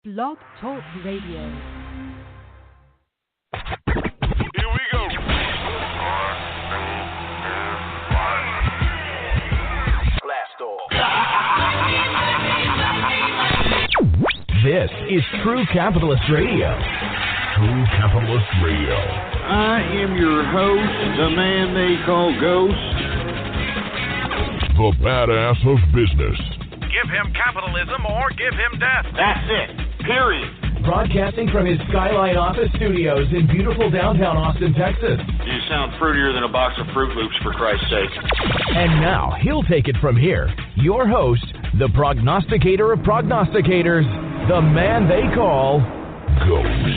Blog Talk Radio. Here we go. Blast off. This is True Capitalist Radio. True Capitalist Radio. I am your host, the man they call Ghost. The badass of business. Give him capitalism or give him death. That's it. Period. Broadcasting from his Skyline office studios in beautiful downtown Austin, Texas. You sound fruitier than a box of Fruit Loops, for Christ's sake. And now, he'll take it from here. Your host, the prognosticator of prognosticators, the man they call Ghost.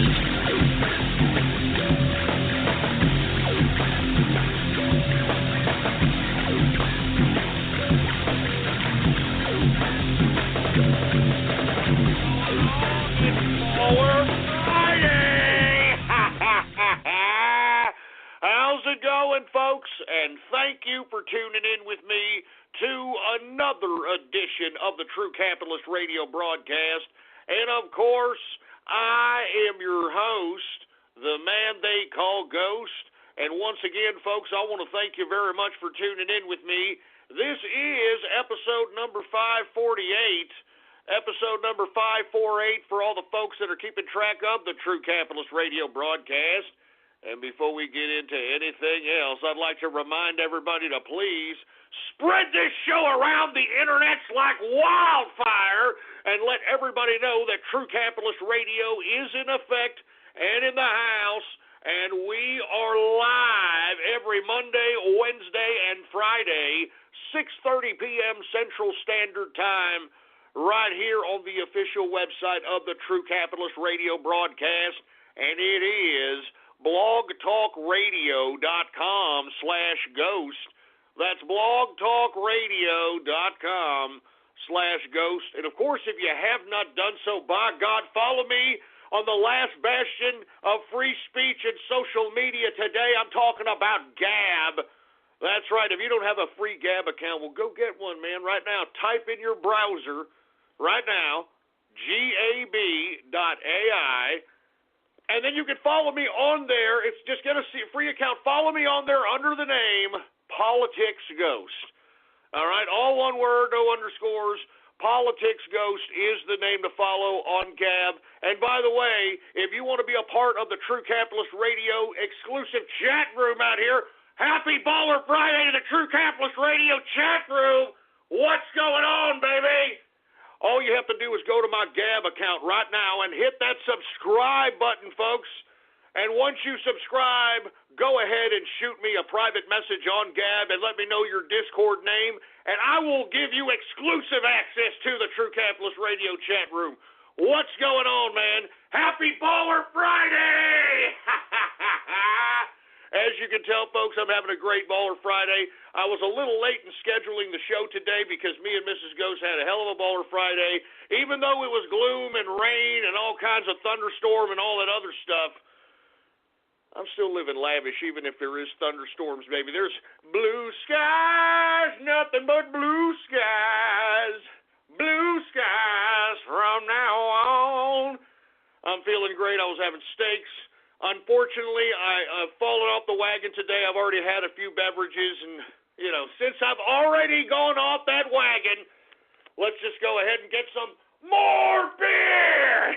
How's it going, folks? And thank you for tuning in with me to another edition of the True Capitalist Radio broadcast. And, of course, I am your host, the man they call Ghost. And once again, folks, I want to thank you very much for tuning in with me. This is episode number 548. Episode number 548 for all the folks that are keeping track of the True Capitalist Radio broadcast. And before we get into anything else, I'd like to remind everybody to please spread this show around the internet like wildfire and let everybody know that True Capitalist Radio is in effect and in the house. And we are live every Monday, Wednesday, and Friday, 6:30 p.m. Central Standard Time, right here on the official website of the True Capitalist Radio broadcast. And it is blogtalkradio.com/ghost. That's blogtalkradio.com/ghost. And of course, if you have not done so, by God, follow me on the last bastion of free speech and social media today. I'm talking about Gab. That's right. If you don't have a free Gab account, well, go get one, man, right now. Type in your browser right now, gab.ai. And then you can follow me on there. It's just get a free account. Follow me on there under the name Politics Ghost. All right, all one word, no underscores. Politics Ghost is the name to follow on Gab. And by the way, if you want to be a part of the True Capitalist Radio exclusive chat room out here, happy Baller Friday to the True Capitalist Radio chat room. What's going on, baby? All you have to do is go to my Gab account right now and hit that subscribe button, folks. And once you subscribe, go ahead and shoot me a private message on Gab and let me know your Discord name, and I will give you exclusive access to the True Capitalist Radio chat room. What's going on, man? Happy Baller Friday! As you can tell, folks, I'm having a great Baller Friday. I was a little late in scheduling the show today because me and Mrs. Ghost had a hell of a Baller Friday. Even though it was gloom and rain and all kinds of thunderstorm and all that other stuff, I'm still living lavish even if there is thunderstorms, baby. There's blue skies, nothing but blue skies. Blue skies from now on. I'm feeling great. I was having steaks. Unfortunately, I've fallen off the wagon today. I've already had a few beverages, and, you know, since I've already gone off that wagon, let's just go ahead and get some more beer!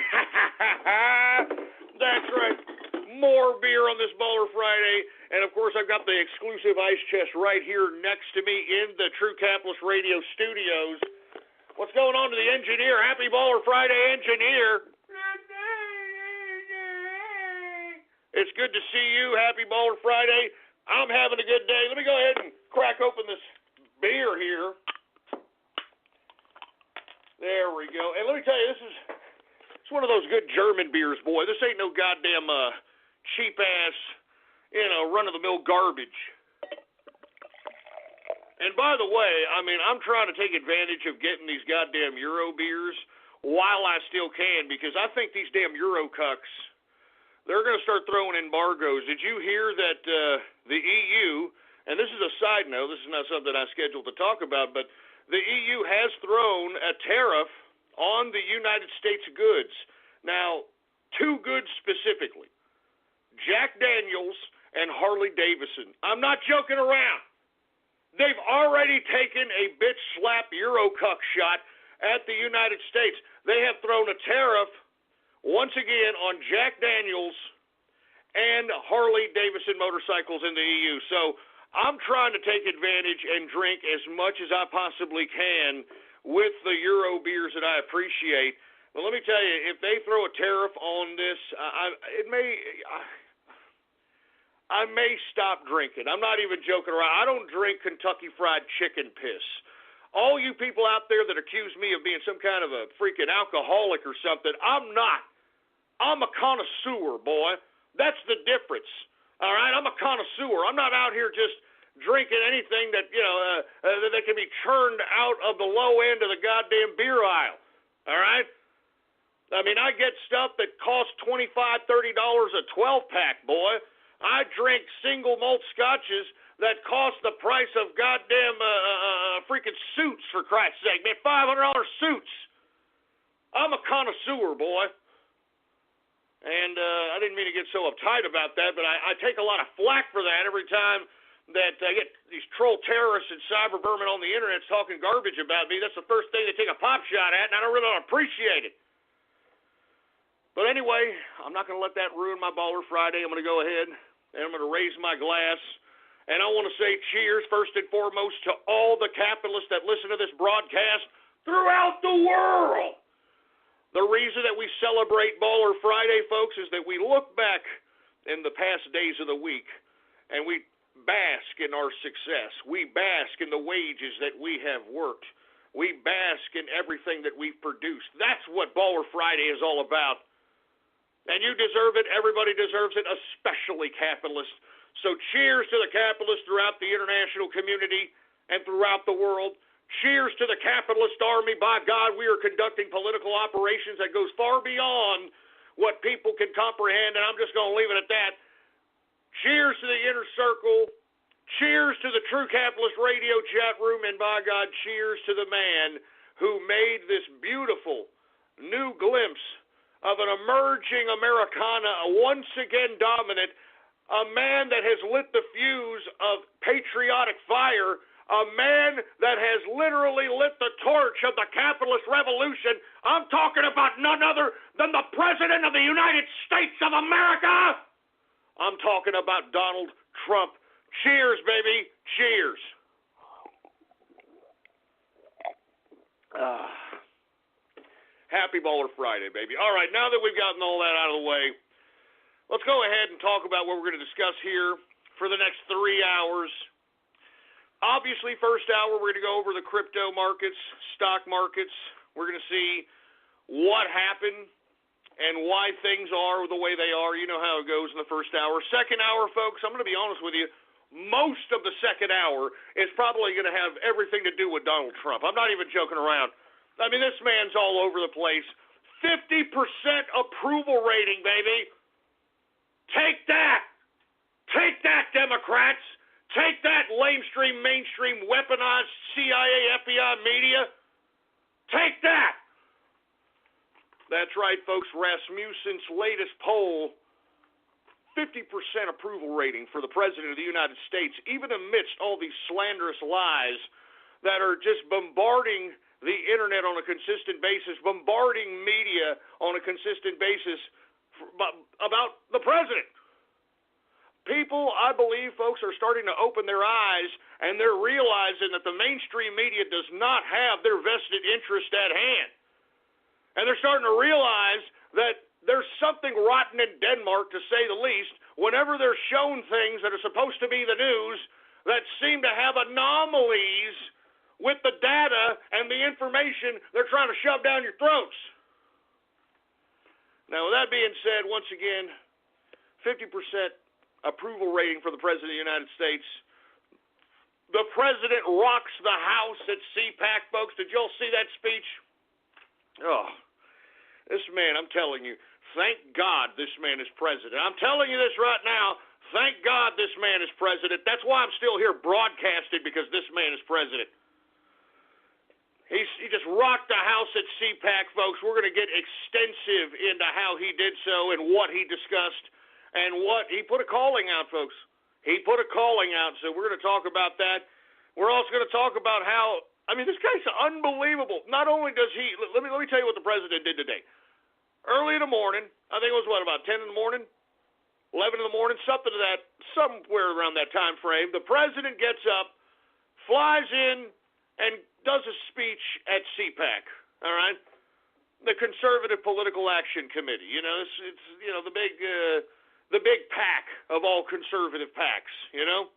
That's right, more beer on this Baller Friday. And, of course, I've got the exclusive ice chest right here next to me in the True Capitalist Radio studios. What's going on to the engineer? Happy Baller Friday, engineer. It's good to see you. Happy Baller Friday. I'm having a good day. Let me go ahead and crack open this beer here. There we go. And let me tell you, it's one of those good German beers, boy. This ain't no goddamn cheap-ass, run-of-the-mill garbage. And by the way, I mean, I'm trying to take advantage of getting these goddamn Euro beers while I still can, because I think these damn Euro cucks, they're going to start throwing embargoes. Did you hear that the EU, and this is a side note, this is not something I scheduled to talk about, but the EU has thrown a tariff on the United States goods. specifically, Jack Daniels and Harley Davidson. I'm not joking around. They've already taken a bitch slap Eurocuck shot at the United States. They have thrown a tariff once again on Jack Daniels and Harley Davidson motorcycles in the EU. So I'm trying to take advantage and drink as much as I possibly can with the Euro beers that I appreciate. But let me tell you, if they throw a tariff on this, I may stop drinking. I'm not even joking around. I don't drink Kentucky Fried Chicken piss. All you people out there that accuse me of being some kind of a freaking alcoholic or something, I'm not. I'm a connoisseur, boy. That's the difference. All right? I'm a connoisseur. I'm not out here just drinking anything that, that can be churned out of the low end of the goddamn beer aisle. All right? I mean, I get stuff that costs $25, $30 a 12-pack, boy. I drink single malt scotches that cost the price of goddamn freaking suits, for Christ's sake. Man, $500 suits. I'm a connoisseur, boy. And I didn't mean to get so uptight about that, but I take a lot of flack for that every time that I get these troll terrorists and cyber vermin on the internet talking garbage about me. That's the first thing they take a pop shot at, and I don't really appreciate it. But anyway, I'm not going to let that ruin my Baller Friday. I'm going to go ahead and I'm going to raise my glass. And I want to say cheers, first and foremost, to all the capitalists that listen to this broadcast throughout the world. The reason that we celebrate Baller Friday, folks, is that we look back in the past days of the week and we bask in our success. We bask in the wages that we have worked. We bask in everything that we've produced. That's what Baller Friday is all about. And you deserve it. Everybody deserves it, especially capitalists. So cheers to the capitalists throughout the international community and throughout the world. Cheers to the capitalist army. By God, we are conducting political operations that goes far beyond what people can comprehend, and I'm just going to leave it at that. Cheers to the inner circle. Cheers to the True Capitalist Radio chat room, and by God, cheers to the man who made this beautiful new glimpse of an emerging Americana, once again dominant, a man that has lit the fuse of patriotic fire, a man that has literally lit the torch of the capitalist revolution. I'm talking about none other than the President of the United States of America. I'm talking about Donald Trump. Cheers, baby. Cheers. Happy Baller Friday, baby. All right, now that we've gotten all that out of the way, let's go ahead and talk about what we're going to discuss here for the next 3 hours. Obviously, first hour, we're going to go over the crypto markets, stock markets. We're going to see what happened and why things are the way they are. You know how it goes in the first hour. Second hour, folks, I'm going to be honest with you, most of the second hour is probably going to have everything to do with Donald Trump. I'm not even joking around. I mean, this man's all over the place. 50% approval rating, baby. Take that. Take that, Democrats. Take that, lamestream, mainstream, weaponized CIA, FBI media. Take that. That's right, folks. Rasmussen's latest poll, 50% approval rating for the President of the United States, even amidst all these slanderous lies that are just bombarding the internet on a consistent basis, bombarding media on a consistent basis about the president. People, I believe, folks, are starting to open their eyes, and they're realizing that the mainstream media does not have their vested interest at hand. And they're starting to realize that there's something rotten in Denmark, to say the least, whenever they're shown things that are supposed to be the news that seem to have anomalies with the data and the information they're trying to shove down your throats. Now, with that being said, once again, 50% approval rating for the President of the United States. The President rocks the House at CPAC, folks. Did y'all see that speech? Oh, this man, I'm telling you, thank God this man is president. I'm telling you this right now, thank God this man is president. That's why I'm still here broadcasting, because this man is president. He just rocked the house at CPAC, folks. We're going to get extensive into how he did so and what he discussed and what he put a calling out, folks. He put a calling out, so we're going to talk about that. We're also going to talk about how, I mean, this guy's unbelievable. Not only does he, let me tell you what the president did today. Early in the morning, I think it was about 10 in the morning, 11 in the morning, somewhere around that time frame. The president gets up, flies in, and does a speech at CPAC, all right? The Conservative Political Action Committee. You know, it's the big PAC of all conservative PACs, you know?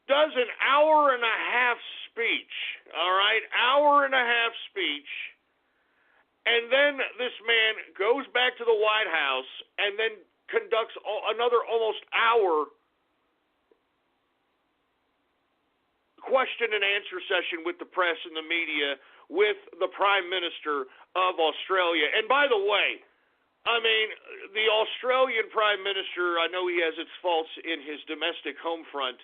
Does an hour and a half speech, all right? Hour and a half speech, and then this man goes back to the White House and then conducts another almost hour question and answer session with the press and the media with the Prime Minister of Australia. And by the way, I mean, the Australian Prime Minister, I know he has its faults in his domestic home front,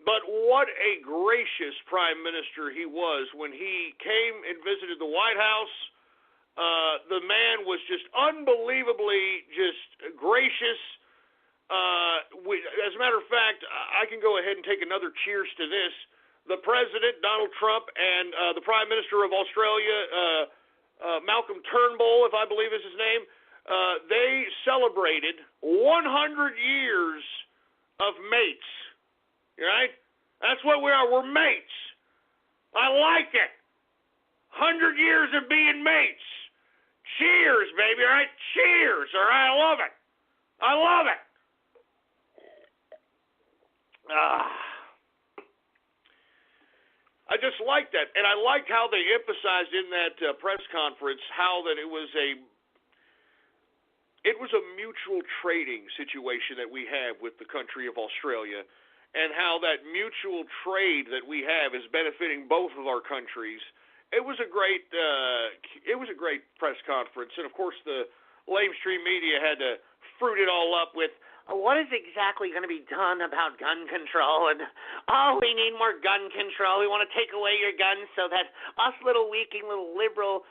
but what a gracious Prime Minister he was when he came and visited the White House. The man was just unbelievably just gracious. As a matter of fact, I can go ahead and take another cheers to this. The President, Donald Trump, and the Prime Minister of Australia, Malcolm Turnbull, if I believe is his name, they celebrated 100 years of mates. Right? That's what we are. We're mates. I like it. 100 years of being mates. Cheers, baby. All right? Cheers. All right? I love it. I love it. I just like that, and I liked how they emphasized in that press conference how that it was a mutual trading situation that we have with the country of Australia, and how that mutual trade that we have is benefiting both of our countries. It was a great press conference, and of course the lamestream media had to fruit it all up with, what is exactly going to be done about gun control? And, we need more gun control. We want to take away your guns so that us little weaking, little liberal,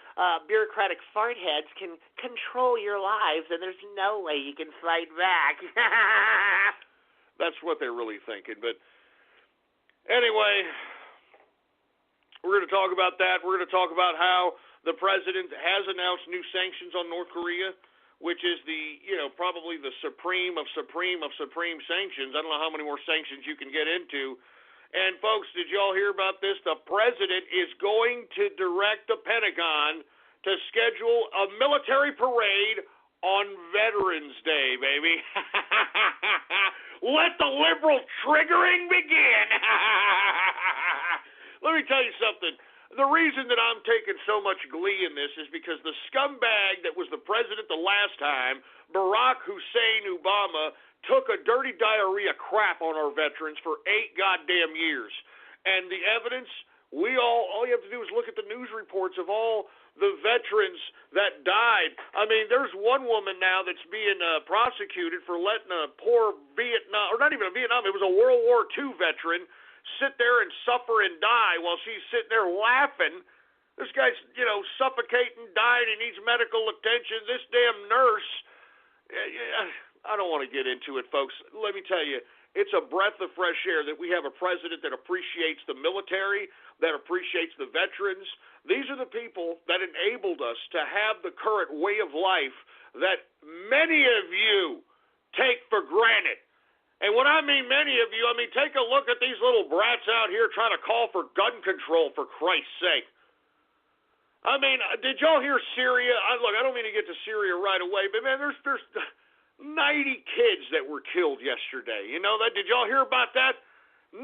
bureaucratic fart heads can control your lives, and there's no way you can fight back. That's what they're really thinking. But anyway, we're going to talk about that. We're going to talk about how the president has announced new sanctions on North Korea, which is probably the supreme of supreme sanctions. I don't know how many more sanctions you can get into. And, folks, did y'all hear about this? The president is going to direct the Pentagon to schedule a military parade on Veterans Day, baby. Let the liberal triggering begin. Let me tell you something. The reason that I'm taking so much glee in this is because the scumbag that was the president the last time, Barack Hussein Obama, took a dirty diarrhea crap on our veterans for 8 goddamn years. And the evidence, all you have to do is look at the news reports of all the veterans that died. I mean, there's one woman now that's being prosecuted for letting a poor Vietnam, or not even a Vietnam, it was a World War II veteran, sit there and suffer and die while she's sitting there laughing. This guy's, suffocating, dying, he needs medical attention. This damn nurse, I don't want to get into it, folks. Let me tell you, it's a breath of fresh air that we have a president that appreciates the military, that appreciates the veterans. These are the people that enabled us to have the current way of life that many of you take for granted. And when I mean many of you, I mean take a look at these little brats out here trying to call for gun control, for Christ's sake. I mean, did y'all hear Syria? Look, I don't mean to get to Syria right away, but man, there's 90 kids that were killed yesterday. You know that? Did y'all hear about that? 90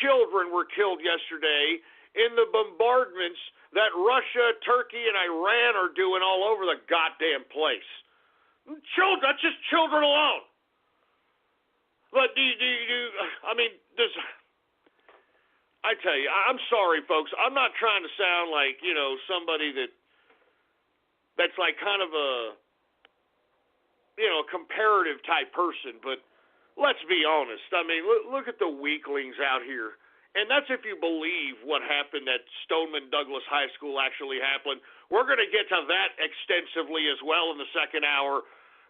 children were killed yesterday in the bombardments that Russia, Turkey, and Iran are doing all over the goddamn place. Children, that's just children alone. But I tell you, I'm sorry, folks. I'm not trying to sound like, somebody that's like kind of a comparative type person, but let's be honest. I mean, look at the weaklings out here And that's if you believe what happened at Stoneman Douglas High School actually happened. We're going to get to that extensively as well in the second hour.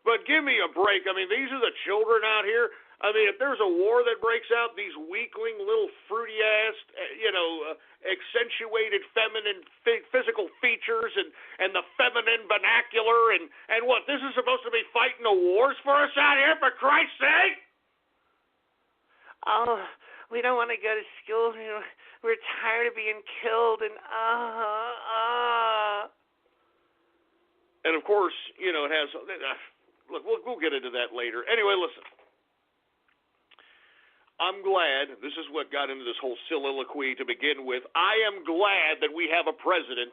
But give me a break. I mean, these are the children out here. I mean, if there's a war that breaks out, these weakling little fruity-ass, accentuated feminine physical features and the feminine vernacular and what? This is supposed to be fighting the wars for us out here, for Christ's sake? Oh, we don't want to go to school. We're tired of being killed and And of course, it has. Look, we'll get into that later. Anyway, listen. I'm glad, this is what got into this whole soliloquy to begin with, I am glad that we have a president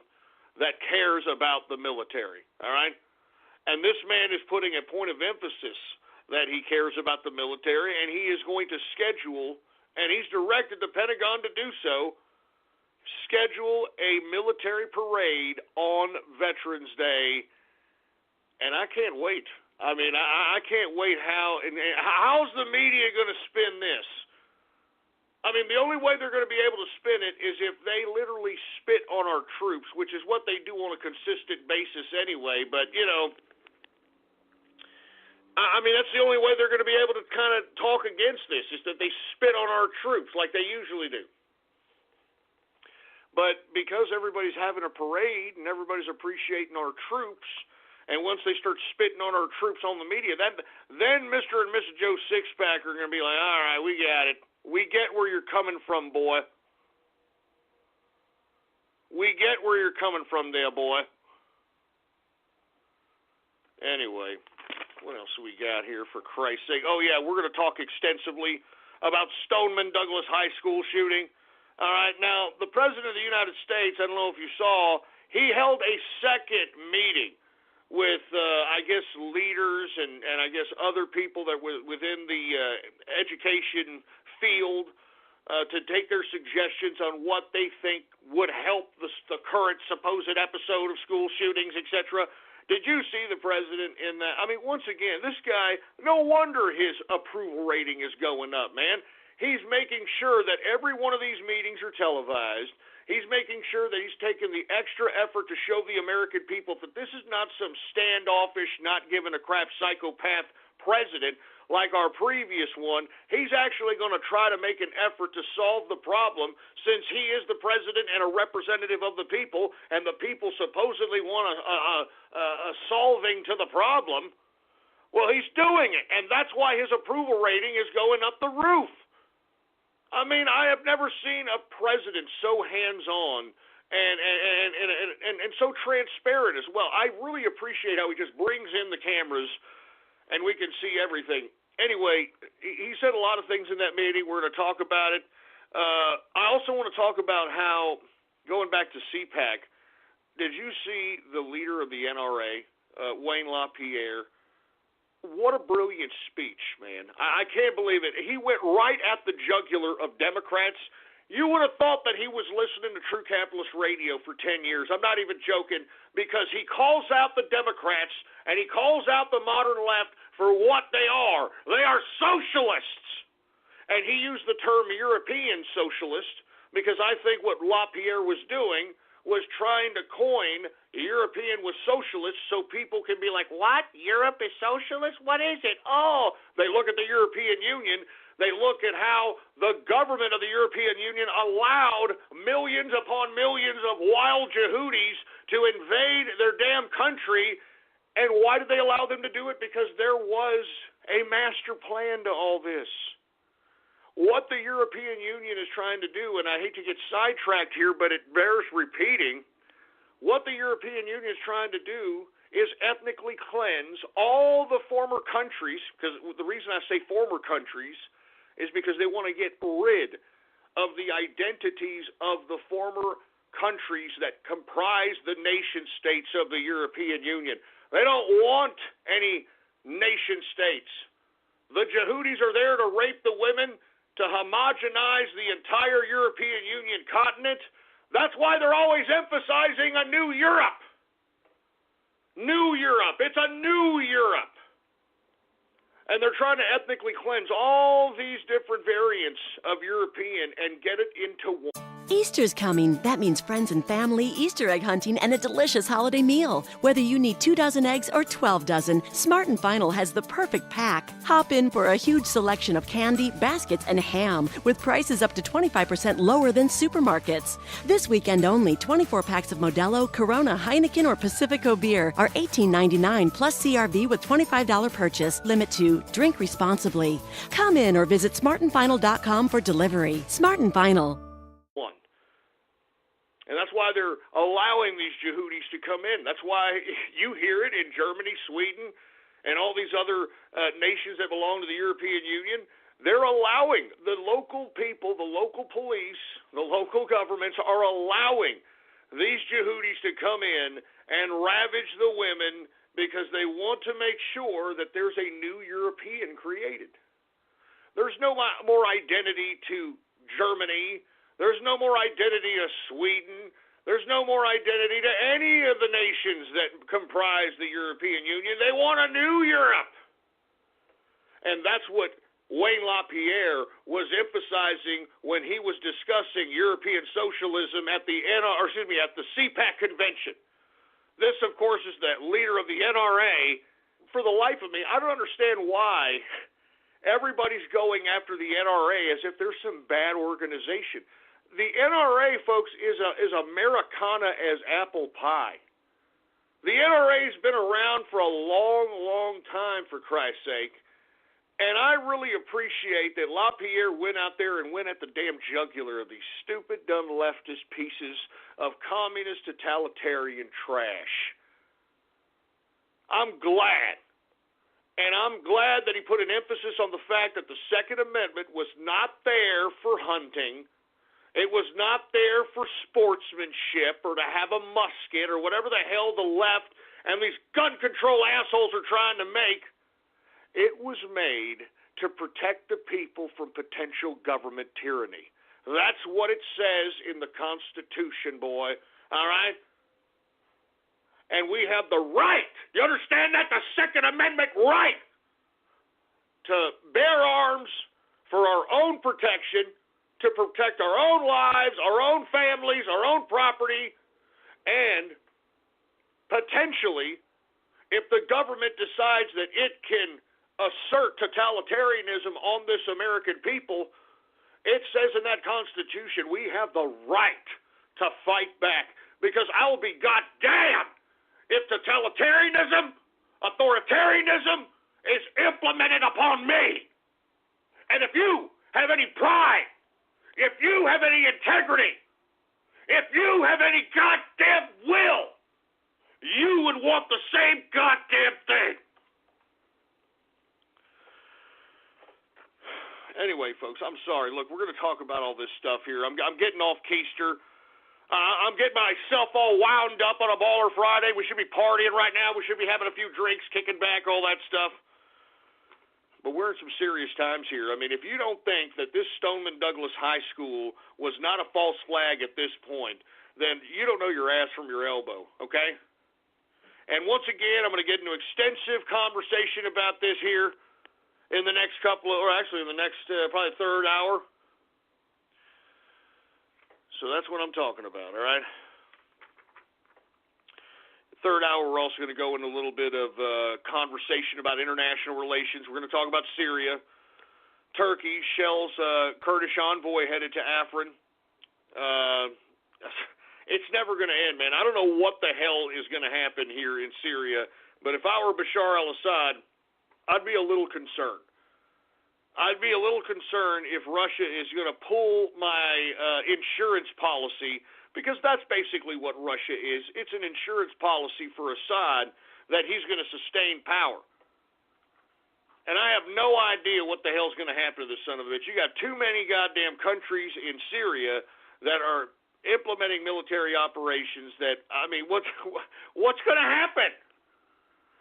that cares about the military, all right? And this man is putting a point of emphasis that he cares about the military, and he is going to schedule, and he's directed the Pentagon to do so, schedule a military parade on Veterans Day, and I can't wait. I mean, I can't wait how's the media going to spin this? I mean, the only way they're going to be able to spin it is if they literally spit on our troops, which is what they do on a consistent basis anyway. But, I mean, that's the only way they're going to be able to kind of talk against this, is that they spit on our troops like they usually do. But because everybody's having a parade and everybody's appreciating our troops, and once they start spitting on our troops on the media, then Mr. and Mrs. Joe Sixpack are going to be like, all right, we got it. We get where you're coming from, boy. We get where you're coming from there, boy. Anyway, what else we got here, for Christ's sake? Oh, yeah, we're going to talk extensively about Stoneman Douglas High School shooting. All right, now, the President of the United States, I don't know if you saw, he held a second meeting with, I guess, leaders and I guess other people that were within the education field to take their suggestions on what they think would help the current supposed episode of school shootings, etc. Did you see the president in that? I mean, once again, this guy, no wonder his approval rating is going up, man. He's making sure that every one of these meetings are televised. He's making sure that he's taking the extra effort to show the American people that this is not some standoffish, not giving a crap psychopath president like our previous one. He's actually going to try to make an effort to solve the problem, since he is the president and a representative of the people, and the people supposedly want a solving to the problem. Well, he's doing it, and that's why his approval rating is going up the roof. I mean, I have never seen a president so hands-on and so transparent as well. I really appreciate how he just brings in the cameras and we can see everything. Anyway, he said a lot of things in that meeting. We're going to talk about it. I also want to talk about how, going back to CPAC, did you see the leader of the NRA, Wayne LaPierre? What a brilliant speech, man. I can't believe it. He went right at the jugular of Democrats. You would have thought that he was listening to True Capitalist Radio for 10 years. I'm not even joking, because he calls out the Democrats and he calls out the modern left for what they are. They are socialists. And he used the term European socialist, because I think what LaPierre was doing was trying to coin European was socialist, so people can be like, what? Europe is socialist? What is it? Oh, they look at the European Union. They look at how the government of the European Union allowed millions upon millions of wild Yehudis to invade their damn country. And why did they allow them to do it? Because there was a master plan to all this. What the European Union is trying to do, and I hate to get sidetracked here, but it bears repeating, what the European Union is trying to do is ethnically cleanse all the former countries, because the reason I say former countries is because they want to get rid of the identities of the former countries that comprise the nation states of the European Union. They don't want any nation states. The Yehudis are there to rape the women, to homogenize the entire European Union continent. That's why they're always emphasizing a new Europe. New Europe. It's a new Europe. And they're trying to ethnically cleanse all these different variants of European and get it into one. Easter's coming. That means friends and family, Easter egg hunting, and a delicious holiday meal. Whether you need 2 dozen eggs or 12 dozen, Smart & Final has the perfect pack. Hop in for a huge selection of candy, baskets, and ham, with prices up to 25% lower than supermarkets. This weekend only, 24 packs of Modelo, Corona, Heineken, or Pacifico beer are $18.99 plus CRV with $25 purchase. Limit to drink responsibly. Come in or visit smartandfinal.com for delivery. Smart & Final. And that's why they're allowing these Yehudis to come in. That's why you hear it in Germany, Sweden, and all these other nations that belong to the European Union. They're allowing the local people, the local police, the local governments are allowing these Yehudis to come in and ravage the women because they want to make sure that there's a new European created. There's no more identity to Germany. There's no more identity to Sweden. There's no more identity to any of the nations that comprise the European Union. They want a new Europe. And that's what Wayne LaPierre was emphasizing when he was discussing European socialism at the CPAC convention. This, of course, is the leader of the NRA. For the life of me, I don't understand why everybody's going after the NRA as if they're some bad organization. The NRA, folks, is Americana as apple pie. The NRA's been around for a long, long time, for Christ's sake. And I really appreciate that LaPierre went out there and went at the damn jugular of these stupid, dumb leftist pieces of communist totalitarian trash. I'm glad. And I'm glad that he put an emphasis on the fact that the Second Amendment was not there for hunting. It was not there for sportsmanship or to have a musket or whatever the hell the left and these gun control assholes are trying to make. It was made to protect the people from potential government tyranny. That's what it says in the Constitution, boy. All right? And we have the right, you understand that? The Second Amendment right to bear arms for our own protection, to protect our own lives, our own families, our own property, and potentially, if the government decides that it can assert totalitarianism on this American people, it says in that Constitution we have the right to fight back, because I will be goddamn if totalitarianism, authoritarianism is implemented upon me. And if you have any pride, if you have any integrity, if you have any goddamn will, you would want the same goddamn thing. Anyway, folks, I'm sorry. Look, we're going to talk about all this stuff here. I'm getting off keister. I'm getting myself all wound up on a Baller Friday. We should be partying right now. We should be having a few drinks, kicking back, all that stuff. But we're in some serious times here. I mean, if you don't think that this Stoneman Douglas High School was not a false flag at this point, then you don't know your ass from your elbow, okay? And once again, I'm going to get into extensive conversation about this here in the next in the next probably third hour. So that's what I'm talking about, all right? Third hour, we're also going to go into a little bit of conversation about international relations. We're going to talk about Syria, Turkey, Shell's Kurdish envoy headed to Afrin. It's never going to end, man. I don't know what the hell is going to happen here in Syria, but if I were Bashar al-Assad, I'd be a little concerned. I'd be a little concerned if Russia is going to pull my insurance policy, because that's basically what Russia is. It's an insurance policy for Assad that he's going to sustain power. And I have no idea what the hell's going to happen to this son of a bitch. You got too many goddamn countries in Syria that are implementing military operations that, I mean, what's going to happen?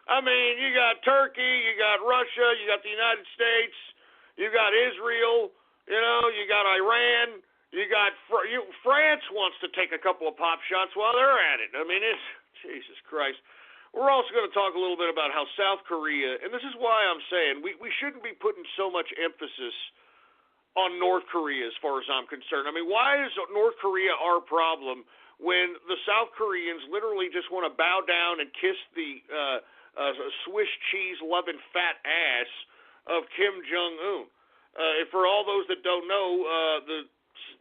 I mean, you got Turkey, you got Russia, you got the United States, you got Israel, you got Iran. You got France wants to take a couple of pop shots while they're at it. I mean, it's Jesus Christ. We're also going to talk a little bit about how South Korea, and this is why I'm saying we shouldn't be putting so much emphasis on North Korea as far as I'm concerned. I mean, why is North Korea our problem when the South Koreans literally just want to bow down and kiss the Swiss cheese-loving fat ass of Kim Jong-un? For all those that don't know, the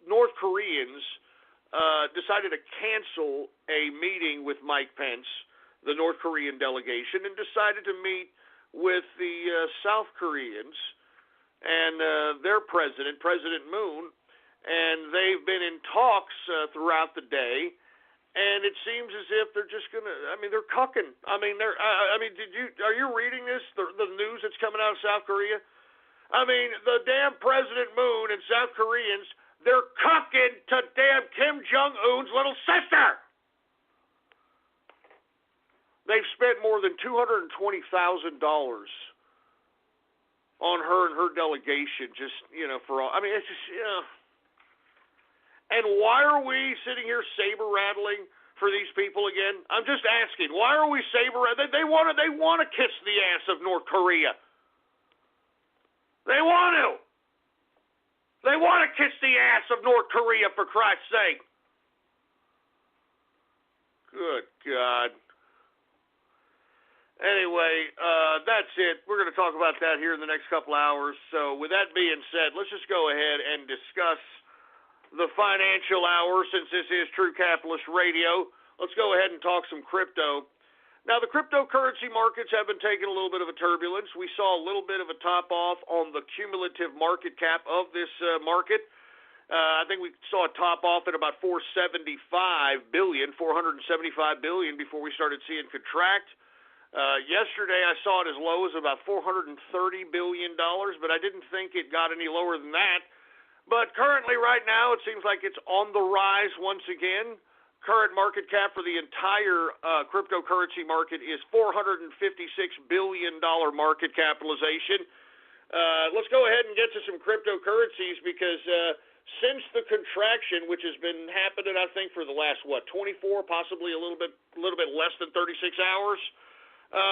North Koreans decided to cancel a meeting with Mike Pence, the North Korean delegation, and decided to meet with the South Koreans and their president, President Moon, and they've been in talks throughout the day, and it seems as if they're just gonna. I mean, they're cucking. I mean, are you reading this? The news that's coming out of South Korea? I mean, the damn President Moon and South Koreans, they're cucking to damn Kim Jong-un's little sister. They've spent more than $220,000 on her and her delegation, just, for all. I mean, it's just, And why are we sitting here saber-rattling for these people again? I'm just asking, why are we saber-rattling? They want to kiss the ass of North Korea. They want to. They want to kiss the ass of North Korea, for Christ's sake. Good God. Anyway, that's it. We're going to talk about that here in the next couple hours. So with that being said, let's just go ahead and discuss the financial hour, since this is True Capitalist Radio. Let's go ahead and talk some crypto. Now, the cryptocurrency markets have been taking a little bit of a turbulence. We saw a little bit of a top-off on the cumulative market cap of this market. I think we saw a top-off at about $475 billion before we started seeing contract. Yesterday, I saw it as low as about $430 billion, but I didn't think it got any lower than that. But currently, right now, it seems like it's on the rise once again. Current market cap for the entire cryptocurrency market is $456 billion market capitalization. Let's go ahead and get to some cryptocurrencies, because since the contraction, which has been happening, I think, for the last, 24, possibly a little bit less than 36 hours,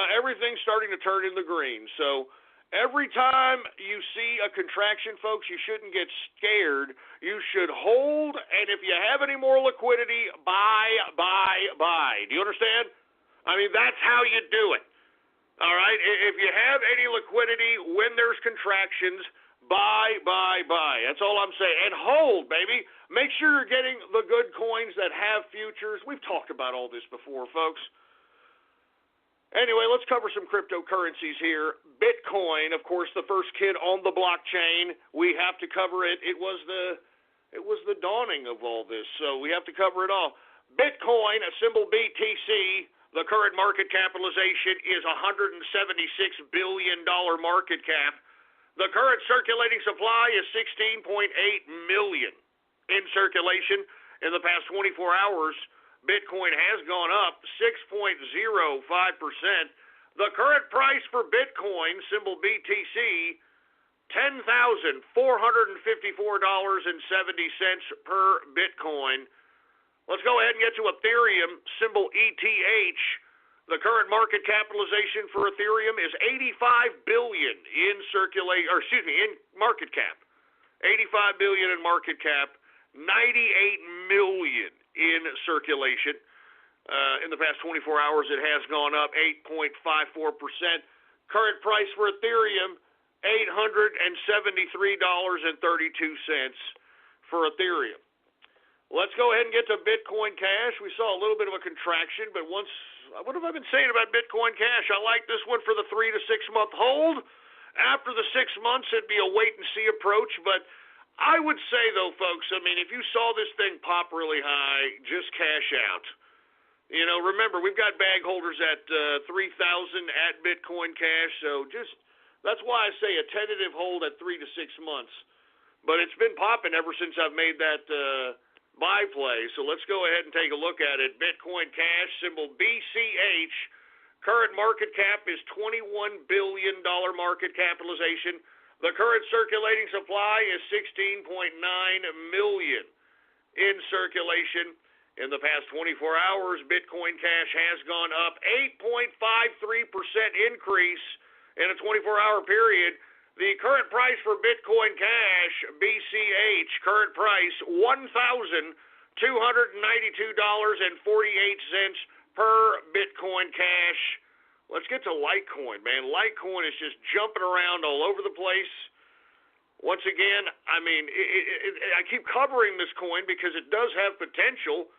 everything's starting to turn in the green. So every time you see a contraction, folks, you shouldn't get scared. You should hold, and if you have any more liquidity, buy. Do you understand? I mean, that's how you do it. All right? If you have any liquidity when there's contractions, buy. That's all I'm saying. And hold, baby. Make sure you're getting the good coins that have futures. We've talked about all this before, folks. Anyway, let's cover some cryptocurrencies here. Bitcoin, of course, the first kid on the blockchain. We have to cover it. It was the dawning of all this, so we have to cover it all. Bitcoin, a symbol BTC, the current market capitalization is $176 billion market cap. The current circulating supply is 16.8 million in circulation. In the past 24 hours, Bitcoin has gone up 6.05%. The current price for Bitcoin, symbol BTC, $10,454.70 per Bitcoin. Let's go ahead and get to Ethereum, symbol ETH. The current market capitalization for Ethereum is $85 billion in market cap. $85 billion in market cap, 98 million in circulation. In the past 24 hours, it has gone up 8.54%. Current price for Ethereum, $873.32 for Ethereum. Let's go ahead and get to Bitcoin Cash. We saw a little bit of a contraction, but what have I been saying about Bitcoin Cash? I like this one for the 3 to 6 month hold. After the 6 months, it'd be a wait-and-see approach, but I would say, though, folks, I mean, if you saw this thing pop really high, just cash out. Remember, we've got bag holders at 3,000 at Bitcoin Cash, so that's why I say a tentative hold at 3 to 6 months. But it's been popping ever since I've made that buy play, so let's go ahead and take a look at it. Bitcoin Cash, symbol BCH. Current market cap is $21 billion market capitalization. The current circulating supply is 16.9 million in circulation. In the past 24 hours, Bitcoin Cash has gone up 8.53% increase in a 24-hour period. The current price for Bitcoin Cash, BCH, current price $1,292.48 per Bitcoin Cash. Let's get to Litecoin, man. Litecoin is just jumping around all over the place. Once again, I mean, I keep covering this coin because it does have potential.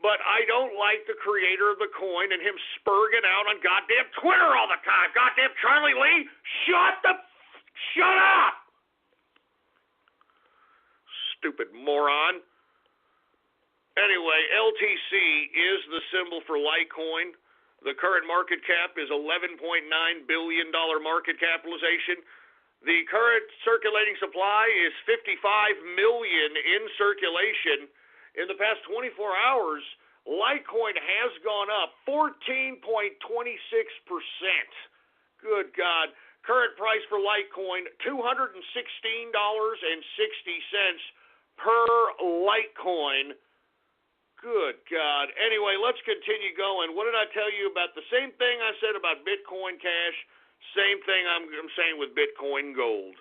But I don't like the creator of the coin and him spurging out on goddamn Twitter all the time. Goddamn Charlie Lee, shut up! Stupid moron. Anyway, LTC is the symbol for Litecoin. The current market cap is $11.9 billion market capitalization. The current circulating supply is 55 million in circulation. In the past 24 hours, Litecoin has gone up 14.26%. Good God. Current price for Litecoin, $216.60 per Litecoin. Good God. Anyway, let's continue going. What did I tell you about the same thing I said about Bitcoin Cash? Same thing I'm saying with Bitcoin Gold.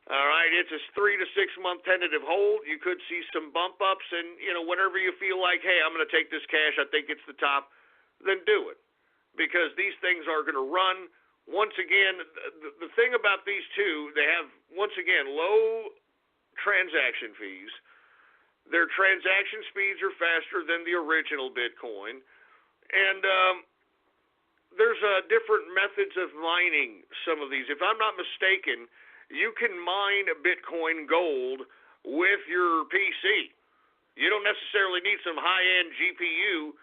All right, it's a 3 to 6 month tentative hold. You could see some bump ups, and whenever you feel like, hey, I'm going to take this cash, I think it's the top, then do it, because these things are going to run. Once again, the thing about these two, they have once again low transaction fees. Their transaction speeds are faster than the original Bitcoin, and there's different methods of mining some of these. If I'm not mistaken, you can mine Bitcoin Gold with your PC. You don't necessarily need some high-end GPU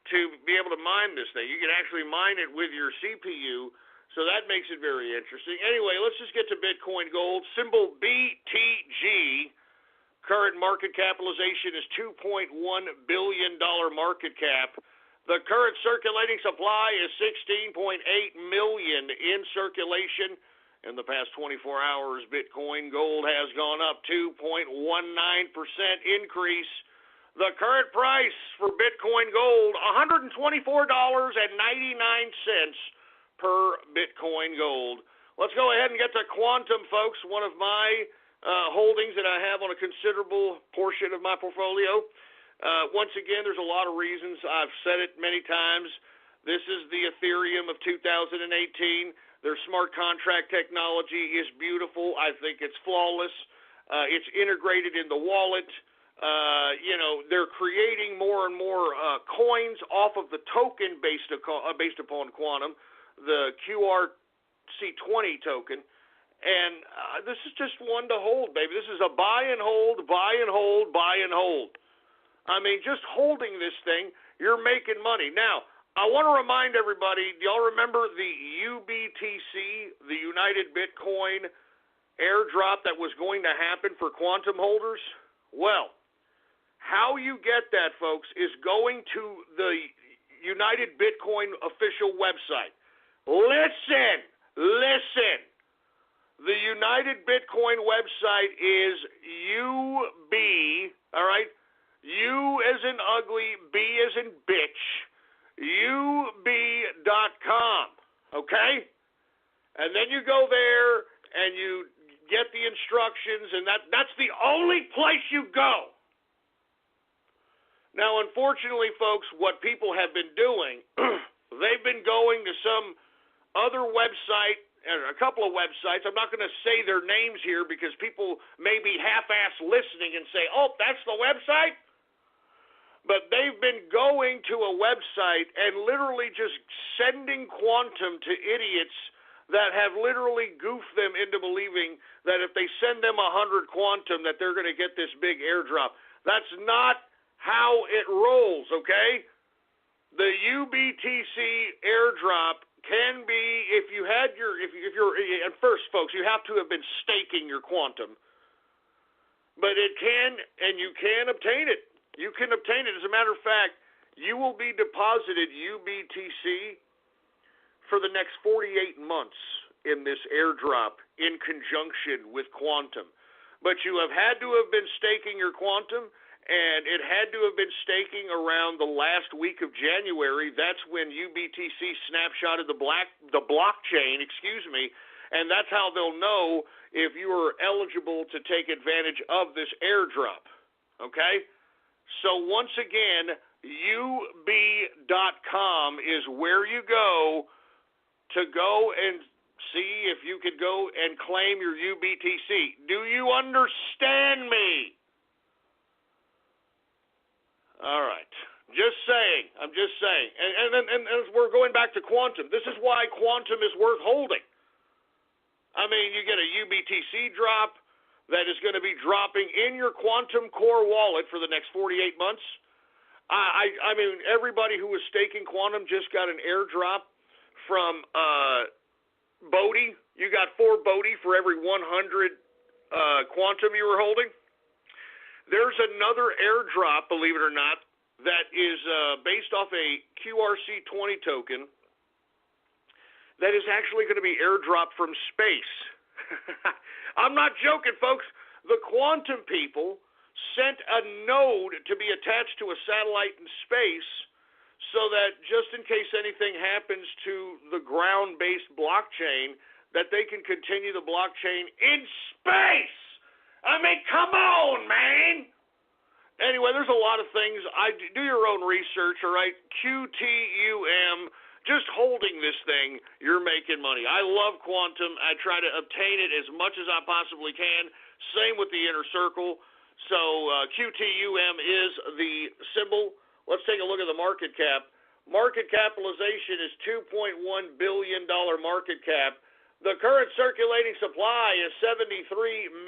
to be able to mine this thing. You can actually mine it with your CPU, so that makes it very interesting. Anyway, let's just get to Bitcoin Gold. Symbol BTG. Current market capitalization is $2.1 billion market cap. The current circulating supply is 16.8 million in circulation. In the past 24 hours, Bitcoin Gold has gone up 2.19% increase. The current price for Bitcoin Gold, $124.99 per Bitcoin Gold. Let's go ahead and get to Quantum, folks, one of my holdings that I have on a considerable portion of my portfolio. Once again, there's a lot of reasons. I've said it many times. This is the Ethereum of 2018. Their smart contract technology is beautiful. I think it's flawless. It's integrated in the wallet. They're creating more and more coins off of the token based upon Quantum, the QRC20 token. And this is just one to hold, baby. This is a buy and hold, buy and hold, buy and hold. I mean, just holding this thing, you're making money. Now, I want to remind everybody, do y'all remember the UBTC, the United Bitcoin airdrop that was going to happen for Quantum holders? Well, how you get that, folks, is going to the United Bitcoin official website. Listen. The United Bitcoin website is UB, all right? U as in ugly, B as in bitch. UB.com, okay? And then you go there and you get the instructions, and that's the only place you go. Now, unfortunately, folks, what people have been doing, they've been going to some other website, a couple of websites. I'm not going to say their names here because people may be half-ass listening and say, oh, that's the website? But they've been going to a website and literally just sending Quantum to idiots that have literally goofed them into believing that if they send them 100 Quantum that they're going to get this big airdrop. That's not how it rolls, okay? The UBTC airdrop can be, if you're, and first, folks, you have to have been staking your Quantum. But it can, and you can obtain it. You can obtain it. As a matter of fact, you will be deposited UBTC for the next 48 months in this airdrop in conjunction with Quantum. But you have had to have been staking your Quantum, and it had to have been staking around the last week of January. That's when UBTC snapshotted the blockchain, and that's how they'll know if you are eligible to take advantage of this airdrop, okay? So once again, UB.com is where you go and see if you could go and claim your UBTC. Do you understand me? All right. Just saying. I'm just saying. And we're going back to quantum. This is why quantum is worth holding. I mean, you get a UBTC drop that is going to be dropping in your Quantum Core wallet for the next 48 months. I mean, everybody who was staking quantum just got an airdrop from Bodhi. You got 4 Bodhi for every 100 quantum you were holding. There's another airdrop, believe it or not, that is based off a QRC20 token that is actually going to be airdropped from space. I'm not joking, folks. The quantum people sent a node to be attached to a satellite in space so that just in case anything happens to the ground-based blockchain, that they can continue the blockchain in space. I mean, come on, man. Anyway, there's a lot of things. Do your own research, all right? QTUM. Just holding this thing, you're making money. I love quantum. I try to obtain it as much as I possibly can. Same with the inner circle. So QTUM is the symbol. Let's take a look at the market cap. Market capitalization is $2.1 billion market cap. The current circulating supply is 73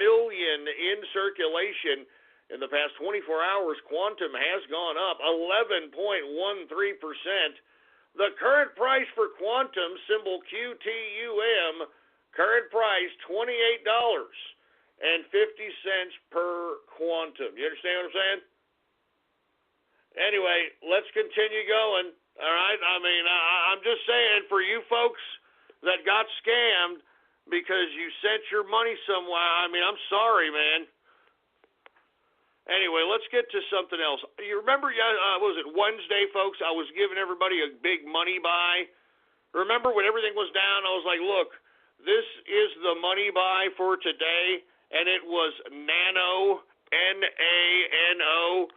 million in circulation. In the past 24 hours, quantum has gone up 11.13%. The current price for quantum, symbol QTUM, current price $28.50 per quantum. You understand what I'm saying? Anyway, let's continue going. All right? I mean, I'm just saying, for you folks that got scammed because you sent your money somewhere, I mean, I'm sorry, man. Anyway, let's get to something else. You remember, was it Wednesday, folks? I was giving everybody a big money buy. Remember when everything was down? I was like, look, this is the money buy for today, and it was Nano, N-A-N-O.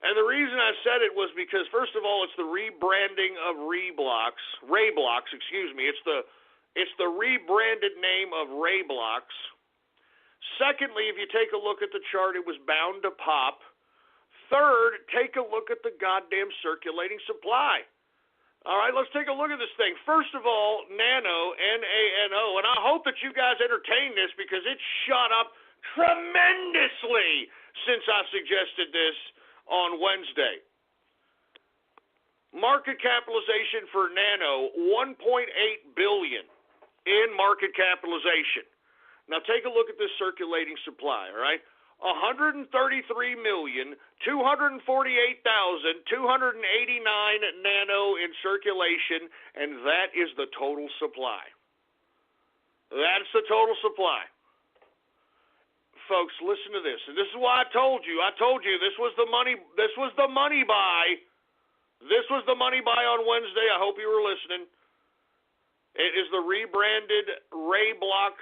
And the reason I said it was because, first of all, it's the rebranding of Rayblox. It's the rebranded name of Rayblox. Secondly, if you take a look at the chart, it was bound to pop. Third, take a look at the goddamn circulating supply. All right, let's take a look at this thing. First of all, Nano, N-A-N-O, and I hope that you guys entertain this because it shot up tremendously since I suggested this on Wednesday. Market capitalization for Nano, $1.8 billion in market capitalization. Now take a look at this circulating supply, all right? 133,248,289 Nano in circulation, and that is the total supply. That's the total supply. Folks, listen to this. And this is why I told you this was the money buy. This was the money buy on Wednesday. I hope you were listening. It is the rebranded Rayblox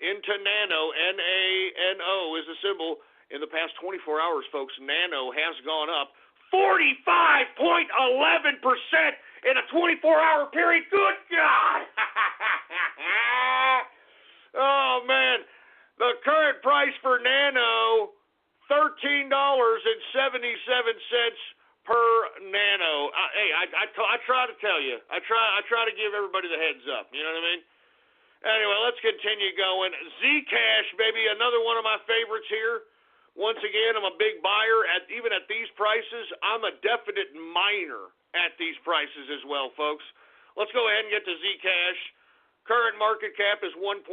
into Nano, N-A-N-O is the symbol. In the past 24 hours, folks, Nano has gone up 45.11% in a 24-hour period. Good God! Oh, man. The current price for Nano, $13.77 per Nano. Hey, I try to tell you. I try to give everybody the heads up. You know what I mean? Anyway, let's continue going. Zcash, baby, another one of my favorites here. Once again, I'm a big buyer. Even at these prices, I'm a definite miner at these prices as well, folks. Let's go ahead and get to Zcash. Current market cap is $1.4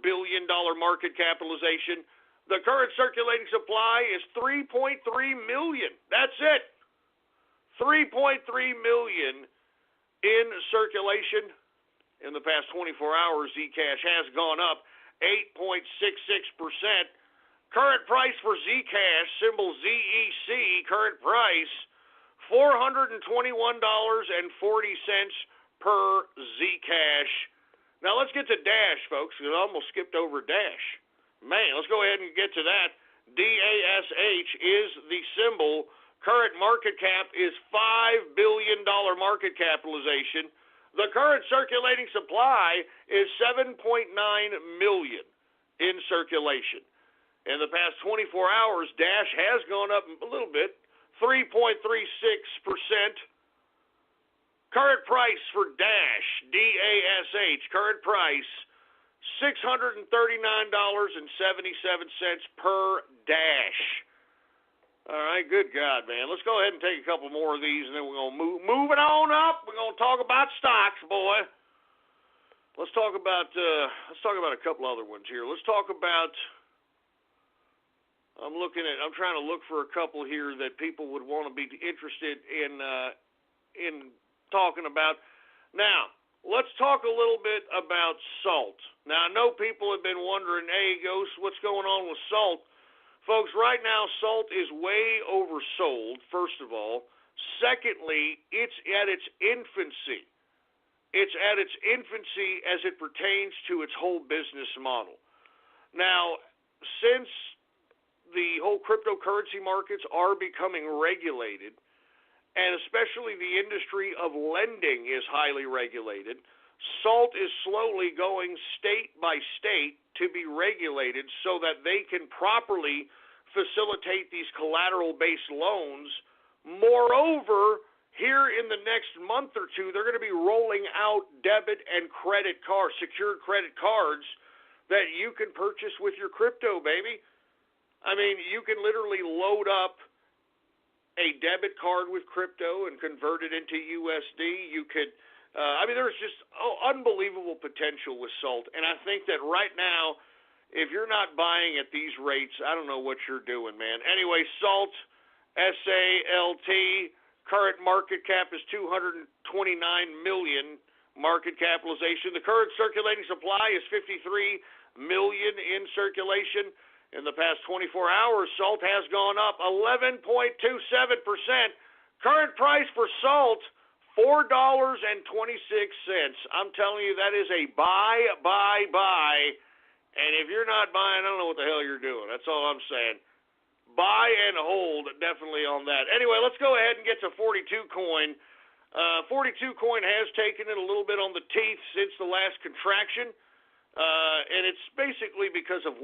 billion market capitalization. The current circulating supply is 3.3 million. That's it. 3.3 million in circulation. In the past 24 hours, Zcash has gone up 8.66%. Current price for Zcash, symbol ZEC, current price $421.40 per Zcash. Now let's get to Dash, folks, because I almost skipped over Dash. Man, let's go ahead and get to that. DASH is the symbol. Current market cap is $5 billion market capitalization. The current circulating supply is 7.9 million in circulation. In the past 24 hours, Dash has gone up a little bit, 3.36%. Current price for Dash, DASH, current price $639.77 per Dash. All right, good God, man. Let's go ahead and take a couple more of these, and then we're going to move it on up. We're going to talk about stocks, boy. Let's talk about a couple other ones here. Let's talk about. I'm trying to look for a couple here that people would want to be interested in talking about. Now, let's talk a little bit about salt. Now, I know people have been wondering, hey, Ghost, what's going on with salt? Folks, right now, salt is way oversold, first of all. Secondly, it's at its infancy. It's at its infancy as it pertains to its whole business model. Now, since the whole cryptocurrency markets are becoming regulated, and especially the industry of lending is highly regulated, salt is slowly going state by state to be regulated so that they can properly facilitate these collateral-based loans. Moreover, here in the next month or two, they're going to be rolling out debit and credit cards, secured credit cards that you can purchase with your crypto, baby. I mean, you can literally load up a debit card with crypto and convert it into USD. You could, there's just unbelievable potential with salt. And I think that right now, if you're not buying at these rates, I don't know what you're doing, man. Anyway, salt, SALT, current market cap is $229 million market capitalization. The current circulating supply is 53 million in circulation. In the past 24 hours, salt has gone up 11.27%. Current price for salt, $4.26. I'm telling you, that is a buy. And if you're not buying, I don't know what the hell you're doing. That's all I'm saying. Buy and hold, definitely on that. Anyway, let's go ahead and get to 42 Coin. 42 Coin has taken it a little bit on the teeth since the last contraction. And it's basically because of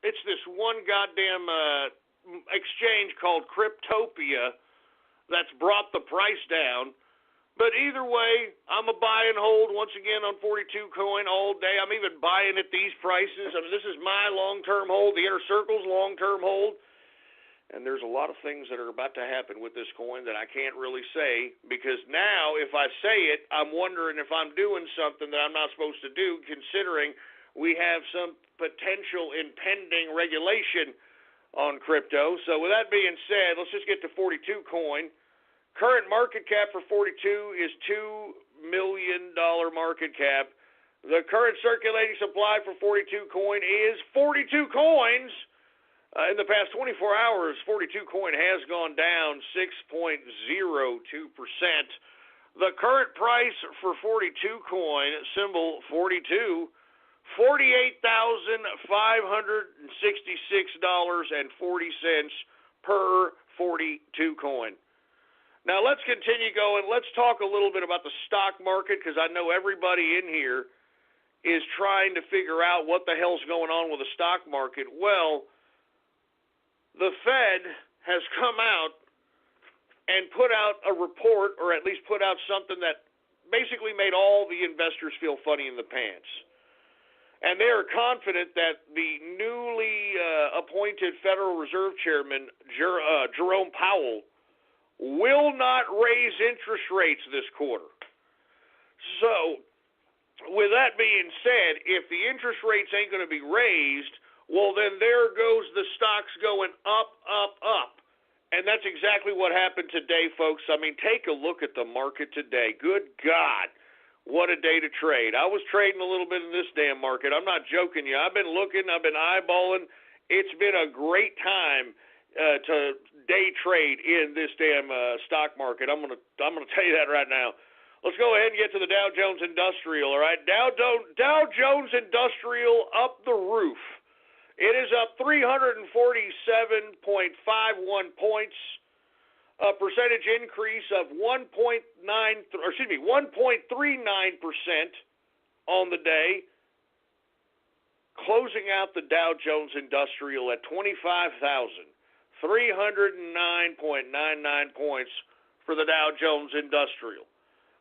it's this one goddamn exchange called Cryptopia that's brought the price down. But either way, I'm a buy and hold once again on 42 Coin all day. I'm even buying at these prices. I mean, this is my long-term hold, the Inner Circle's long-term hold. And there's a lot of things that are about to happen with this coin that I can't really say, because now if I say it, I'm wondering if I'm doing something that I'm not supposed to do, considering we have some potential impending regulation on crypto. So with that being said, let's just get to 42 Coin. Current market cap for 42 is $2 million market cap. The current circulating supply for 42 Coin is 42 coins. In the past 24 hours, 42 Coin has gone down 6.02%. The current price for 42 Coin, symbol 42, $48,566.40 per 42 Coin. Now let's continue going. Let's talk a little bit about the stock market, because I know everybody in here is trying to figure out what the hell's going on with the stock market. Well, the Fed has come out and put out a report, or at least put out something that basically made all the investors feel funny in the pants. And they are confident that the newly appointed Federal Reserve Chairman, Jerome Powell, will not raise interest rates this quarter. So, with that being said, if the interest rates ain't going to be raised, well, then there goes the stocks going up, up, up. And that's exactly what happened today, folks. I mean, take a look at the market today. Good God. what a day to trade. I was trading a little bit in this damn market. I'm not joking you. I've been looking. I've been eyeballing. It's been a great time to day trade in this damn stock market. I'm gonna tell you that right now. Let's go ahead and get to the Dow Jones Industrial. All right, Dow Jones Industrial up the roof. It is up 347.51 points, a percentage increase of 1.39% on the day, closing out the Dow Jones Industrial at 25,309.99 points for the Dow Jones Industrial.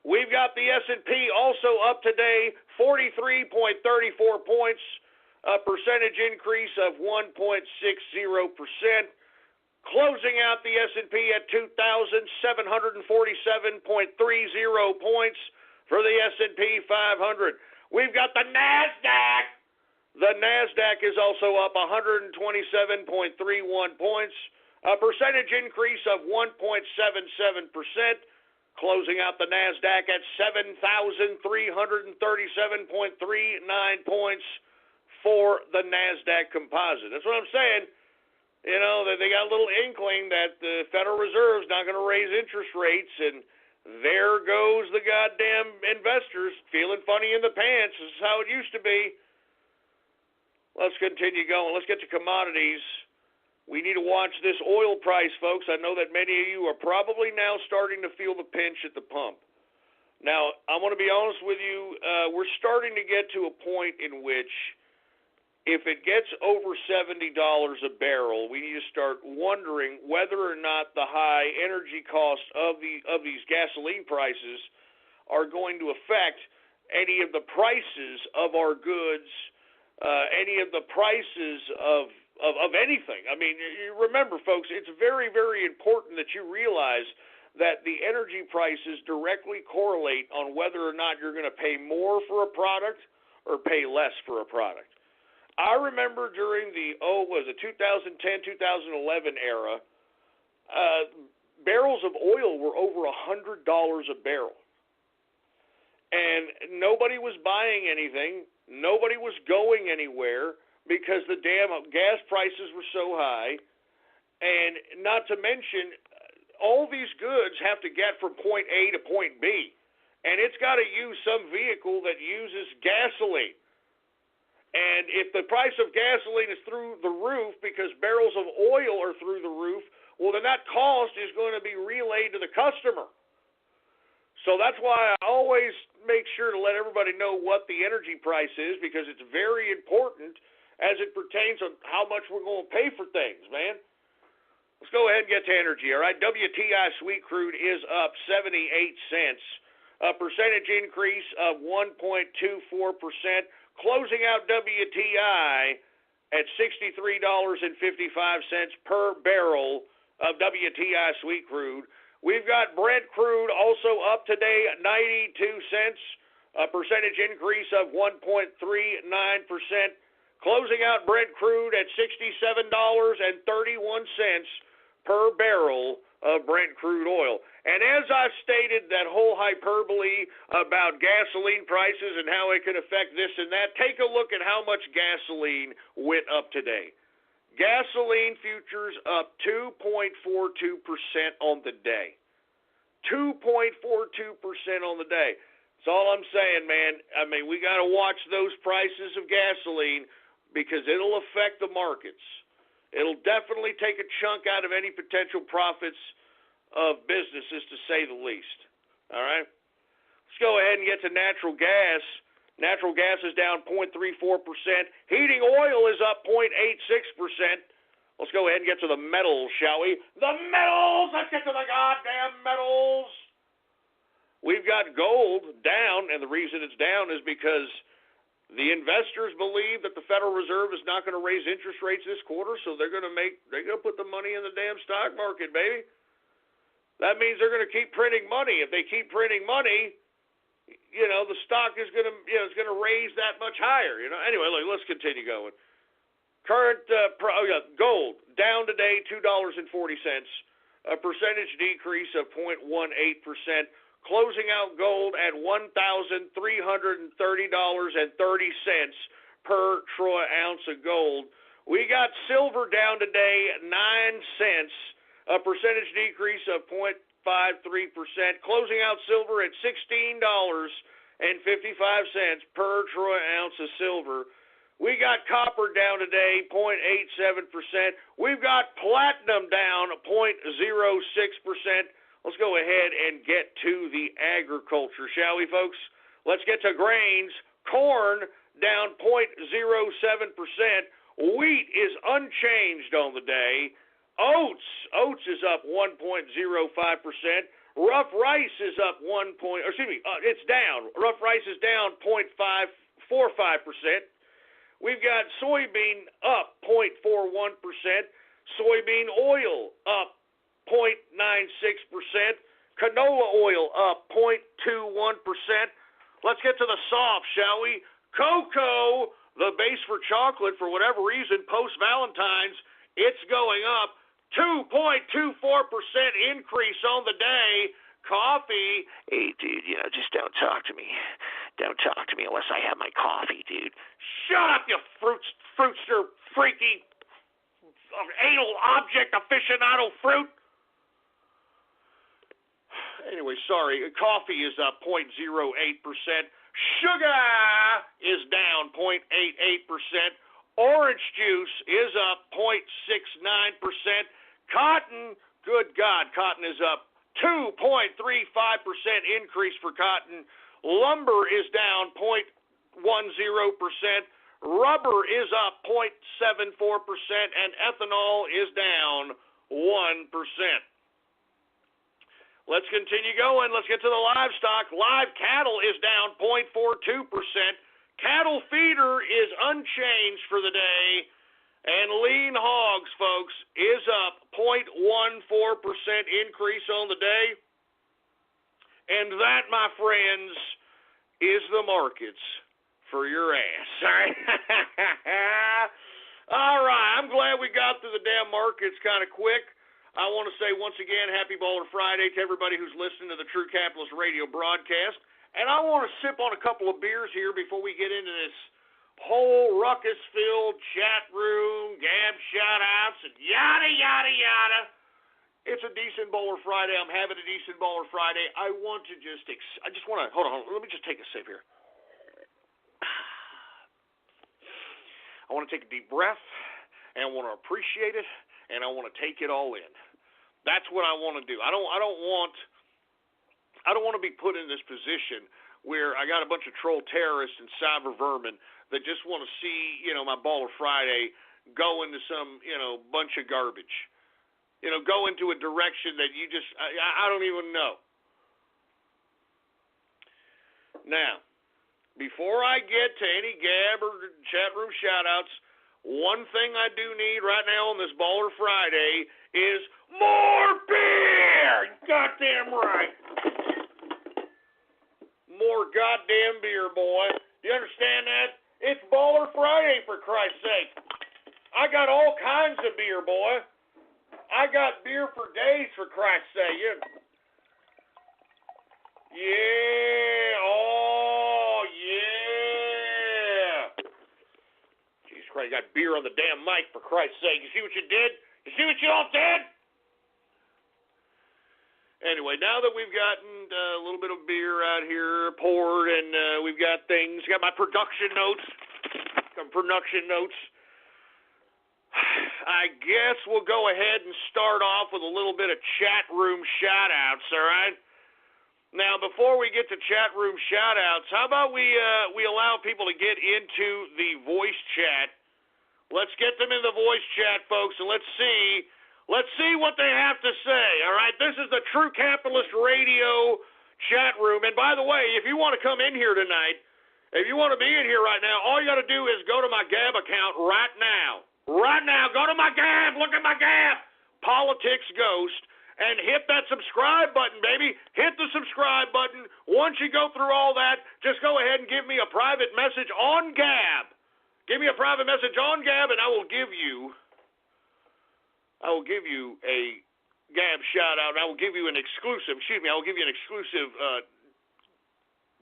We've got the S&P also up today, 43.34 points, a percentage increase of 1.60%, closing out the S&P at 2,747.30 points for the S&P 500. We've got the NASDAQ. The NASDAQ is also up 127.31 points, a percentage increase of 1.77%, closing out the NASDAQ at 7,337.39 points for the NASDAQ composite. That's what I'm saying. You know, that they got a little inkling that the Federal Reserve's not going to raise interest rates, and there goes the goddamn investors feeling funny in the pants. This is how it used to be. Let's continue going. Let's get to commodities. We need to watch this oil price, folks. I know that many of you are probably now starting to feel the pinch at the pump. Now, I want to be honest with you. We're starting to get to a point in which if it gets over $70 a barrel, we need to start wondering whether or not the high energy costs of these gasoline prices are going to affect any of the prices of our goods, any of the prices of anything. I mean, you remember, folks, it's very, very important that you realize that the energy prices directly correlate on whether or not you're going to pay more for a product or pay less for a product. I remember during the 2010, 2011 era, barrels of oil were over $100 a barrel. And nobody was buying anything. Nobody was going anywhere because the damn gas prices were so high. And not to mention, all these goods have to get from point A to point B. And it's got to use some vehicle that uses gasoline. And if the price of gasoline is through the roof because barrels of oil are through the roof, well, then that cost is going to be relayed to the customer. So that's why I always make sure to let everybody know what the energy price is, because it's very important as it pertains to how much we're going to pay for things, man. Let's go ahead and get to energy, all right? WTI sweet crude is up 78 cents, a percentage increase of 1.24%. Closing out WTI at $63.55 per barrel of WTI sweet crude. We've got Brent crude also up today at 92 cents, a percentage increase of 1.39%. Closing out Brent crude at $67.31 per barrel of Brent crude oil. And as I stated, that whole hyperbole about gasoline prices and how it could affect this and that, take a look at how much gasoline went up today. Gasoline futures up 2.42% on the day. 2.42% on the day. That's all I'm saying, man. I mean, we got to watch those prices of gasoline because it'll affect the markets. It'll definitely take a chunk out of any potential profits of businesses, to say the least. All right? Let's go ahead and get to natural gas. Natural gas is down 0.34%. Heating oil is up 0.86%. Let's go ahead and get to the metals, shall we? The metals! Let's get to the goddamn metals! We've got gold down, and the reason it's down is because the investors believe that the Federal Reserve is not going to raise interest rates this quarter, so they're going to put the money in the damn stock market, baby. That means they're going to keep printing money. If they keep printing money, you know, the stock is going to, it's going to raise that much higher. You know. Anyway, look, let's continue going. Current gold down today, $2.40, a percentage decrease of 0.18%, closing out gold at $1,330.30 per troy ounce of gold. We got silver down today 9 cents, a percentage decrease of 0.53%, closing out silver at $16.55 per troy ounce of silver. We got copper down today 0.87%. We've got platinum down 0.06%. Let's go ahead and get to the agriculture, shall we, folks? Let's get to grains. Corn down 0.07%. Wheat is unchanged on the day. Oats is up 1.05%. Rough rice is up it's down. Rough rice is down 0.45%. We've got soybean up 0.41%. Soybean oil up 0.96%. Canola oil up 0.21%. Let's get to the soft, shall we? Cocoa, the base for chocolate, for whatever reason, post-Valentine's, it's going up. 2.24% increase on the day. Coffee, hey, dude, just don't talk to me. Don't talk to me unless I have my coffee, dude. Shut up, you fruitster, freaky, anal object aficionado fruit. Anyway, sorry. Coffee is up 0.08%. Sugar is down 0.88%. Orange juice is up 0.69%. Cotton, good God, cotton is up 2.35% increase for cotton. Lumber is down 0.10%. Rubber is up 0.74%, and ethanol is down 1%. Let's continue going. Let's get to the livestock. Live cattle is down 0.42%. Cattle feeder is unchanged for the day. And lean hogs, folks, is up 0.14% increase on the day. And that, my friends, is the markets for your ass. All right? All right. I'm glad we got through the damn markets kind of quick. I want to say once again, Happy Baller Friday to everybody who's listening to the True Capitalist Radio broadcast. And I want to sip on a couple of beers here before we get into this whole ruckus-filled chat room, gab shout-outs, and yada, yada, yada. It's a decent Baller Friday. I'm having a decent Baller Friday. I want to hold on. Let me just take a sip here. I want to take a deep breath, and I want to appreciate it, and I want to take it all in. That's what I want to do. I don't want to be put in this position where I got a bunch of troll terrorists and cyber vermin that just want to see, my Baller Friday go into some, bunch of garbage. Go into a direction that you just, I don't even know. Now, before I get to any gab or chat room shout-outs, one thing I do need right now on this Baller Friday is more beer! Goddamn right. More goddamn beer, boy. You understand that? It's Baller Friday, for Christ's sake. I got all kinds of beer, boy. I got beer for days, for Christ's sake. Yeah. Oh, yeah. Jesus Christ, you got beer on the damn mic, for Christ's sake. You see what you did? You see what you all did? Anyway, now that we've gotten a little bit of beer out here poured and we've got things, got my production notes, I guess we'll go ahead and start off with a little bit of chat room shout-outs, all right? Now, before we get to chat room shout-outs, how about we allow people to get into the voice chat? Let's get them in the voice chat, folks, and let's see what they have to say, all right? This is the True Capitalist Radio chat room. And by the way, if you want to come in here tonight, if you want to be in here right now, all you got to do is go to my Gab account right now. Right now, go to my Gab. Look at my Gab. Politics Ghost. And hit that subscribe button, baby. Hit the subscribe button. Once you go through all that, just go ahead and give me a private message on Gab. Give me a private message on Gab, and I will give you a Gab shout-out, and I will give you an exclusive,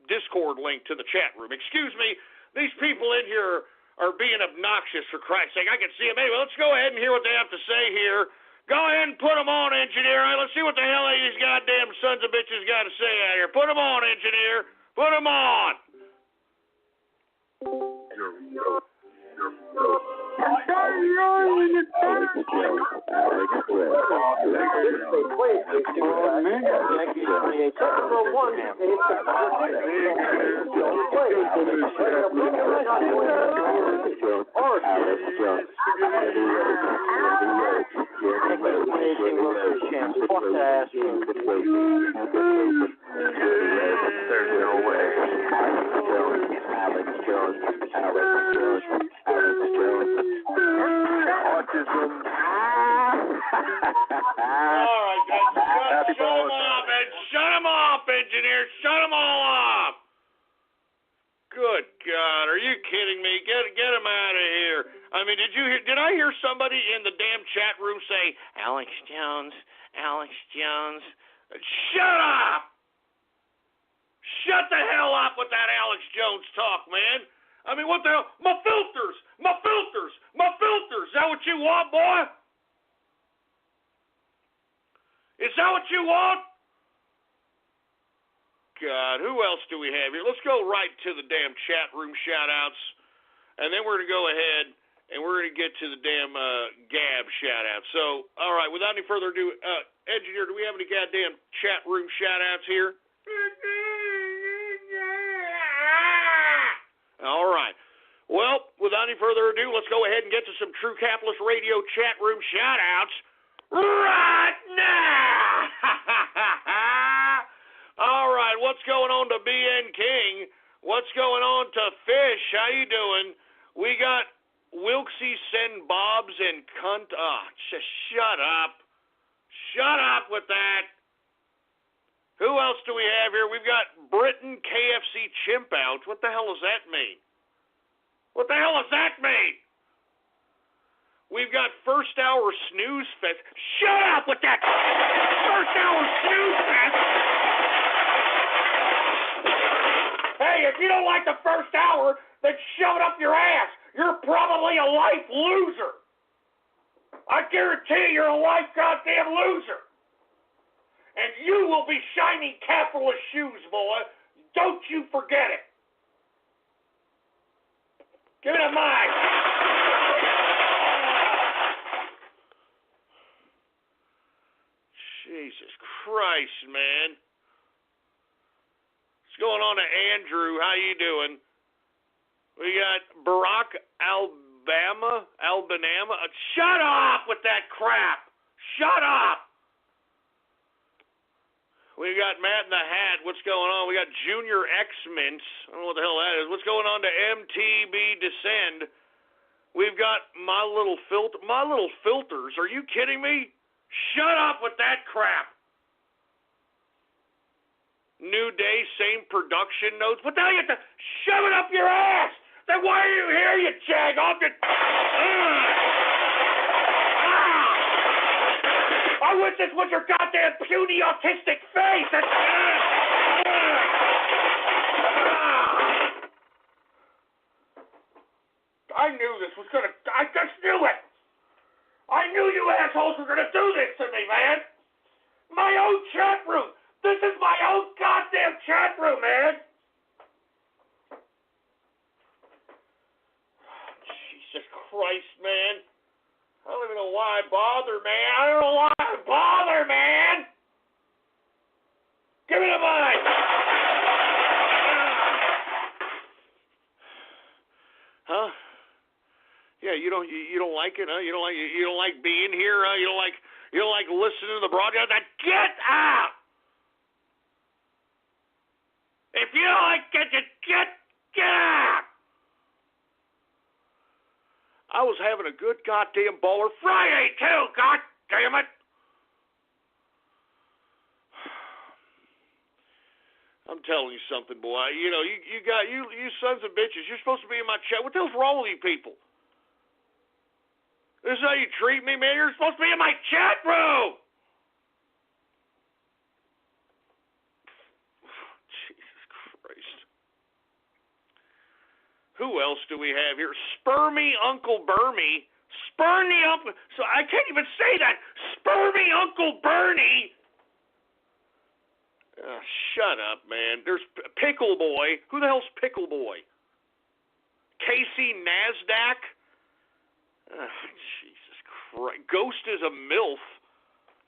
Discord link to the chat room. Excuse me, these people in here are being obnoxious, for Christ's sake. I can see them. Anyway, let's go ahead and hear what they have to say here. Go ahead and put them on, engineer. All right, let's see what the hell these goddamn sons of bitches got to say out here. Put them on, engineer. Put them on. There's no way. Autism. All right, guys. Shut them off, engineer. Shut them all off. Good God, are you kidding me? Get them out of here. I mean, did I hear somebody in the damn chat room say, Alex Jones? Shut up! Shut the hell up with that Alex Jones talk, man. I mean, what the hell? My filters! Is that what you want, boy? Is that what you want? God, who else do we have here? Let's go right to the damn chat room shout-outs, and then we're going to go ahead and we're going to get to the damn Gab shout-outs. So, all right, without any further ado, engineer, do we have any goddamn chat room shout-outs here? All right. Well, without any further ado, let's go ahead and get to some True Capitalist Radio chat room shout-outs right now. All right, what's going on to BN King? What's going on to Fish? How you doing? We got Wilksy Send Bobs and Cunt. Just shut up. Shut up with that. Who else do we have here? We've got Britain KFC Chimp Out. What the hell does that mean? What the hell does that mean? We've got First Hour Snooze Fest. Shut up with that! First Hour Snooze Fest! Hey, if you don't like the first hour, then shove it up your ass. You're probably a life loser. I guarantee you're a life goddamn loser. And you will be shining capitalist shoes, boy. Don't you forget it. Give me the mic. Jesus Christ, man. What's going on to Andrew? How you doing? We got Barack Alabama. Shut up with that crap. Shut up. We got Matt in the Hat. What's going on? We got Junior X-Mints. I don't know what the hell that is. What's going on to MTB Descend? We've got My Little Filters. Are you kidding me? Shut up with that crap. New Day, same production notes. What the hell you have to shove it up your ass? Then why are you here, you jag off your... I wish this was your goddamn puny autistic face. I knew this was gonna... I just knew it. I knew you assholes were gonna do this to me, man. My own chat room. This is my own goddamn chat room, man. Jesus Christ, man. I don't even know why I bother, man. I don't know why I bother, man. Give me the mic. Huh? Yeah, you don't like it, huh? You don't like being here, huh? You don't like listening to the broadcast. Now get out. If you don't like it, get out. I was having a good goddamn baller Friday too. God damn it! I'm telling you something, boy. You know, you sons of bitches. You're supposed to be in my chat. What the hell's wrong with you people? This is how you treat me, man. You're supposed to be in my chat room. Who else do we have here? Spermy Uncle Bernie. Spurny Uncle. So I can't even say that. Spermy Uncle Bernie. Oh, shut up, man. There's Pickle Boy. Who the hell's Pickle Boy? Casey Nasdaq? Oh, Jesus Christ. Ghost is a MILF.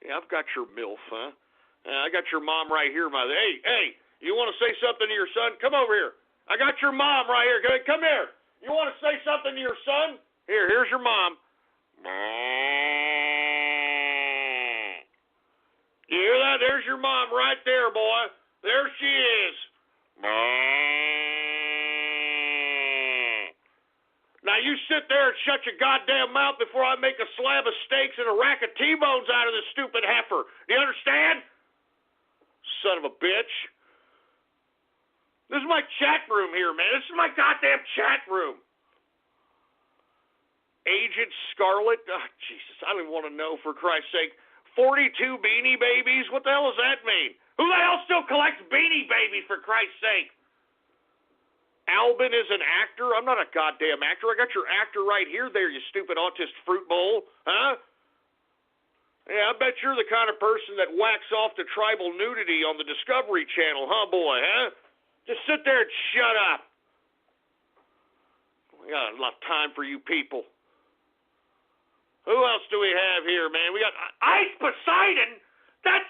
Yeah, I've got your MILF, huh? I got your mom right here, mother. Hey, you want to say something to your son? Come over here. I got your mom right here. Come here. You want to say something to your son? Here's your mom. You hear that? There's your mom right there, boy. There she is. Now you sit there and shut your goddamn mouth before I make a slab of steaks and a rack of T-bones out of this stupid heifer. Do you understand? Son of a bitch. This is my chat room here, man. This is my goddamn chat room. Agent Scarlet. Oh, Jesus, I don't even want to know, for Christ's sake. 42 Beanie Babies? What the hell does that mean? Who the hell still collects Beanie Babies, for Christ's sake? Albin is an actor? I'm not a goddamn actor. I got your actor right here there, you stupid autist fruit bowl. Huh? Yeah, I bet you're the kind of person that whacks off to tribal nudity on the Discovery Channel, huh, boy, huh? Just sit there and shut up. We got a lot of time for you people. Who else do we have here, man? We got Ice Poseidon. That's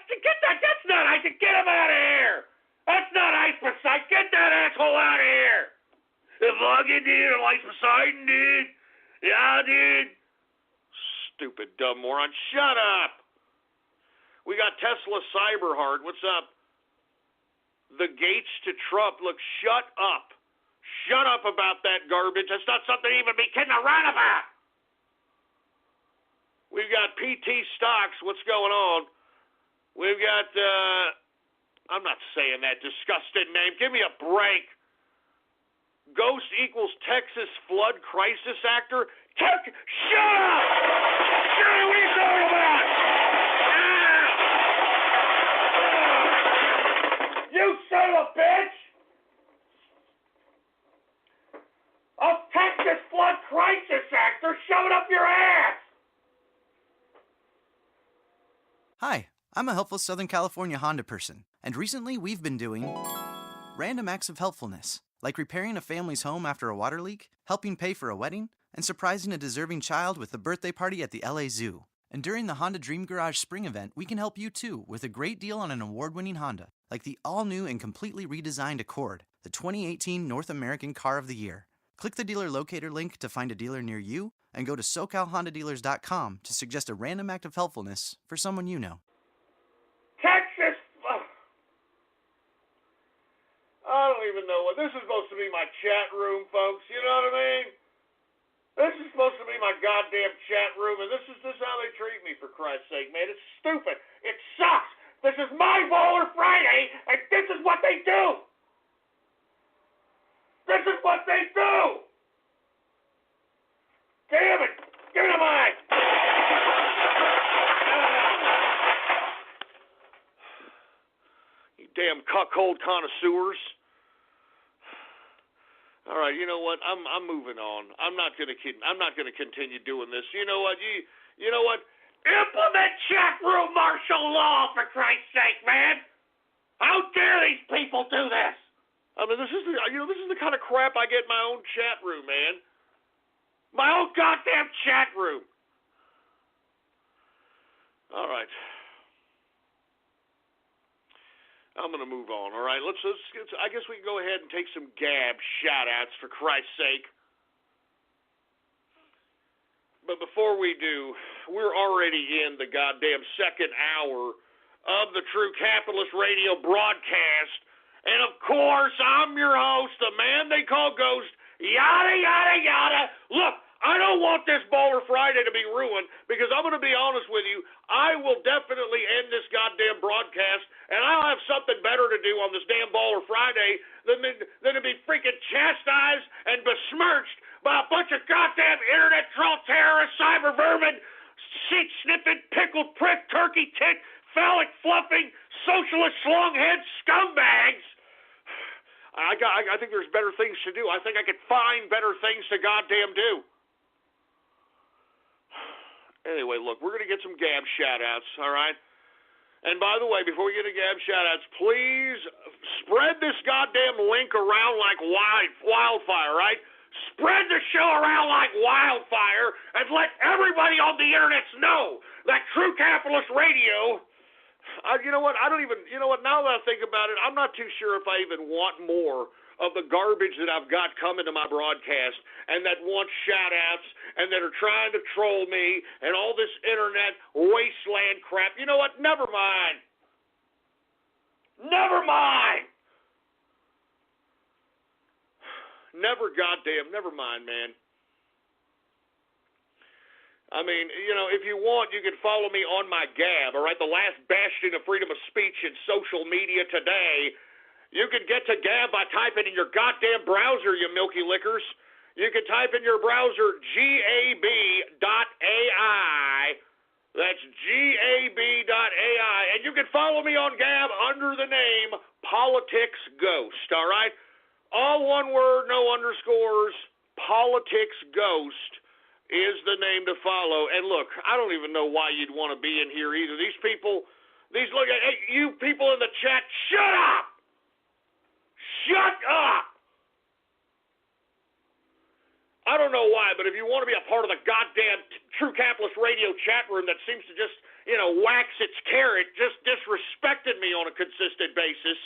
not Ice. Get him out of here. That's not Ice Poseidon. Get that asshole out of here. The fucking dude, Ice Poseidon, dude. Yeah, dude. Stupid dumb moron. Shut up. We got Tesla Cyberheart. What's up? The Gates to Trump. Look, shut up. Shut up about that garbage. That's not something to even be kidding around about. We've got PT Stocks. What's going on? We've got, I'm not saying that disgusting name. Give me a break. Ghost equals Texas flood crisis actor. Shut up! Shut up! What are you talking about? You son of a bitch! A Texas flood crisis actor, shove it up your ass! Hi, I'm a helpful Southern California Honda person, and recently we've been doing random acts of helpfulness, like repairing a family's home after a water leak, helping pay for a wedding, and surprising a deserving child with a birthday party at the LA Zoo. And during the Honda Dream Garage Spring event, we can help you too with a great deal on an award-winning Honda, like the all-new and completely redesigned Accord, the 2018 North American Car of the Year. Click the dealer locator link to find a dealer near you, and go to SoCalHondaDealers.com to suggest a random act of helpfulness for someone you know. Texas! I don't even know what. This is supposed to be my chat room, folks. You know what I mean? This is supposed to be my goddamn chat room, and this is how they treat me, for Christ's sake, man. It's stupid. It sucks. This is my Baller Friday, and this is what they do. This is what they do. Damn it! Give me the mic! You damn cuckold connoisseurs. All right, you know what? I'm moving on. I'm not gonna continue doing this. You know what? You know what? Implement chat room martial law, for Christ's sake, man! How dare these people do this? I mean, this is the kind of crap I get in my own chat room, man. My own goddamn chat room. All right. I'm going to move on, all right? I guess we can go ahead and take some gab shout-outs, for Christ's sake. But before we do, we're already in the goddamn second hour of the True Capitalist Radio broadcast. And, of course, I'm your host, the man they call Ghost, yada, yada, yada. Look, I don't want this Baller Friday to be ruined, because I'm going to be honest with you, I will definitely end this goddamn broadcast, and I'll have something better to do on this damn Baller Friday than to be freaking chastised and besmirched by a bunch of goddamn internet troll terrorists, cyber vermin, seat-sniffing, pickled prick, turkey tit, phallic fluffing, socialist slonghead scumbags. I I think there's better things to do. I think I could find better things to goddamn do. Anyway, look, we're going to get some Gab shout-outs, all right? And by the way, before we get to Gab shout-outs, please spread this goddamn link around like wildfire, right? Spread the show around like wildfire and let everybody on the internet know that True Capitalist Radio, you know what, now that I think about it, I'm not too sure if I even want more of the garbage that I've got coming to my broadcast and that want shout-outs and that are trying to troll me and all this internet wasteland crap. You know what, never mind. Never mind. Never mind, man. I mean, if you want, you can follow me on my Gab, all right? The last bastion of freedom of speech in social media today. You can get to Gab by typing in your goddamn browser, you milky lickers. You can type in your browser gab.ai. That's gab.ai. And you can follow me on Gab under the name Politics Ghost, all right? All one word, no underscores. Politics Ghost is the name to follow. And look, I don't even know why you'd want to be in here either. Hey, you people in the chat, shut up! Shut up! I don't know why, but if you want to be a part of the goddamn True Capitalist Radio chat room that seems to just, wax its carrot, just disrespected me on a consistent basis,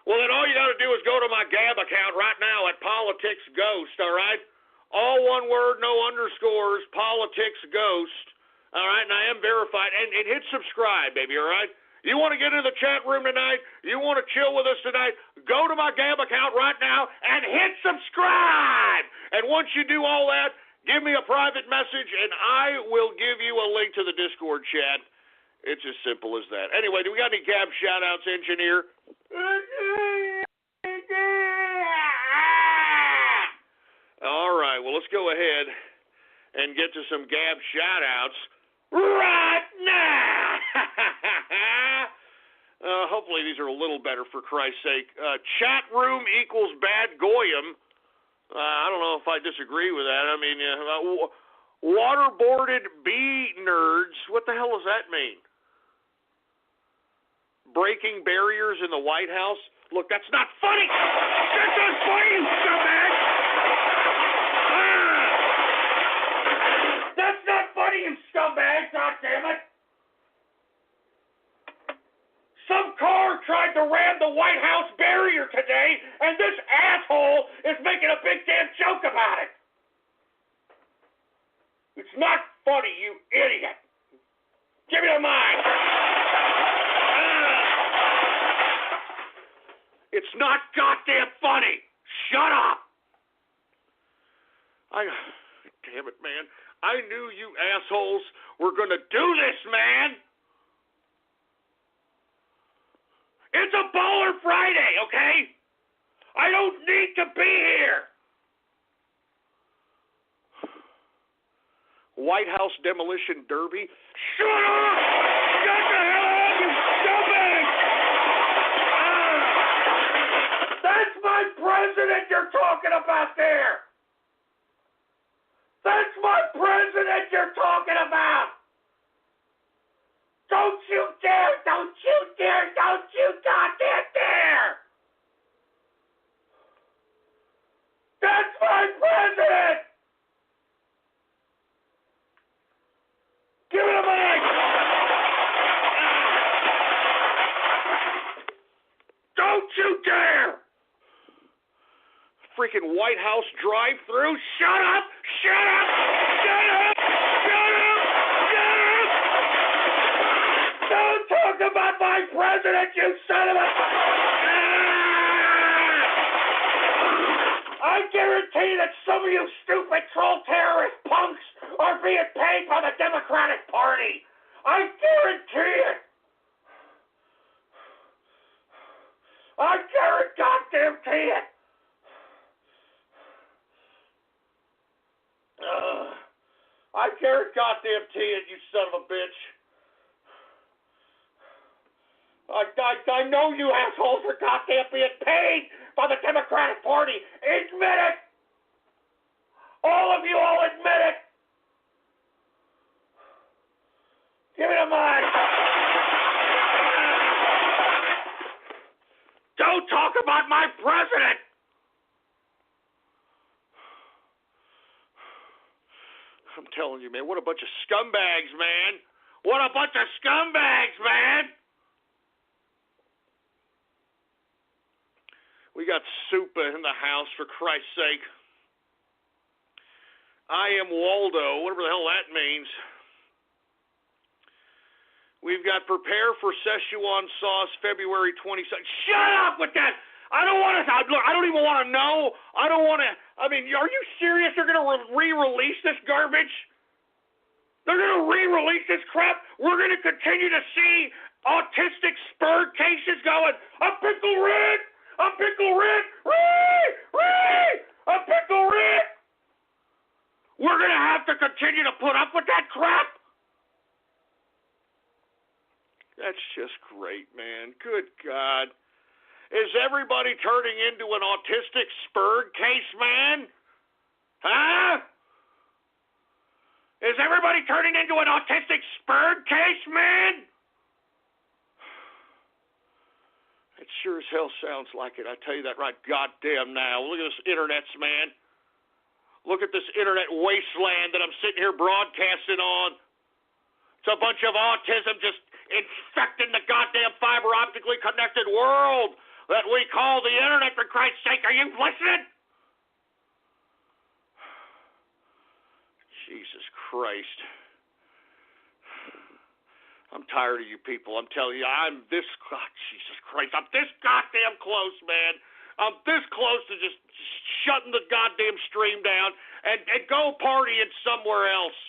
well, then all you got to do is go to my Gab account right now at Politics Ghost, all right? All one word, no underscores, Politics Ghost, all right? And I am verified. And hit subscribe, baby, all right? You want to get into the chat room tonight? You want to chill with us tonight? Go to my Gab account right now and hit subscribe. And once you do all that, give me a private message, and I will give you a link to the Discord chat. It's as simple as that. Anyway, do we got any Gab shout-outs, engineer? All right, well, let's go ahead and get to some Gab shout-outs right now. Hopefully these are a little better, for Christ's sake. Chat room equals bad goyim. I don't know if I disagree with that. I mean, waterboarded bee nerds. What the hell does that mean? Breaking barriers in the White House? Look, that's not funny. That's not funny, you scumbag. That's not funny, you scumbag. God damn it. Some car tried to ram the White House barrier today, and this asshole is making a big damn joke about it. It's not funny, you idiot. Give me the mic. It's not goddamn funny. Shut up. Damn it, man. I knew you assholes were going to do this, man. It's a Baller Friday, okay? I don't need to be here. White House Demolition Derby? Shut up! Shut the hell up, you stupid! That's my president you're talking about there! That's my president you're talking about! Don't you dare! Don't you dare! Don't you goddamn dare! That's my president! Give it a mic! Don't you dare! Freaking White House drive-thru? Shut up! Shut up! Shut up! Shut up! Shut up! Don't talk about my president, you son of a... I guarantee that some of you stupid troll terrorist punks are being paid by the Democratic Party. I guarantee it. I guarantee it. I guarantee it, you son of a bitch. I know you assholes are goddamn being paid by the Democratic Party. Admit it. All of you all admit it. Give me the mic. Don't talk about my president. I'm telling you, man, what a bunch of scumbags, man. What a bunch of scumbags, man. We got Supa in the house, for Christ's sake. I am Waldo, whatever the hell that means. We've got Prepare for Szechuan Sauce, February 22nd. Shut up with that! I don't want to, look, I don't even want to know. I don't want to, I mean, are you serious? They're going to re-release this garbage? They're going to re-release this crap? We're going to continue to see autistic spurred cases going, a pickle Rick! A pickle Rick! A pickle Rick! We're going to have to continue to put up with that crap? That's just great, man. Good God. Is everybody turning into an autistic spurred case, man? Huh? Is everybody turning into an autistic spurred case, man? It sure as hell sounds like it. I tell you that right goddamn now. Look at this internets, man. Look at this internet wasteland that I'm sitting here broadcasting on. It's a bunch of autism just infecting the goddamn fiber optically connected world that we call the internet, for Christ's sake. Are you listening? Jesus Christ. I'm tired of you people. I'm telling you, Jesus Christ, I'm this goddamn close, man. I'm this close to just shutting the goddamn stream down and go partying somewhere else.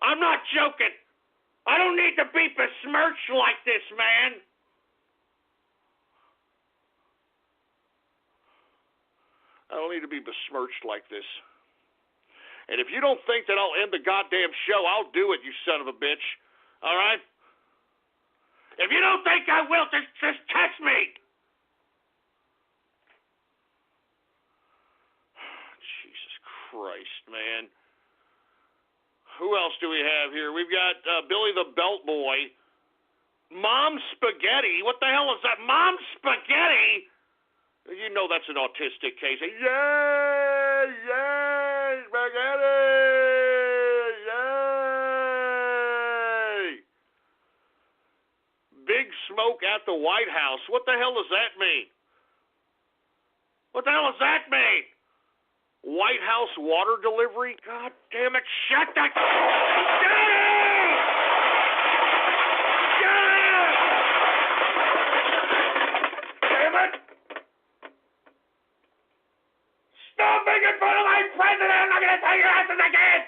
I'm not joking. I don't need to be besmirched like this, man. I don't need to be besmirched like this. And if you don't think that I'll end the goddamn show, I'll do it, you son of a bitch. All right? If you don't think I will, just test me. Jesus Christ, man. Who else do we have here? We've got Billy the Belt Boy. Mom Spaghetti. What the hell is that? Mom Spaghetti? You know that's an autistic case. Yay! Yay! Spaghetti! Big smoke at the White House. What the hell does that mean? What the hell does that mean? White House water delivery? God damn it. Shut that. Shut it! Shut it! Damn it. Stop making fun of my president. I'm not going to tell your asses again.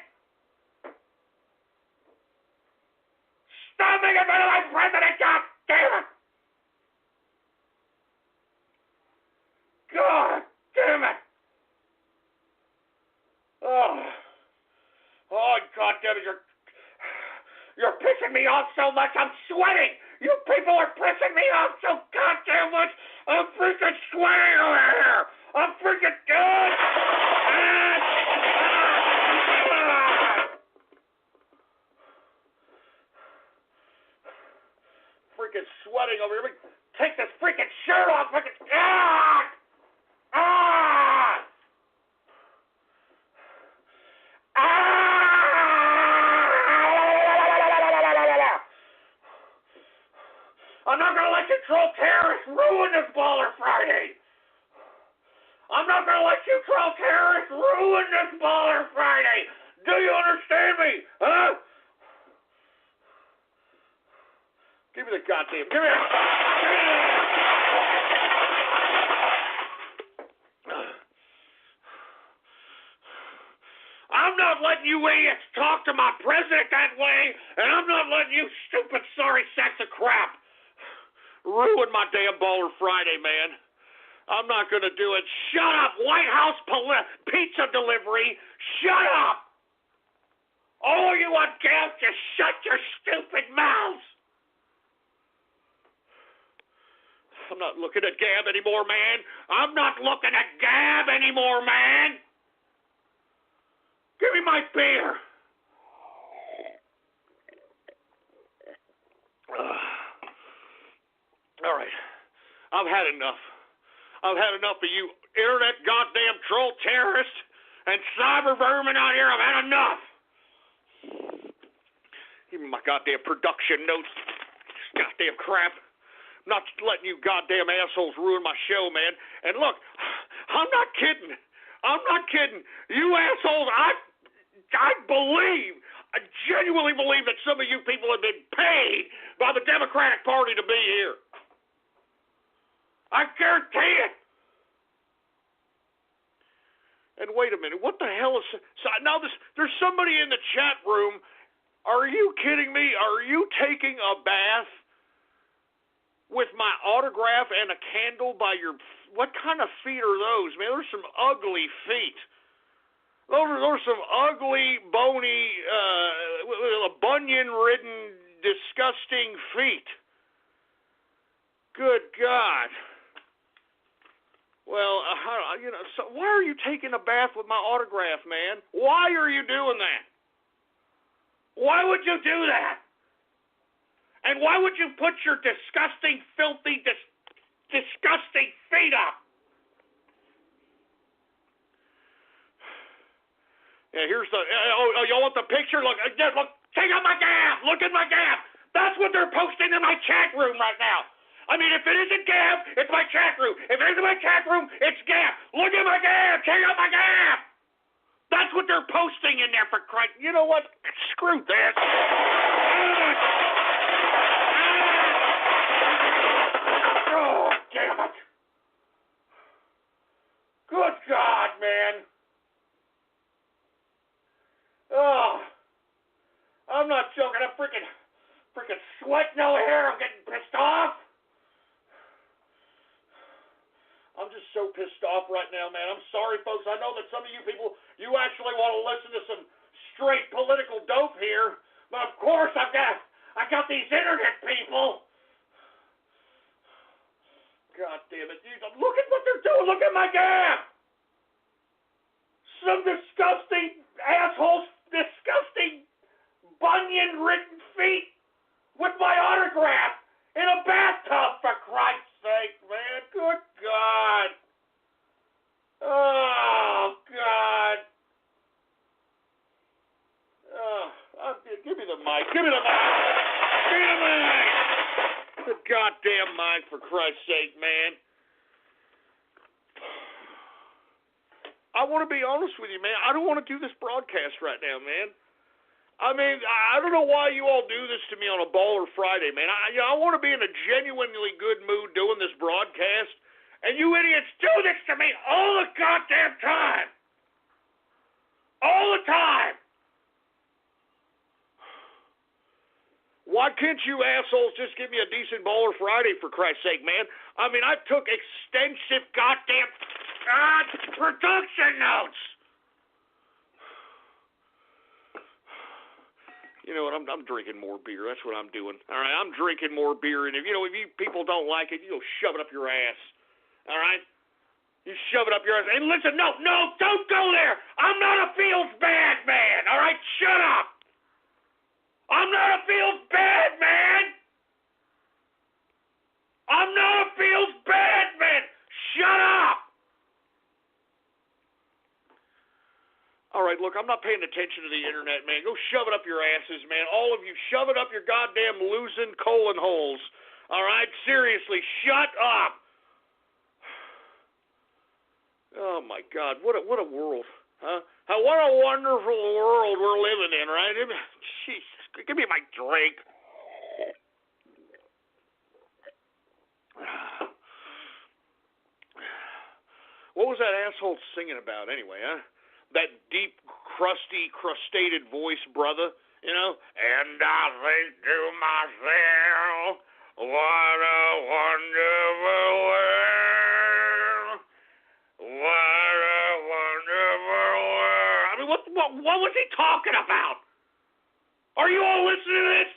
Stop making fun of my president. God damn it. God damn it. Oh, God damn it, you're pissing me off so much, I'm sweating. You people are pissing me off so goddamn much, I'm freaking sweating over here. I'm freaking good. Freaking sweating over here. Take this freaking shirt off. Freaking, I'm not going to let you troll terrorists ruin this Baller Friday. I'm not going to let you troll terrorists ruin this Baller Friday. Do you understand me? Huh? Give me the goddamn. Give me it. I'm not letting you idiots talk to my president that way, and I'm not letting you stupid sorry sacks of crap ruin my damn Baller Friday, man. I'm not going to do it. Shut up, White House pizza delivery. Shut up. All you on gas, just shut your stupid mouths. I'm not looking at Gab anymore, man. I'm not looking at Gab anymore, man. Give me my beer. All right. I've had enough. I've had enough of you internet goddamn troll terrorists and cyber vermin out here. I've had enough. Give me my goddamn production notes. This goddamn crap. I'm not letting you goddamn assholes ruin my show, man. And look, I'm not kidding. I'm not kidding. You assholes, I genuinely believe that some of you people have been paid by the Democratic Party to be here. I guarantee it. And wait a minute, what the hell is... So now there's somebody in the chat room. Are you kidding me? Are you taking a bath with my autograph and a candle by your... What kind of feet are those, man? Those are some ugly feet. Those are some ugly, bony, bunion-ridden, disgusting feet. Good God. Well, so why are you taking a bath with my autograph, man? Why are you doing that? Why would you do that? And why would you put your disgusting, filthy, disgusting feet up? Yeah, here's the... Oh, y'all want the picture? Look, check out my Gab. Look at my Gab. That's what they're posting in my chat room right now. I mean, if it isn't Gab, it's my chat room. If it isn't my chat room, it's Gab. Look at my Gab. Check out my Gab. That's what they're posting in there for Christ. You know what? Screw this. Oh, damn it. Good God, man. Oh, I'm not joking. I'm freaking sweating over here. I'm getting pissed off. I'm just so pissed off right now, man. I'm sorry, folks. I know that some of you people, you actually want to listen to some straight political dope here, but of course I got these internet people. God damn it. Look at what they're doing. Look at my Gab. Some disgusting assholes, disgusting bunion-ridden feet with my autograph in a bathtub, for Christ's sake, man. Good God. Oh, God. Give me the mic. Give me the mic. Give me the mic. The goddamn mic, for Christ's sake, man. I want to be honest with you, man. I don't want to do this broadcast right now, man. I mean, I don't know why you all do this to me on a Baller Friday, man. I want to be in a genuinely good mood doing this broadcast, and you idiots do this to me all the goddamn time. All the time. Why can't you assholes just give me a decent Baller Friday, for Christ's sake, man? I mean, I took extensive goddamn production notes. You know what? I'm drinking more beer. That's what I'm doing. All right, I'm drinking more beer, and if you people don't like it, you go shove it up your ass. All right, you shove it up your ass. And listen, no, don't go there. I'm not a feels bad man. All right, shut up. I'm not a feels bad man. I'm not a feels bad man. Shut up. All right, look, I'm not paying attention to the internet, man. Go shove it up your asses, man. All of you, shove it up your goddamn losing colon holes. All right? Seriously, shut up. Oh, my God. What a world, huh? What a wonderful world we're living in, right? Jesus, give me my drink. What was that asshole singing about anyway, huh? That deep, crusty, crustated voice, brother, you know? And I think to myself, what a wonderful world. What a wonderful world. I mean, what was he talking about? Are you all listening to this?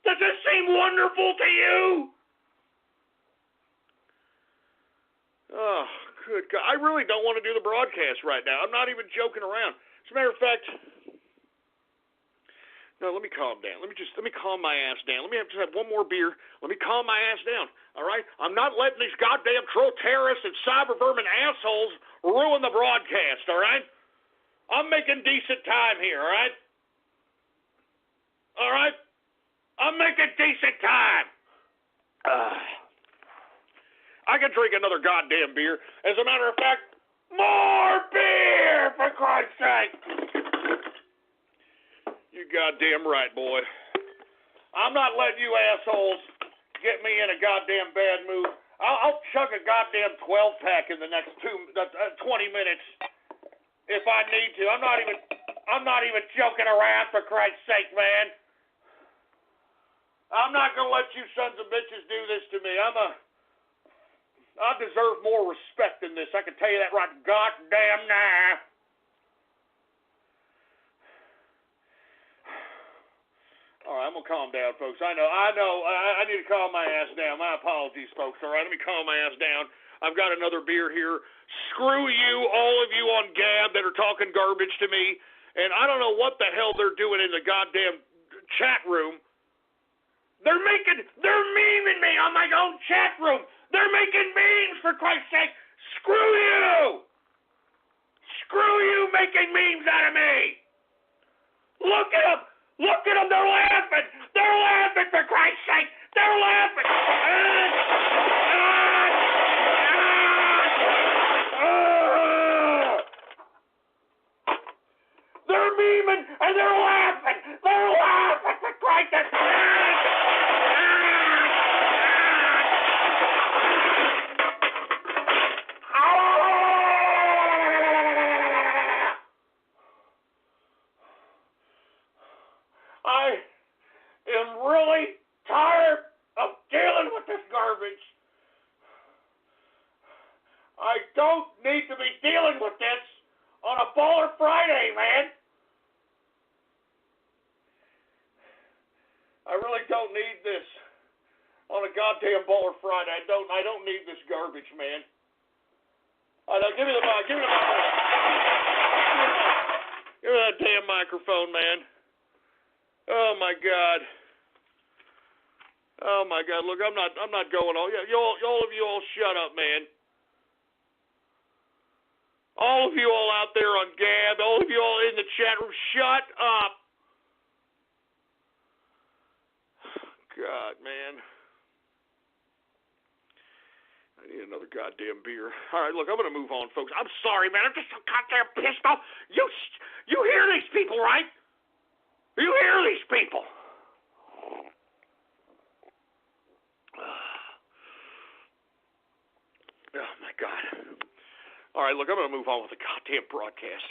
Does this seem wonderful to you? Oh, good God. I really don't want to do the broadcast right now. I'm not even joking around. As a matter of fact, no, let me calm down. Let me calm my ass down. Let me just have one more beer. Let me calm my ass down, all right? I'm not letting these goddamn troll terrorists and cyber vermin assholes ruin the broadcast, all right? I'm making decent time here, all right? All right? I'm making decent time. I can drink another goddamn beer. As a matter of fact, more beer, for Christ's sake. You goddamn right, boy. I'm not letting you assholes get me in a goddamn bad mood. I'll chug a goddamn 12-pack in the next 20 minutes if I need to. I'm not even joking around, for Christ's sake, man. I'm not gonna let you sons of bitches do this to me. I deserve more respect than this. I can tell you that right goddamn now. All right, I'm going to calm down, folks. I know. I need to calm my ass down. My apologies, folks. All right, let me calm my ass down. I've got another beer here. Screw you, all of you on Gab that are talking garbage to me. And I don't know what the hell they're doing in the goddamn chat room. They're memeing me on my own chat room. They're making memes, for Christ's sake. Screw you. Screw you making memes out of me. Look at them. Look at them. They're laughing. They're laughing, for Christ's sake. They're laughing. They're memeing and they're laughing. They're laughing, for Christ's sake. I am really tired of dealing with this garbage. I don't need to be dealing with this on a Baller Friday, man. I really don't need this on a goddamn Baller Friday. I don't need this garbage, man. Give me the mic. Give me that damn microphone, man. Oh my God. Oh my God. Look, I'm not going on. All of you all shut up, man. All of you all out there on Gab, all of you all in the chat room, shut up. God, man. I need another goddamn beer. All right, look, I'm going to move on, folks. I'm sorry, man. I'm just so goddamn pissed off. You hear these people, right? You hear these people? Oh, my God. All right, look, I'm going to move on with the goddamn broadcast.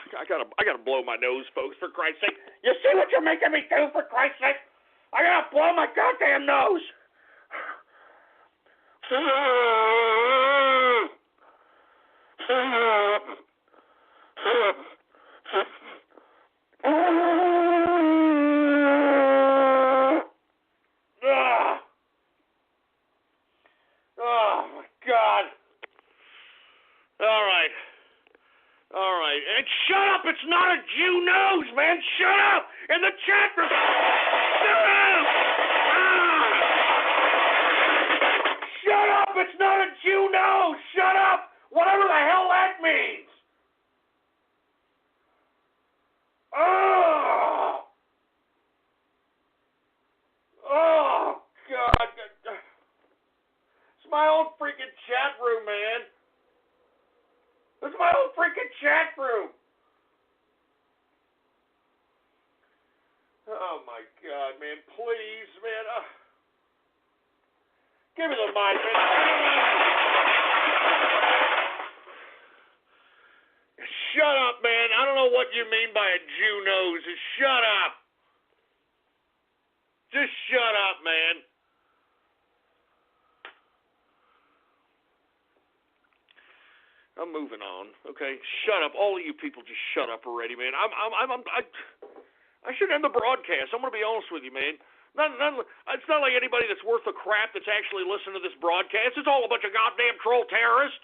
I gotta blow my nose, folks, for Christ's sake. You see what you're making me do, for Christ's sake? I gotta blow my goddamn nose. Oh, my God. All right. And shut up. It's not a Jew nose, man. Shut up. In the chat room. Shut up. Shut up. It's not a Jew nose. Shut up. Whatever the hell that means. Oh, God. It's my own freaking chat room, man. This is my own freaking chat room. Oh, my God, man. Please, man. Give me the mic, man. Shut up, man. I don't know what you mean by a Jew nose. Just shut up. Just shut up, man. I'm moving on, okay? Shut up. All of you people just shut up already, man. I should end the broadcast. I'm going to be honest with you, man. It's not like anybody that's worth a crap that's actually listening to this broadcast. It's all a bunch of goddamn troll terrorists.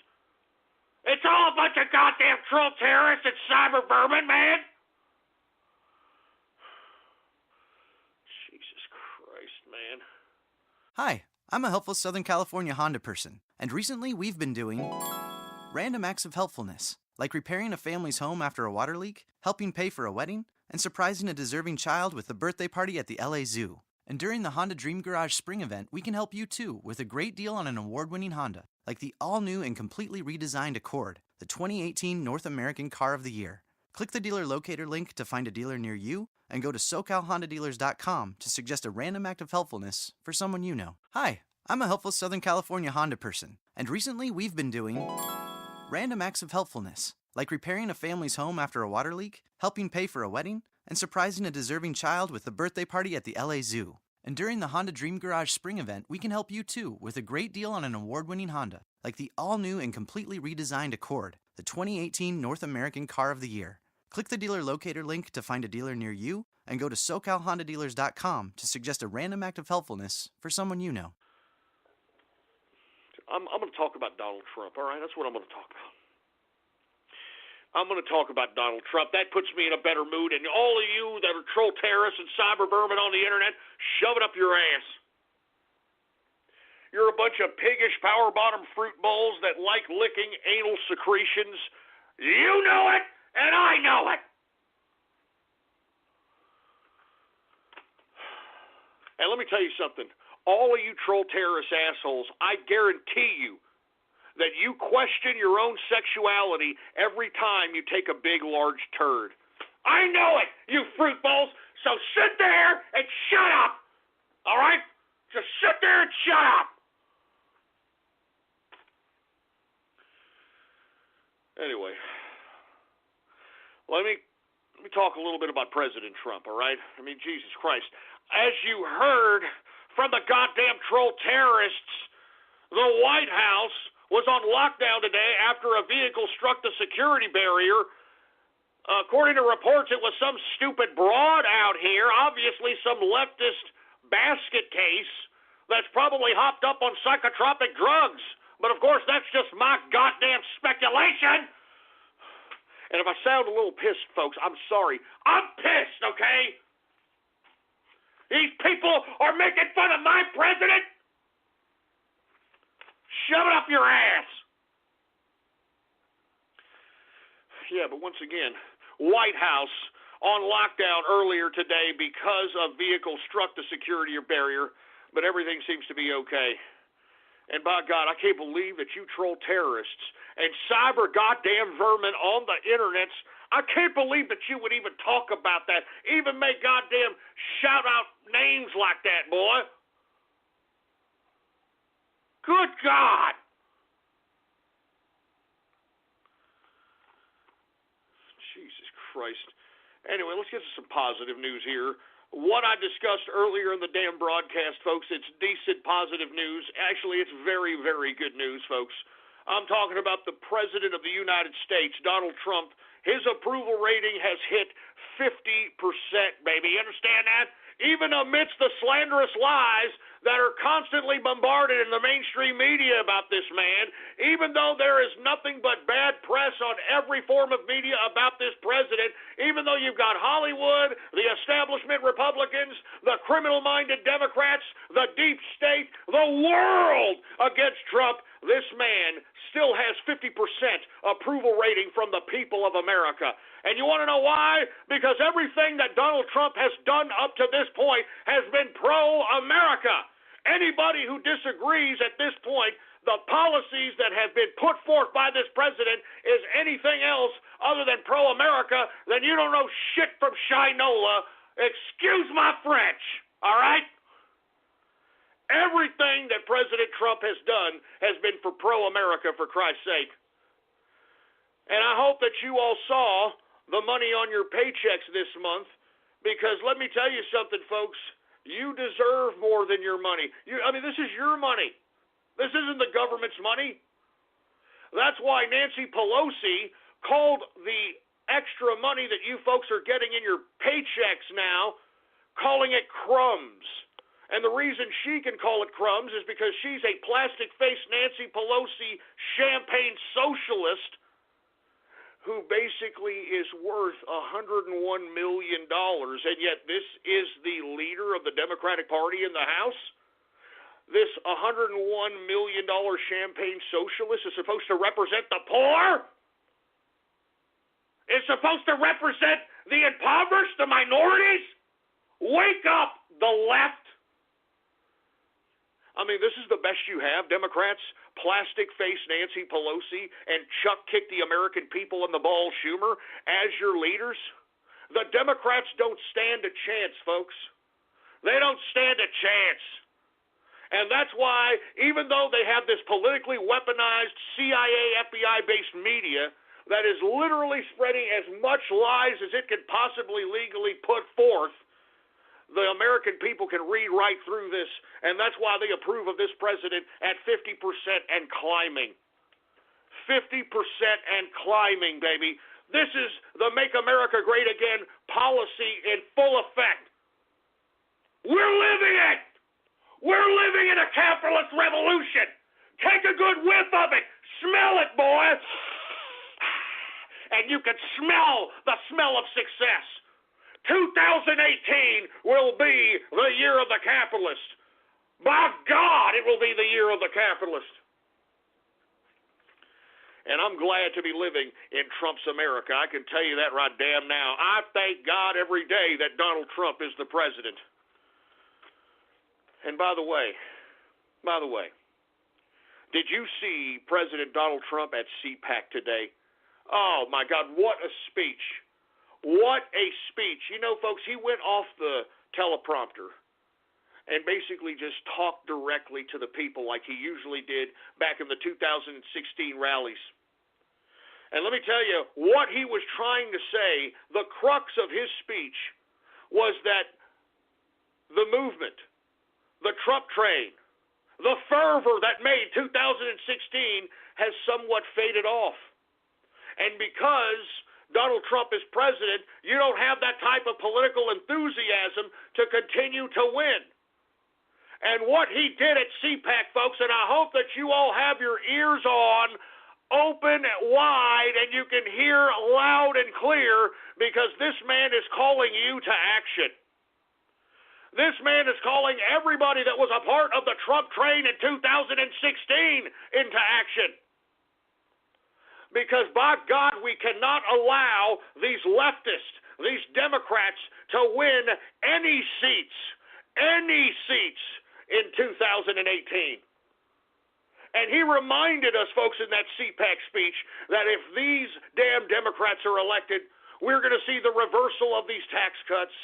It's all a bunch of goddamn troll terrorists and cyber vermin, man. Jesus Christ, man. Hi, I'm a helpful Southern California Honda person, and recently we've been doing random acts of helpfulness, like repairing a family's home after a water leak, helping pay for a wedding, and surprising a deserving child with a birthday party at the LA Zoo. And during the Honda Dream Garage Spring event, we can help you too with a great deal on an award-winning Honda, like the all-new and completely redesigned Accord, the 2018 North American Car of the Year. Click the dealer locator link to find a dealer near you, and go to SoCalHondaDealers.com to suggest a random act of helpfulness for someone you know. Hi, I'm a helpful Southern California Honda person, and recently we've been doing random acts of helpfulness, like repairing a family's home after a water leak, helping pay for a wedding, and surprising a deserving child with a birthday party at the LA Zoo. And during the Honda Dream Garage Spring event, we can help you too with a great deal on an award-winning Honda, like the all-new and completely redesigned Accord, the 2018 North American Car of the Year. Click the dealer locator link to find a dealer near you, and go to SoCalHondaDealers.com to suggest a random act of helpfulness for someone you know. I'm going to talk about Donald Trump, all right? That's what I'm going to talk about. I'm going to talk about Donald Trump. That puts me in a better mood. And all of you that are troll terrorists and cyber vermin on the internet, shove it up your ass. You're a bunch of piggish power-bottom fruit bowls that like licking anal secretions. You know it, and I know it. And let me tell you something. All of you troll terrorist assholes, I guarantee you that you question your own sexuality every time you take a big, large turd. I know it, you fruit bowls, so sit there and shut up, all right? Just sit there and shut up. Anyway, let me talk a little bit about President Trump, all right? I mean, Jesus Christ. As you heard from the goddamn troll terrorists, the White House was on lockdown today after a vehicle struck the security barrier. According to reports, it was some stupid broad out here, obviously some leftist basket case that's probably hopped up on psychotropic drugs. But, of course, that's just my goddamn speculation. And if I sound a little pissed, folks, I'm sorry. I'm pissed, okay? These people are making fun of my president. Shove it up your ass. Yeah, but once again, White House on lockdown earlier today because a vehicle struck the security barrier, but everything seems to be okay. And by God, I can't believe that you troll terrorists and cyber goddamn vermin on the internets, I can't believe that you would even talk about that, even make goddamn shout out names like that, boy. Good God! Jesus Christ. Anyway, let's get to some positive news here. What I discussed earlier in the damn broadcast, folks, it's decent positive news. Actually, it's very, very good news, folks. I'm talking about the President of the United States, Donald Trump. His approval rating has hit 50%, baby. You understand that? Even amidst the slanderous lies that are constantly bombarded in the mainstream media about this man, even though there is nothing but bad press on every form of media about this president, even though you've got Hollywood, the establishment Republicans, the criminal-minded Democrats, the deep state, the world against Trump, this man still has 50% approval rating from the people of America. And you want to know why? Because everything that Donald Trump has done up to this point has been pro-America. Anybody who disagrees at this point, the policies that have been put forth by this president is anything else other than pro-America, then you don't know shit from Shinola. Excuse my French, all right? Everything that President Trump has done has been for pro-America, for Christ's sake. And I hope that you all saw the money on your paychecks this month, because let me tell you something, folks. You deserve more than your money. This is your money. This isn't the government's money. That's why Nancy Pelosi called the extra money that you folks are getting in your paychecks now, calling it crumbs. And the reason she can call it crumbs is because she's a plastic-faced Nancy Pelosi champagne socialist who basically is worth $101 million, and yet this is the leader of the Democratic Party in the House? This $101 million champagne socialist is supposed to represent the poor? Is supposed to represent the impoverished, the minorities? Wake up, the left. I mean, this is the best you have, Democrats, plastic-faced Nancy Pelosi, and Chuck kick the American people in the balls Schumer as your leaders? The Democrats don't stand a chance, folks. They don't stand a chance. And that's why, even though they have this politically weaponized CIA, FBI-based media that is literally spreading as much lies as it can possibly legally put forth, the American people can read right through this, and that's why they approve of this president at 50% and climbing. 50% and climbing, baby. This is the Make America Great Again policy in full effect. We're living it. We're living in a capitalist revolution. Take a good whiff of it. Smell it, boy. And you can smell the smell of success. 2018 will be the year of the capitalist. By God, it will be the year of the capitalist. And I'm glad to be living in Trump's America. I can tell you that right damn now. I thank God every day that Donald Trump is the president. And by the way, did you see President Donald Trump at CPAC today? Oh, my God, what a speech. What a speech. You know, folks, he went off the teleprompter and basically just talked directly to the people like he usually did back in the 2016 rallies. And let me tell you, what he was trying to say, the crux of his speech was that the movement, the Trump train, the fervor that made 2016 has somewhat faded off. And because Donald Trump is president, you don't have that type of political enthusiasm to continue to win. And what he did at CPAC, folks, and I hope that you all have your ears on, open wide, and you can hear loud and clear, because this man is calling you to action. This man is calling everybody that was a part of the Trump train in 2016 into action. Because, by God, we cannot allow these leftists, these Democrats, to win any seats in 2018. And he reminded us, folks, in that CPAC speech, that if these damn Democrats are elected, we're going to see the reversal of these tax cuts.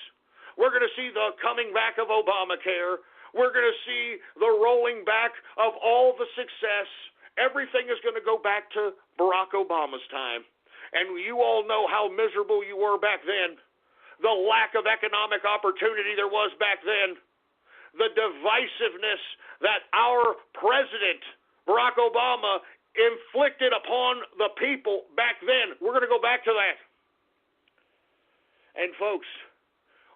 We're going to see the coming back of Obamacare. We're going to see the rolling back of all the success. Everything is going to go back to Barack Obama's time. And you all know how miserable you were back then. The lack of economic opportunity there was back then. The divisiveness that our president, Barack Obama, inflicted upon the people back then. We're going to go back to that. And folks,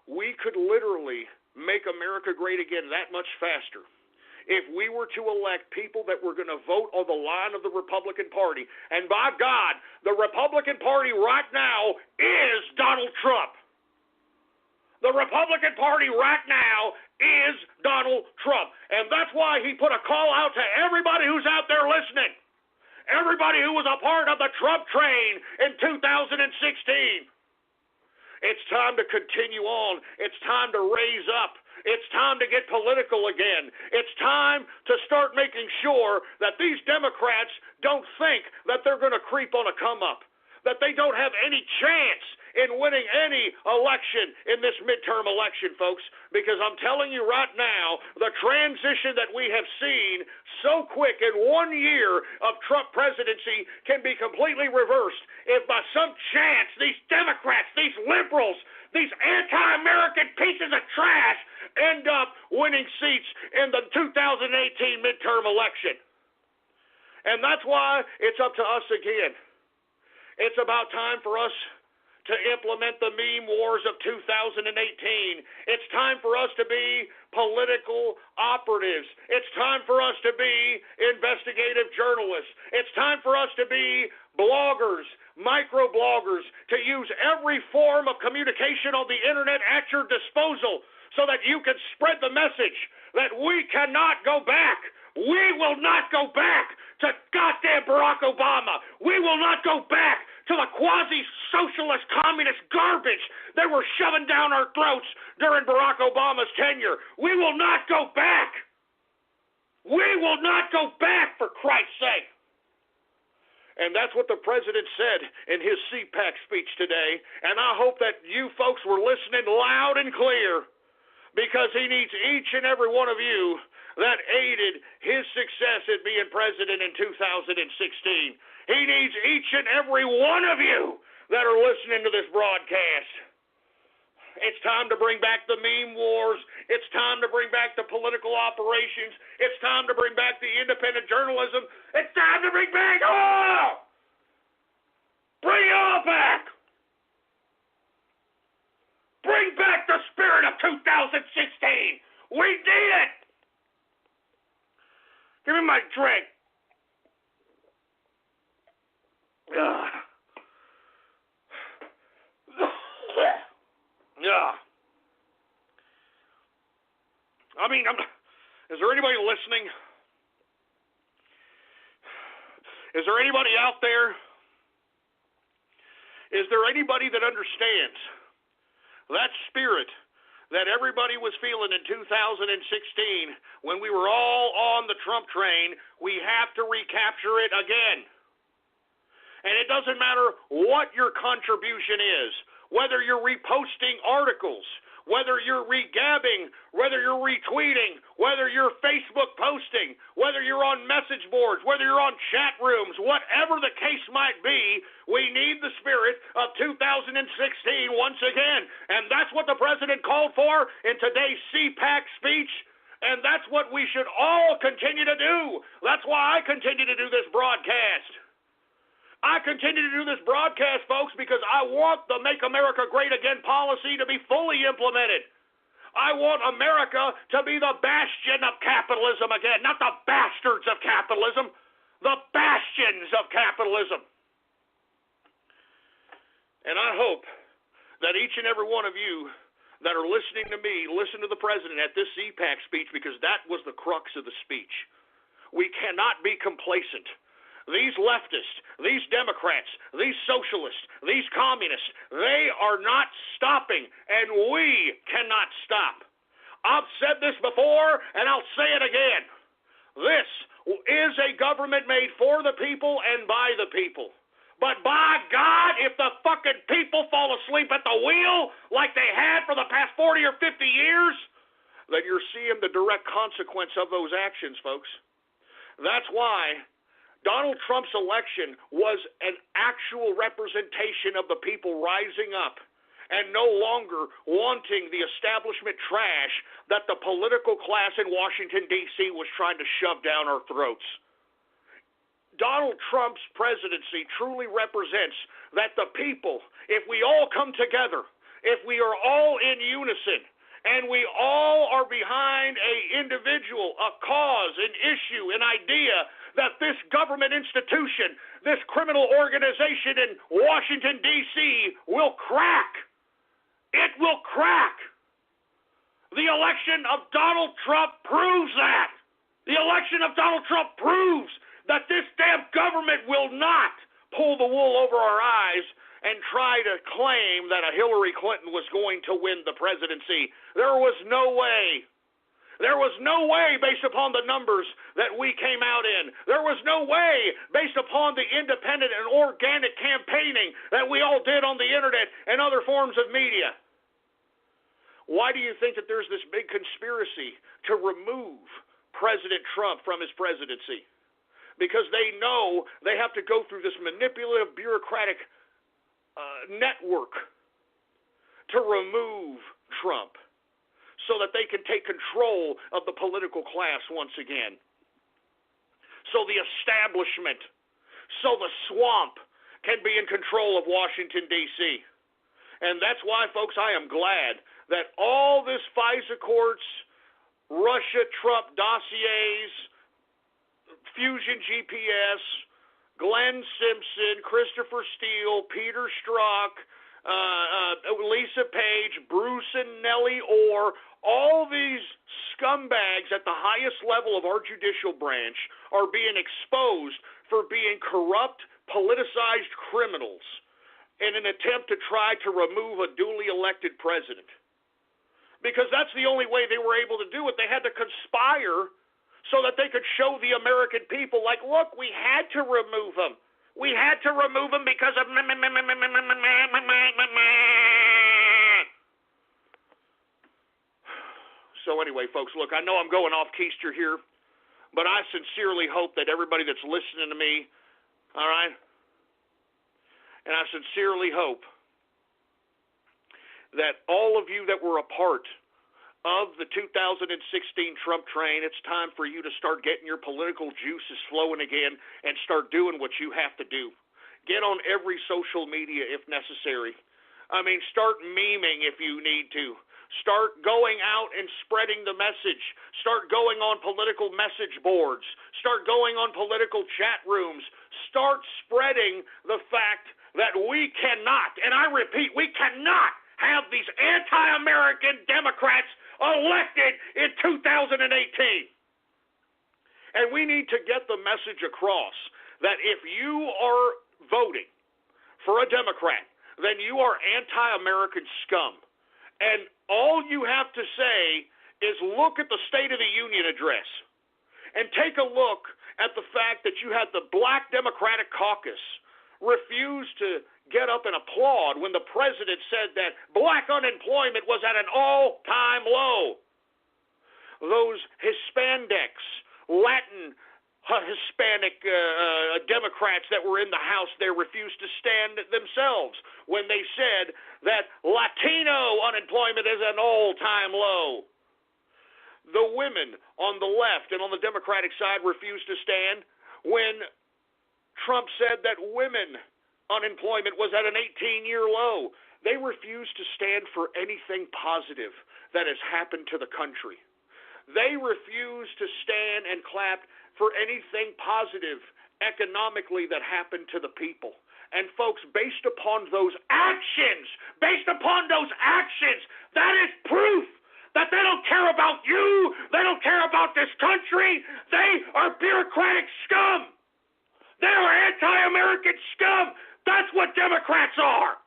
we could literally make America great again that much faster if we were to elect people that were going to vote on the line of the Republican Party. And by God, the Republican Party right now is Donald Trump. The Republican Party right now is Donald Trump. And that's why he put a call out to everybody who's out there listening. Everybody who was a part of the Trump train in 2016. It's time to continue on. It's time to raise up. It's time to get political again. It's time to start making sure that these Democrats don't think that they're going to creep on a come-up, that they don't have any chance in winning any election in this midterm election, folks, because I'm telling you right now, the transition that we have seen so quick in 1 year of Trump presidency can be completely reversed if by some chance these Democrats, these liberals, these anti-American pieces of trash end up winning seats in the 2018 midterm election. And that's why it's up to us again. It's about time for us to implement the meme wars of 2018. It's time for us to be political operatives. It's time for us to be investigative journalists. It's time for us to be bloggers, microbloggers, to use every form of communication on the internet at your disposal so that you can spread the message that we cannot go back. We will not go back to goddamn Barack Obama. We will not go back to the quasi-socialist communist garbage they were shoving down our throats during Barack Obama's tenure. We will not go back. We will not go back, for Christ's sake. And that's what the president said in his CPAC speech today, and I hope that you folks were listening loud and clear, because he needs each and every one of you that aided his success at being president in 2016. He needs each and every one of you that are listening to this broadcast. It's time to bring back the meme wars. It's time to bring back the political operations. It's time to bring back the independent journalism. It's time to bring back all. Bring it all back. Bring back the spirit of 2016. We need it. Give me my drink. I mean, is there anybody listening? Is there anybody out there? Is there anybody that understands that spirit that everybody was feeling in 2016 when we were all on the Trump train? We have to recapture it again. And it doesn't matter what your contribution is, whether you're reposting articles, whether you're regabbing, whether you're retweeting, whether you're Facebook posting, whether you're on message boards, whether you're on chat rooms, whatever the case might be, we need the spirit of 2016 once again. And that's what the president called for in today's CPAC speech, and that's what we should all continue to do. That's why I continue to do this broadcast. I continue to do this broadcast, folks, because I want the Make America Great Again policy to be fully implemented. I want America to be the bastion of capitalism again, not the bastards of capitalism, the bastions of capitalism. And I hope that each and every one of you that are listening to me listen to the president at this CPAC speech, because that was the crux of the speech. We cannot be complacent. These leftists, these Democrats, these socialists, these communists, they are not stopping, and we cannot stop. I've said this before, and I'll say it again. This is a government made for the people and by the people. But by God, if the fucking people fall asleep at the wheel like they had for the past 40 or 50 years, then you're seeing the direct consequence of those actions, folks. That's why Donald Trump's election was an actual representation of the people rising up and no longer wanting the establishment trash that the political class in Washington, D.C. was trying to shove down our throats. Donald Trump's presidency truly represents that the people, if we all come together, if we are all in unison, and we all are behind an individual, a cause, an issue, an idea, that this government institution, this criminal organization in Washington, D.C. will crack. It will crack. The election of Donald Trump proves that. The election of Donald Trump proves that this damn government will not pull the wool over our eyes and try to claim that a Hillary Clinton was going to win the presidency. There was no way. There was no way, based upon the numbers that we came out in. There was no way, based upon the independent and organic campaigning that we all did on the internet and other forms of media. Why do you think that there's this big conspiracy to remove President Trump from his presidency? Because they know they have to go through this manipulative, bureaucratic network to remove Trump, so that they can take control of the political class once again. So the establishment, so the swamp can be in control of Washington, D.C. And that's why, folks, I am glad that all this FISA courts, Russia, Trump dossiers, Fusion GPS, Glenn Simpson, Christopher Steele, Peter Strzok, Lisa Page, Bruce and Nellie Orr, all these scumbags at the highest level of our judicial branch are being exposed for being corrupt, politicized criminals in an attempt to try to remove a duly elected president. Because that's the only way they were able to do it. They had to conspire so that they could show the American people, like, look, we had to remove him. We had to remove him because of... So anyway, folks, look, I know I'm going off keister here, but I sincerely hope that everybody that's listening to me, all right, and I sincerely hope that all of you that were a part of the 2016 Trump train, it's time for you to start getting your political juices flowing again and start doing what you have to do. Get on every social media if necessary. I mean, start memeing if you need to. Start going out and spreading the message. Start going on political message boards. Start going on political chat rooms. Start spreading the fact that we cannot, and I repeat, we cannot have these anti-American Democrats elected in 2018. And we need to get the message across that if you are voting for a Democrat, then you are anti-American scum. And all you have to say is look at the State of the Union address and take a look at the fact that you had the Black Democratic Caucus refuse to get up and applaud when the president said that black unemployment was at an all-time low. Those Hispanics, Latin Hispanic Democrats that were in the House there refused to stand themselves when they said that Latino unemployment is an all-time low. The women on the left and on the Democratic side refused to stand when Trump said that women unemployment was at an 18-year low. They refused to stand for anything positive that has happened to the country. They refused to stand and clap for anything positive economically that happened to the people. And folks, based upon those actions, that is proof that they don't care about you, they don't care about this country, they are bureaucratic scum. They are anti-American scum. That's what Democrats are.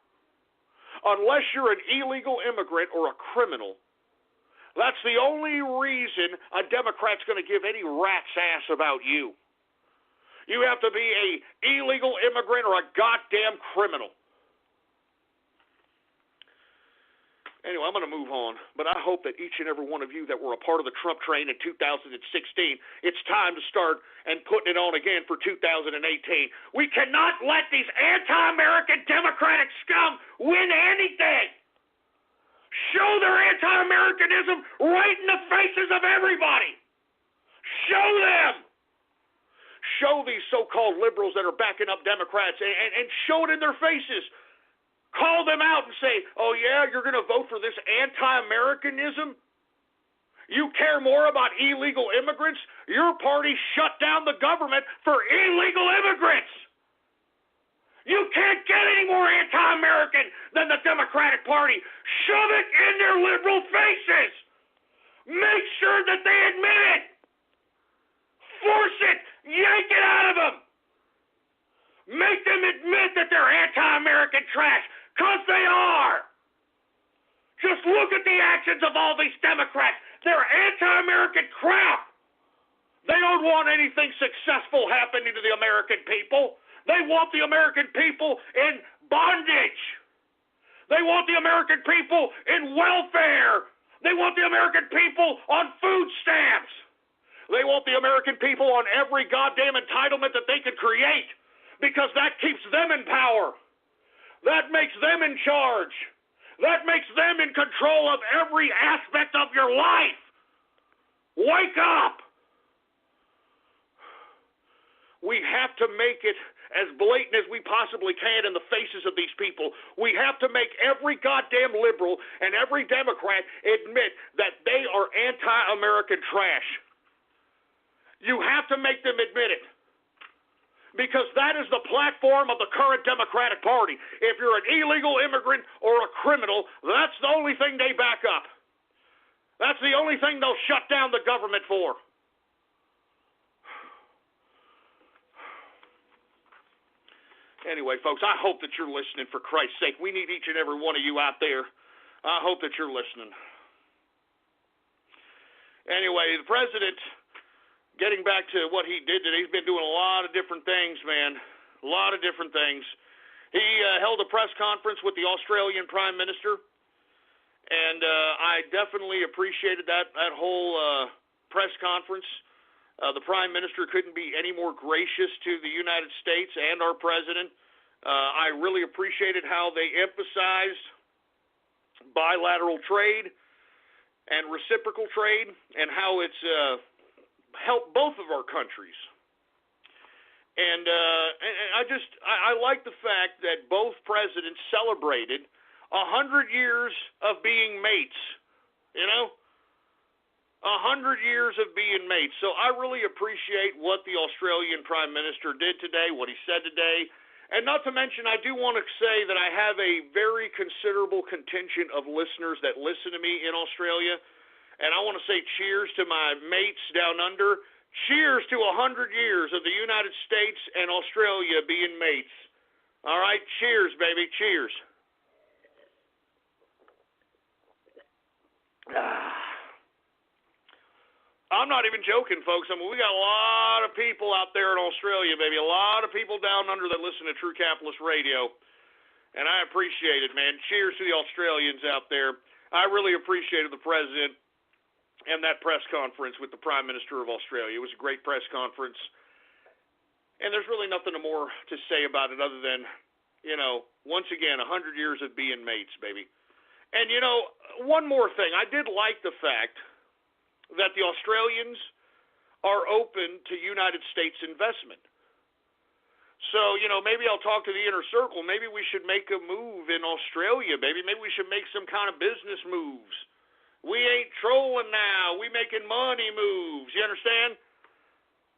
Unless you're an illegal immigrant or a criminal, that's the only reason a Democrat's going to give any rat's ass about you. You have to be an illegal immigrant or a goddamn criminal. Anyway, I'm going to move on, but I hope that each and every one of you that were a part of the Trump train in 2016, it's time to start and putting it on again for 2018. We cannot let these anti-American Democratic scum win anything. Show their anti-Americanism right in the faces of everybody. Show them. Show these so-called liberals that are backing up Democrats and show it in their faces. Call them out and say, oh, yeah, you're going to vote for this anti-Americanism? You care more about illegal immigrants? Your party shut down the government for illegal immigrants. You can't get any more anti-American than the Democratic Party. Shove it in their liberal faces. Make sure that they admit it. Force it. Yank it out of them. Make them admit that they're anti-American trash, because they are. Just look at the actions of all these Democrats. They're anti-American crap. They don't want anything successful happening to the American people. They want the American people in bondage. They want the American people in welfare. They want the American people on food stamps. They want the American people on every goddamn entitlement that they could create, because that keeps them in power. That makes them in charge. That makes them in control of every aspect of your life. Wake up. we have to make it as blatant as we possibly can in the faces of these people. We have to make every goddamn liberal and every Democrat admit that they are anti-American trash. You have to make them admit it. Because that is the platform of the current Democratic Party. If you're an illegal immigrant or a criminal, that's the only thing they back up. That's the only thing they'll shut down the government for. Anyway, folks, I hope that you're listening, for Christ's sake. We need each and every one of you out there. I hope that you're listening. Anyway, the president, getting back to what he did today, he's been doing a lot of different things, man. A lot of different things. He held a press conference with the Australian Prime Minister, and I definitely appreciated that whole press conference. The Prime Minister couldn't be any more gracious to the United States and our President. I really appreciated how they emphasized bilateral trade and reciprocal trade and how it's helped both of our countries. And I like the fact that both presidents celebrated 100 years of being mates, you know? 100 years of being mates. So I really appreciate what the Australian Prime Minister did today, what he said today. And not to mention, I do want to say that I have a very considerable contingent of listeners that listen to me in Australia. And I want to say cheers to my mates down under. Cheers to 100 years of the United States and Australia being mates. All right? Cheers, baby. Cheers. I'm not even joking, folks. I mean, we got a lot of people out there in Australia, baby. A lot of people down under that listen to True Capitalist Radio. And I appreciate it, man. Cheers to the Australians out there. I really appreciated the president and that press conference with the Prime Minister of Australia. It was a great press conference. And there's really nothing more to say about it other than, you know, once again, 100 years of being mates, baby. And, you know, one more thing. I did like the fact that the Australians are open to United States investment. So, you know, maybe I'll talk to the inner circle. Maybe we should make a move in Australia, baby. Maybe we should make some kind of business moves. We ain't trolling now. We making money moves. You understand?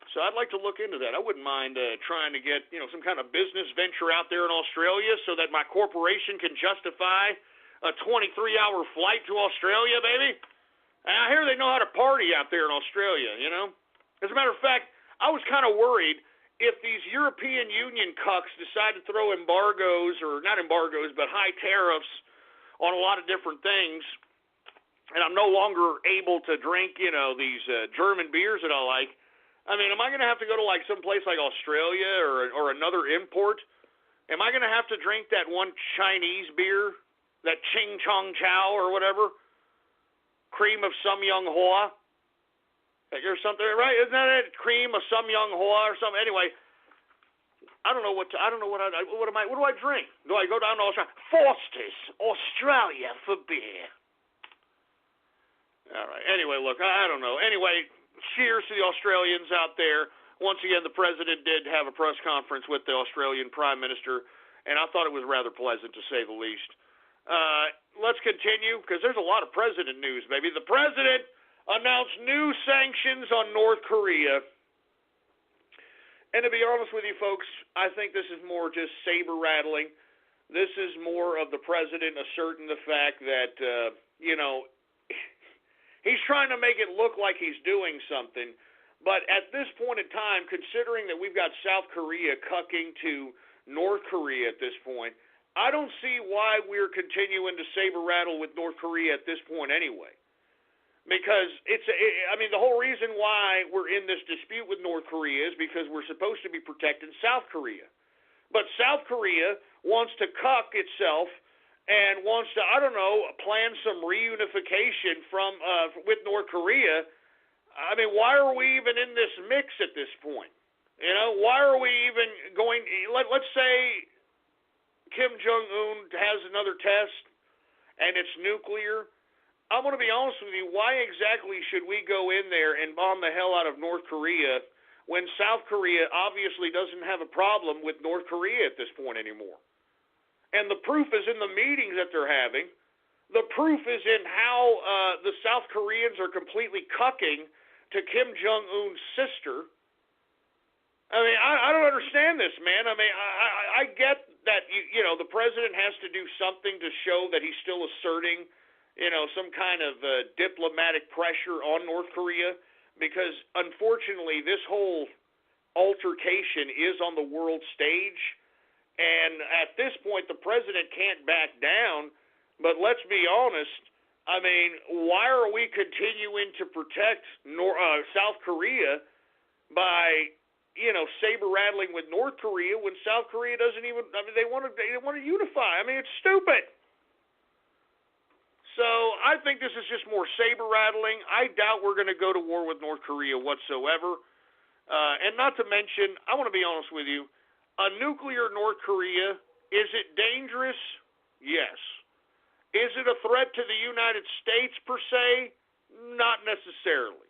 So I'd like to look into that. I wouldn't mind trying to get, you know, some kind of business venture out there in Australia so that my corporation can justify a 23-hour flight to Australia, baby. And I hear they know how to party out there in Australia, you know. As a matter of fact, I was kind of worried if these European Union cucks decide to throw embargoes, or not embargoes, but high tariffs on a lot of different things, and I'm no longer able to drink, you know, these German beers that I like. I mean, am I going to have to go to like some place like Australia or another import? Am I going to have to drink that one Chinese beer, that Ching Chong Chow or whatever? Cream of some young hoa, or something, right? Isn't that it? Cream of some young hoa or something. Anyway, I don't know what do I drink? Do I go down to Australia? Foster's Australia for beer. All right. Anyway, look, I don't know. Anyway, cheers to the Australians out there. Once again, the president did have a press conference with the Australian Prime Minister, and I thought it was rather pleasant, to say the least. Let's continue, because there's a lot of president news, baby. The president announced new sanctions on North Korea. And to be honest with you, folks, I think this is more just saber-rattling. This is more of the president asserting the fact that, you know, he's trying to make it look like he's doing something. But at this point in time, considering that we've got South Korea cucking to North Korea at this point, I don't see why we're continuing to saber-rattle with North Korea at this point anyway. Because the whole reason why we're in this dispute with North Korea is because we're supposed to be protecting South Korea. But South Korea wants to cuck itself and wants to, plan some reunification with North Korea. I mean, why are we even in this mix at this point? You know, why are we even going, let's say Kim Jong-un has another test and it's nuclear. I'm going to be honest with you, why exactly should we go in there and bomb the hell out of North Korea when South Korea obviously doesn't have a problem with North Korea at this point anymore. And the proof is in the meetings that they're having. The proof is in how the South Koreans are completely cucking to Kim Jong-un's sister. I mean, I don't understand this, man. I mean, I get that, you know, the president has to do something to show that he's still asserting, you know, some kind of diplomatic pressure on North Korea, because unfortunately this whole altercation is on the world stage, and at this point the president can't back down. But let's be honest, I mean, why are we continuing to protect South Korea by, you know, saber-rattling with North Korea when South Korea doesn't even, I mean, they want to unify. I mean, it's stupid. So I think this is just more saber-rattling. I doubt we're going to go to war with North Korea whatsoever. And not to mention, I want to be honest with you, a nuclear North Korea, is it dangerous? Yes. Is it a threat to the United States per se? Not necessarily.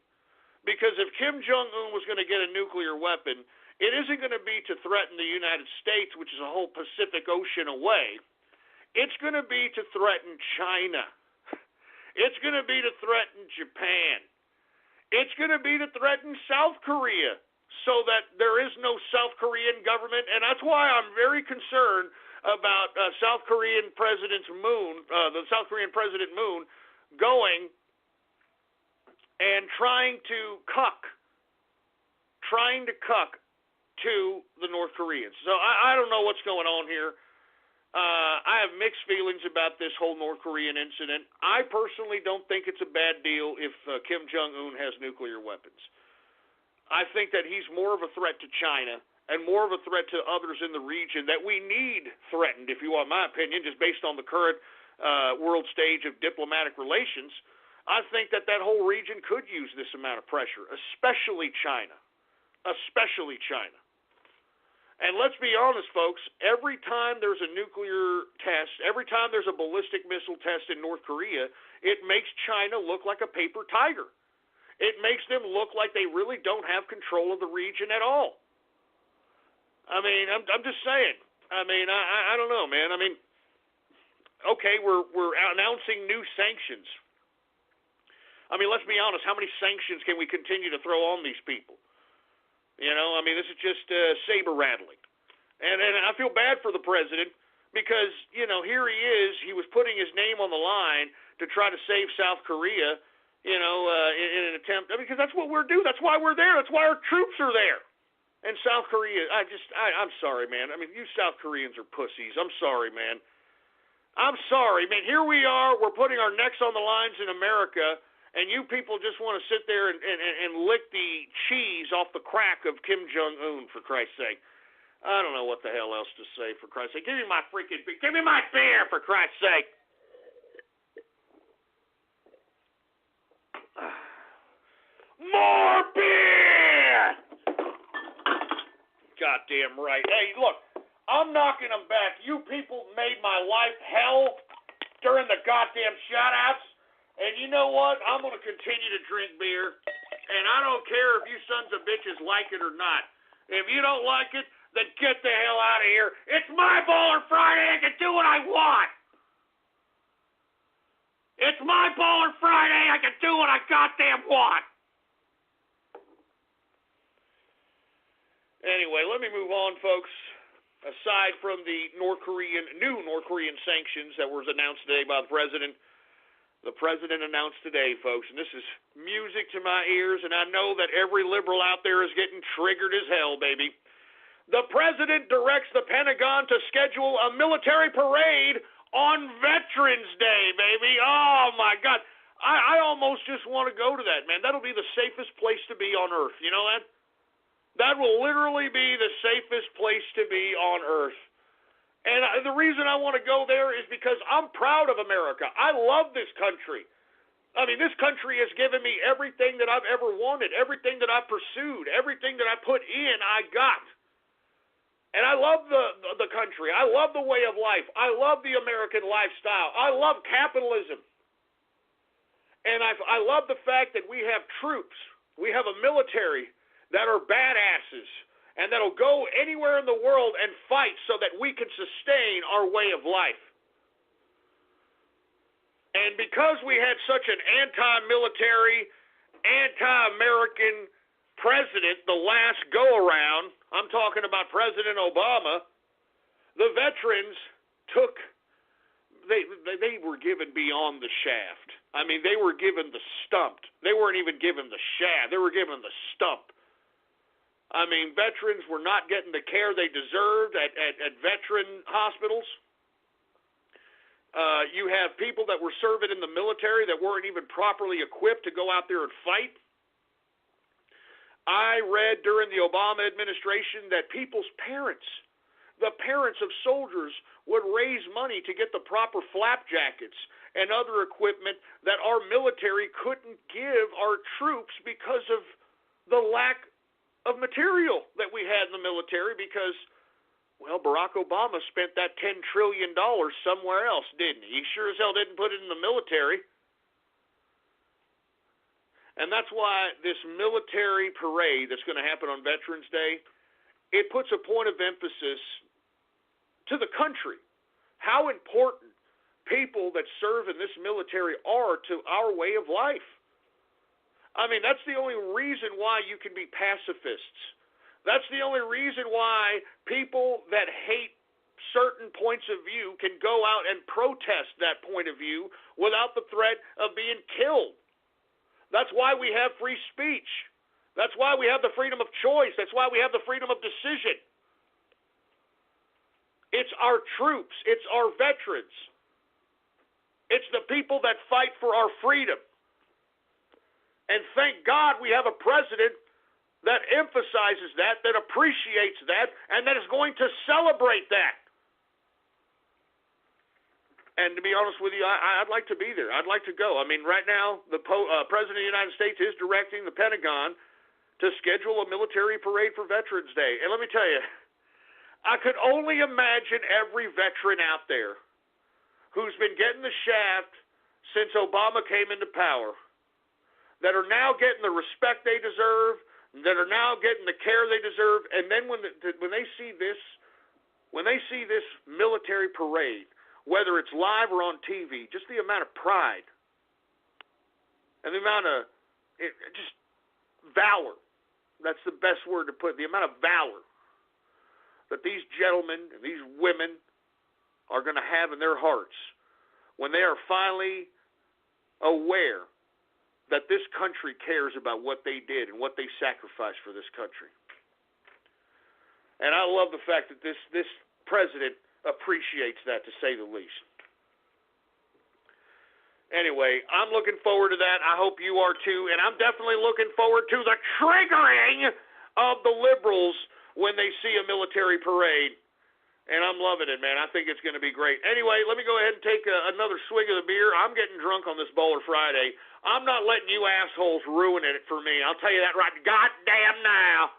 Because if Kim Jong-un was going to get a nuclear weapon, it isn't going to be to threaten the United States, which is a whole Pacific Ocean away. It's going to be to threaten China. It's going to be to threaten Japan. It's going to be to threaten South Korea, so that there is no South Korean government. And that's why I'm very concerned about South Korean President Moon, the South Korean President Moon, going and trying to cuck to the North Koreans. So I don't know what's going on here. I have mixed feelings about this whole North Korean incident. I personally don't think it's a bad deal if Kim Jong-un has nuclear weapons. I think that he's more of a threat to China and more of a threat to others in the region that we need threatened, if you want my opinion, just based on the current world stage of diplomatic relations. I think that whole region could use this amount of pressure, especially China. Especially China. And let's be honest, folks, every time there's a nuclear test, every time there's a ballistic missile test in North Korea, it makes China look like a paper tiger. It makes them look like they really don't have control of the region at all. I mean, I'm just saying. I mean, I don't know, man. I mean, okay, we're announcing new sanctions. I mean, let's be honest. How many sanctions can we continue to throw on these people? You know, I mean, this is just saber rattling. And I feel bad for the president because, you know, here he is. He was putting his name on the line to try to save South Korea, you know, in an attempt. I mean, because that's what we're doing. That's why we're there. That's why our troops are there. And South Korea, I'm sorry, man. I mean, you South Koreans are pussies. I'm sorry, man. I'm sorry, man. Here we are. We're putting our necks on the lines in America. And you people just want to sit there and lick the cheese off the crack of Kim Jong-un, for Christ's sake. I don't know what the hell else to say, for Christ's sake. Give me my beer, for Christ's sake. More beer! Goddamn right. Hey, look, I'm knocking them back. You people made my life hell during the goddamn shout-outs. And you know what? I'm going to continue to drink beer, and I don't care if you sons of bitches like it or not. If you don't like it, then get the hell out of here. It's my Baller Friday. I can do what I want. It's my Baller Friday. I can do what I goddamn want. Anyway, let me move on, folks. Aside from the new North Korean sanctions that was announced today by the president announced today, folks, and this is music to my ears, and I know that every liberal out there is getting triggered as hell, baby. The president directs the Pentagon to schedule a military parade on Veterans Day, baby. Oh, my God. I almost just want to go to that, man. That'll be the safest place to be on Earth. You know that? That will literally be the safest place to be on Earth. And the reason I want to go there is because I'm proud of America. I love this country. I mean, this country has given me everything that I've ever wanted, everything that I pursued, everything that I put in, I got. And I love the country. I love the way of life. I love the American lifestyle. I love capitalism. And I love the fact that we have troops. We have a military that are badasses and that'll go anywhere in the world and fight so that we can sustain our way of life. And because we had such an anti-military, anti-American president the last go-around, I'm talking about President Obama, the veterans took, they were given beyond the shaft. I mean, they were given the stump. They weren't even given the shaft. They were given the stump. I mean, veterans were not getting the care they deserved at veteran hospitals. You have people that were serving in the military that weren't even properly equipped to go out there and fight. I read during the Obama administration that people's parents, the parents of soldiers, would raise money to get the proper flap jackets and other equipment that our military couldn't give our troops because of the lack of material that we had in the military because, well, Barack Obama spent that $10 trillion somewhere else, didn't he? He sure as hell didn't put it in the military. And that's why this military parade that's going to happen on Veterans Day, it puts a point of emphasis to the country, how important people that serve in this military are to our way of life. I mean, that's the only reason why you can be pacifists. That's the only reason why people that hate certain points of view can go out and protest that point of view without the threat of being killed. That's why we have free speech. That's why we have the freedom of choice. That's why we have the freedom of decision. It's our troops. It's our veterans. It's the people that fight for our freedom. And thank God we have a president that emphasizes that appreciates that, and that is going to celebrate that. And to be honest with you, I'd like to be there. I'd like to go. I mean, right now, the President of the United States is directing the Pentagon to schedule a military parade for Veterans Day. And let me tell you, I could only imagine every veteran out there who's been getting the shaft since Obama came into power, that are now getting the respect they deserve, that are now getting the care they deserve, and then when they see this military parade, whether it's live or on TV, just the amount of pride and the amount of just valor, that's the best word to put, the amount of valor that these gentlemen and these women are going to have in their hearts when they are finally aware that this country cares about what they did and what they sacrificed for this country. And I love the fact that this president appreciates that, to say the least. Anyway, I'm looking forward to that. I hope you are too. And I'm definitely looking forward to the triggering of the liberals when they see a military parade. And I'm loving it, man. I think it's going to be great. Anyway, let me go ahead and take another swig of the beer. I'm getting drunk on this Bowler Friday. I'm not letting you assholes ruin it for me. I'll tell you that right goddamn now.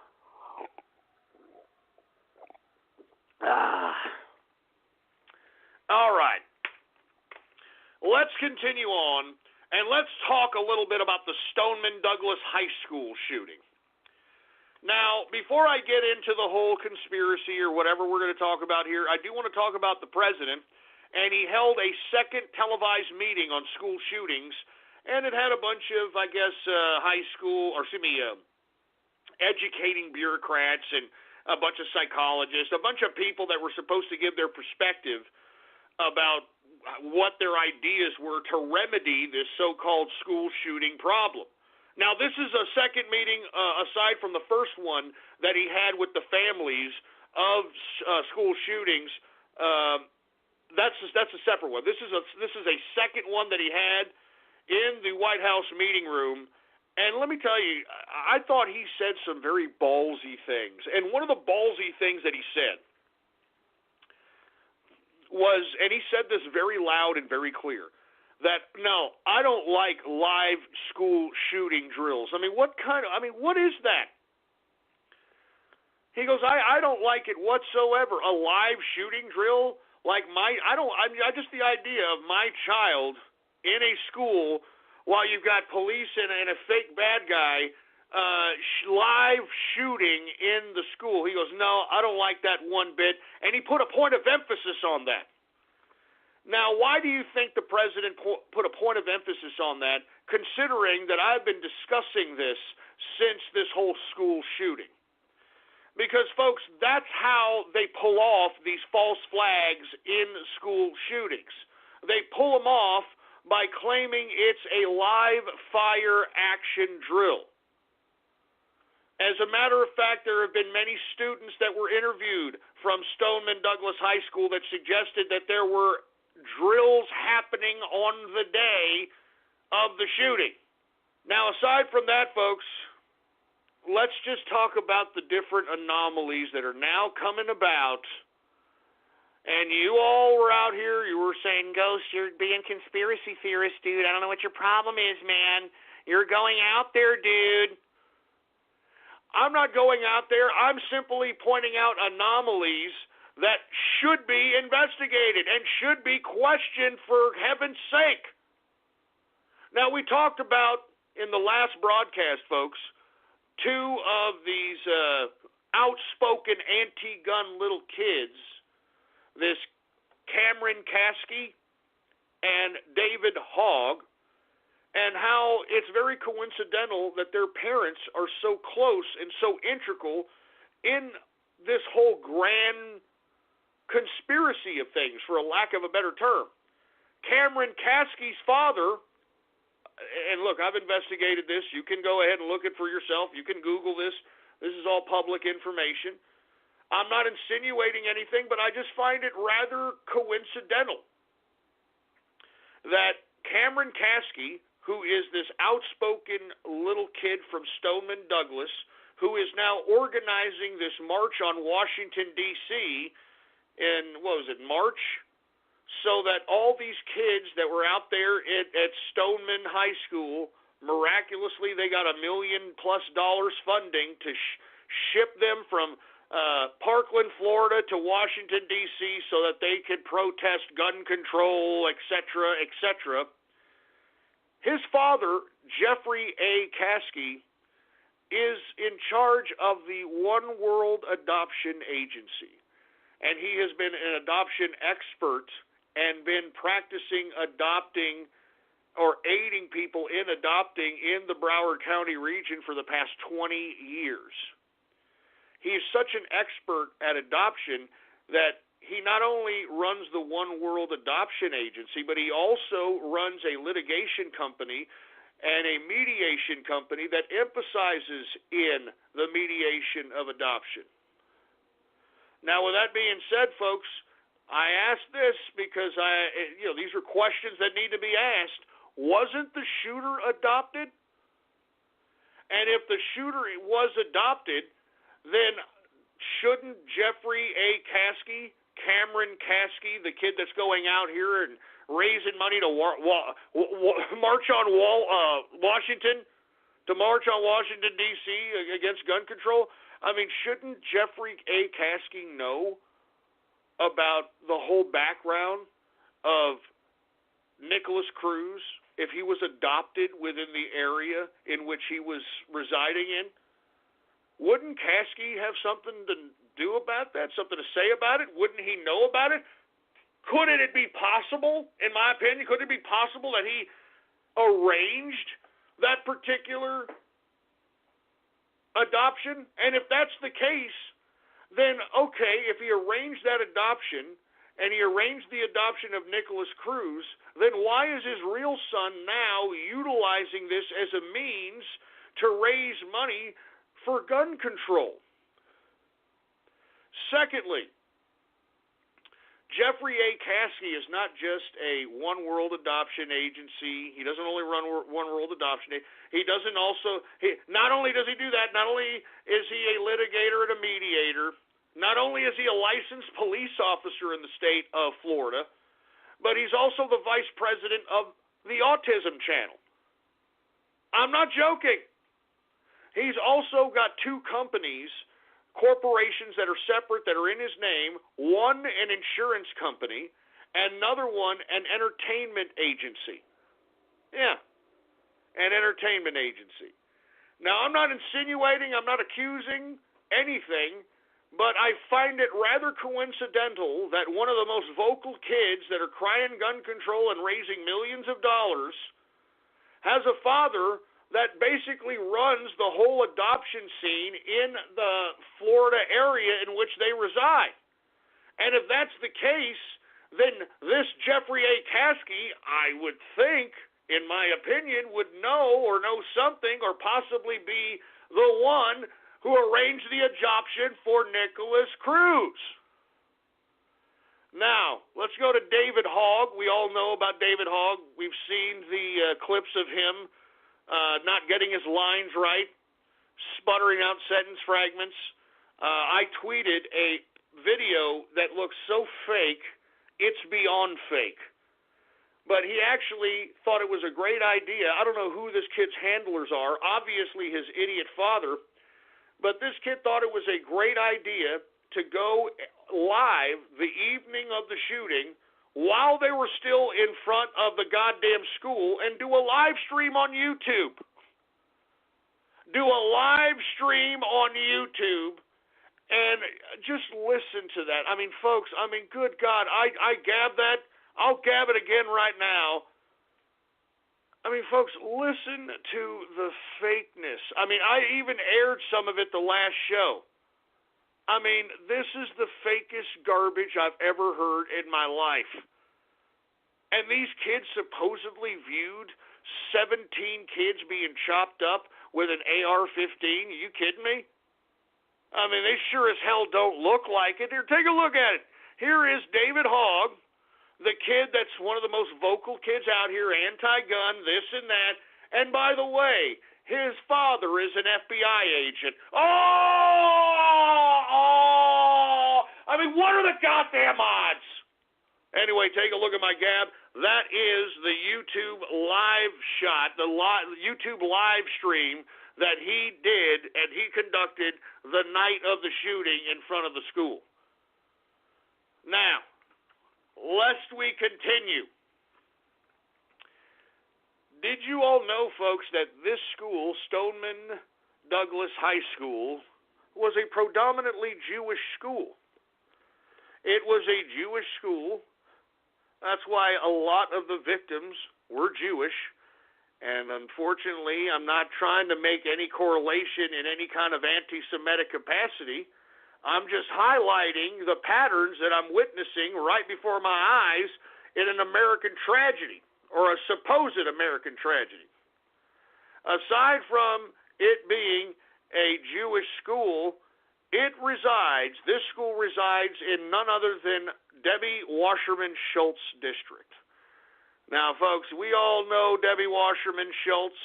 All right. Let's continue on, and let's talk a little bit about the Stoneman Douglas High School shooting. Now, before I get into the whole conspiracy or whatever we're going to talk about here, I do want to talk about the president, and he held a second televised meeting on school shootings, and it had a bunch of, I guess, educating bureaucrats and a bunch of psychologists, a bunch of people that were supposed to give their perspective about what their ideas were to remedy this so-called school shooting problem. Now, this is a second meeting, aside from the first one that he had with the families of school shootings. That's a separate one. This is a second one that he had in the White House meeting room. And let me tell you, I thought he said some very ballsy things. And one of the ballsy things that he said was, and he said this very loud and very clear, that, no, I don't like live school shooting drills. I mean, what is that? He goes, I don't like it whatsoever. A live shooting drill? Like just the idea of my child in a school while you've got police and a fake bad guy live shooting in the school. He goes, no, I don't like that one bit. And he put a point of emphasis on that. Now, why do you think the president put a point of emphasis on that, considering that I've been discussing this since this whole school shooting? Because, folks, that's how they pull off these false flags in school shootings. They pull them off by claiming it's a live fire action drill. As a matter of fact, there have been many students that were interviewed from Stoneman Douglas High School that suggested that there were drills happening on the day of the shooting. Now, aside from that, folks, let's just talk about the different anomalies that are now coming about. And you all were out here, you were saying, Ghost, you're being conspiracy theorist, dude. I don't know what your problem is, man. You're going out there, dude. I'm not going out there. I'm simply pointing out anomalies that should be investigated and should be questioned for heaven's sake. Now, we talked about in the last broadcast, folks, two of these outspoken anti-gun little kids, this Cameron Kasky and David Hogg, and how it's very coincidental that their parents are so close and so integral in this whole grand conspiracy of things, for a lack of a better term. Cameron Kasky's father, and look, I've investigated this. You can go ahead and look it for yourself. You can Google this. This is all public information. I'm not insinuating anything, but I just find it rather coincidental that Cameron Kasky, who is this outspoken little kid from Stoneman Douglas, who is now organizing this march on Washington, D.C. in, March? So that all these kids that were out there at Stoneman High School, miraculously they got $1 million+ funding to ship them from Parkland, Florida to Washington, D.C. so that they could protest gun control, etc., etc. His father, Jeffrey A. Kasky, is in charge of the One World Adoption Agency. And he has been an adoption expert and been practicing adopting or aiding people in adopting in the Broward County region for the past 20 years. He is such an expert at adoption that he not only runs the One World Adoption Agency, but he also runs a litigation company and a mediation company that emphasizes in the mediation of adoption. Now, with that being said, folks, I ask this because these are questions that need to be asked. Wasn't the shooter adopted? And if the shooter was adopted, then shouldn't Jeffrey A. Kasky, Cameron Kasky, the kid that's going out here and raising money to march on Washington, D.C. against gun control? I mean, shouldn't Jeffrey A. Kasky know about the whole background of Nicholas Cruz if he was adopted within the area in which he was residing in? Wouldn't Kasky have something to do about that, something to say about it? Wouldn't he know about it? Couldn't it be possible, in my opinion, could it be possible that he arranged that particular adoption? And if that's the case, then okay, if he arranged that adoption and he arranged the adoption of Nicholas Cruz, then why is his real son now utilizing this as a means to raise money for gun control? Secondly, Jeffrey A. Kasky is not just a One World Adoption Agency. He doesn't only run One World Adoption. Not only does he do that, not only is he a litigator and a mediator, not only is he a licensed police officer in the state of Florida, but he's also the vice president of the Autism Channel. I'm not joking. He's also got two companies, corporations that are separate, that are in his name, one an insurance company, and another one an entertainment agency. Yeah, an entertainment agency. Now, I'm not insinuating, I'm not accusing anything, but I find it rather coincidental that one of the most vocal kids that are crying gun control and raising millions of dollars has a father that basically runs the whole adoption scene in the Florida area in which they reside. And if that's the case, then this Jeffrey A. Caskey, I would think, in my opinion, would know or know something or possibly be the one who arranged the adoption for Nicholas Cruz. Now, let's go to David Hogg. We all know about David Hogg. We've seen the clips of him not getting his lines right, sputtering out sentence fragments. I tweeted a video that looks so fake, it's beyond fake. But he actually thought it was a great idea. I don't know who this kid's handlers are, obviously his idiot father, but this kid thought it was a great idea to go live the evening of the shooting while they were still in front of the goddamn school and do a live stream on YouTube. Do a live stream on YouTube and just listen to that. I mean, folks, good God, I gab that. I'll gab it again right now. I mean, folks, listen to the fakeness. I mean, I even aired some of it the last show. I mean, this is the fakest garbage I've ever heard in my life. And these kids supposedly viewed 17 kids being chopped up with an AR-15. Are you kidding me? I mean, they sure as hell don't look like it. Here, take a look at it. Here is David Hogg, the kid that's one of the most vocal kids out here, anti-gun, this and that. And by the way, his father is an FBI agent. I mean, what are the goddamn odds? Anyway, take a look at my gab. That is the YouTube live shot, the YouTube live stream that he did and he conducted the night of the shooting in front of the school. Now, lest we continue, did you all know, folks, that this school, Stoneman Douglas High School, was a predominantly Jewish school? It was a Jewish school. That's why a lot of the victims were Jewish. And unfortunately, I'm not trying to make any correlation in any kind of anti-Semitic capacity. I'm just highlighting the patterns that I'm witnessing right before my eyes in an American tragedy, or a supposed American tragedy. Aside from it being a Jewish school, this school resides in none other than Debbie Wasserman Schultz District. Now, folks, we all know Debbie Wasserman Schultz.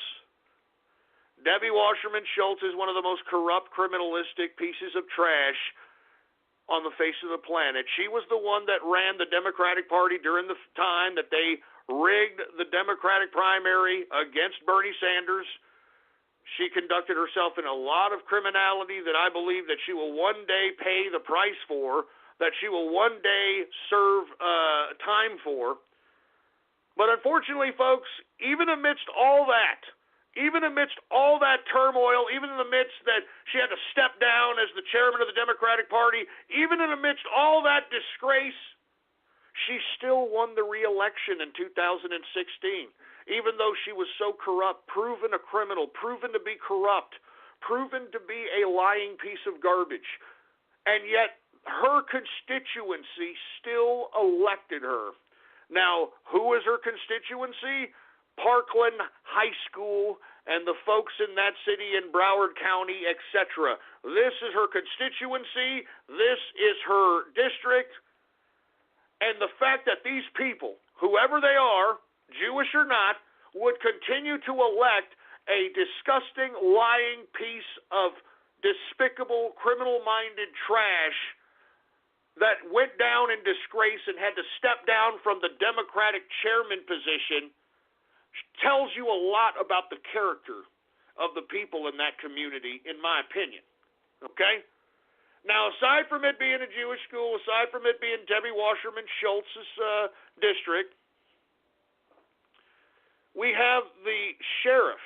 Debbie Wasserman Schultz is one of the most corrupt, criminalistic pieces of trash on the face of the planet. She was the one that ran the Democratic Party during the time that they rigged the Democratic primary against Bernie Sanders. She conducted herself in a lot of criminality that I believe that she will one day pay the price for, that she will one day serve time for. But unfortunately, folks, even amidst all that turmoil, even in the midst that she had to step down as the chairman of the Democratic Party, even in amidst all that disgrace, she still won the re-election in 2016, even though she was so corrupt, proven a criminal, proven to be corrupt, proven to be a lying piece of garbage. And yet her constituency still elected her. Now, who is her constituency? Parkland High School and the folks in that city in Broward County, etc. This is her constituency. This is her district. And the fact that these people, whoever they are, Jewish or not, would continue to elect a disgusting, lying piece of despicable, criminal-minded trash that went down in disgrace and had to step down from the Democratic chairman position tells you a lot about the character of the people in that community, in my opinion. Okay? Now, aside from it being a Jewish school, aside from it being Debbie Wasserman Schultz's district, we have the sheriff.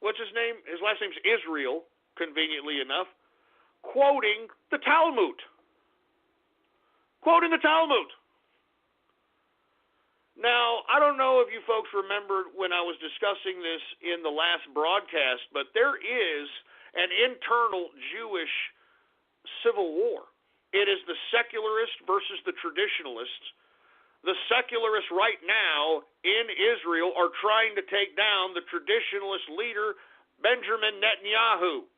what's his name? His last name's Israel, conveniently enough, quoting the Talmud. Quoting the Talmud. Now, I don't know if you folks remembered when I was discussing this in the last broadcast, but there is an internal Jewish civil war. It is the secularists versus the traditionalists. The secularists right now in Israel are trying to take down the traditionalist leader, Benjamin Netanyahu.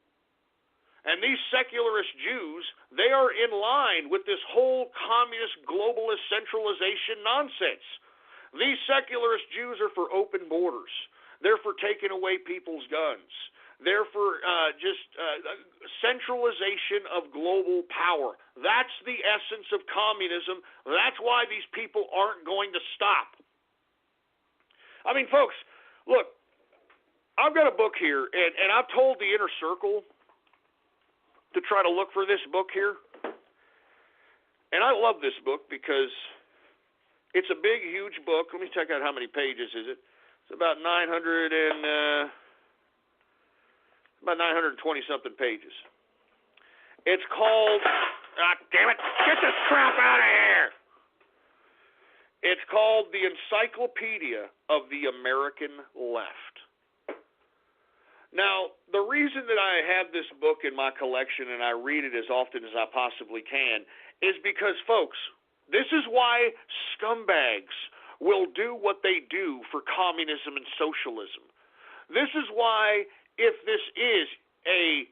And these secularist Jews, they are in line with this whole communist globalist centralization nonsense. These secularist Jews are for open borders. They're for taking away people's guns. They're for centralization of global power. That's the essence of communism. That's why these people aren't going to stop. I mean, folks, look, I've got a book here, and I've told the Inner Circle to try to look for this book here. And I love this book because it's a big, huge book. Let me check out how many pages is it. It's about 920 something pages. It's called, damn it, get this crap out of here. It's called The Encyclopedia of the American Left. Now, the reason that I have this book in my collection and I read it as often as I possibly can is because, folks, this is why scumbags will do what they do for communism and socialism. This is why, if this is a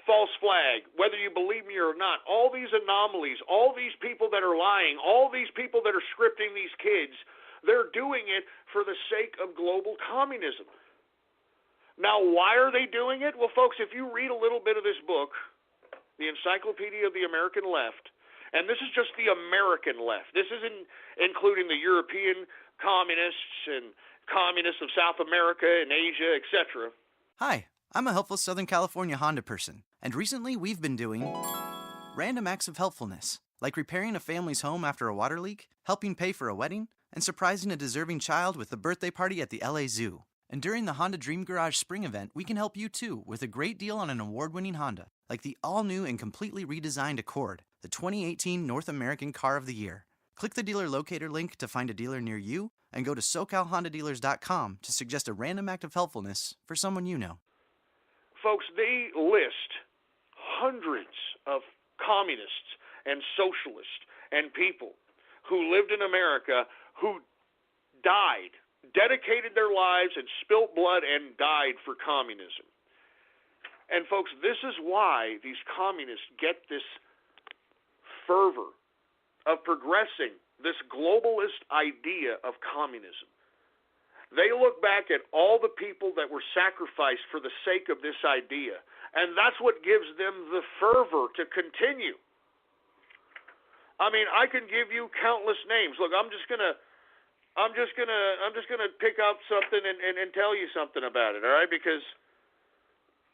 false flag, whether you believe me or not, all these anomalies, all these people that are lying, all these people that are scripting these kids, they're doing it for the sake of global communism. Now, why are they doing it? Well, folks, if you read a little bit of this book, The Encyclopedia of the American Left, and this is just the American left. This isn't including the European communists and communists of South America and Asia, etc. Hi, I'm a helpful Southern California Honda person, and recently we've been doing random acts of helpfulness, like repairing a family's home after a water leak, helping pay for a wedding, and surprising a deserving child with a birthday party at the LA Zoo. And during the Honda Dream Garage Spring event, we can help you too with a great deal on an award-winning Honda, like the all-new and completely redesigned Accord, the 2018 North American Car of the Year. Click the dealer locator link to find a dealer near you, and go to SoCalHondaDealers.com to suggest a random act of helpfulness for someone you know. Folks, they list hundreds of communists and socialists and people who lived in America who died, dedicated their lives and spilt blood and died for communism. And folks, this is why these communists get this fervor of progressing this globalist idea of communism. They look back at all the people that were sacrificed for the sake of this idea, and that's what gives them the fervor to continue. I mean, I can give you countless names. Look, I'm just gonna pick out something and tell you something about it, all right? Because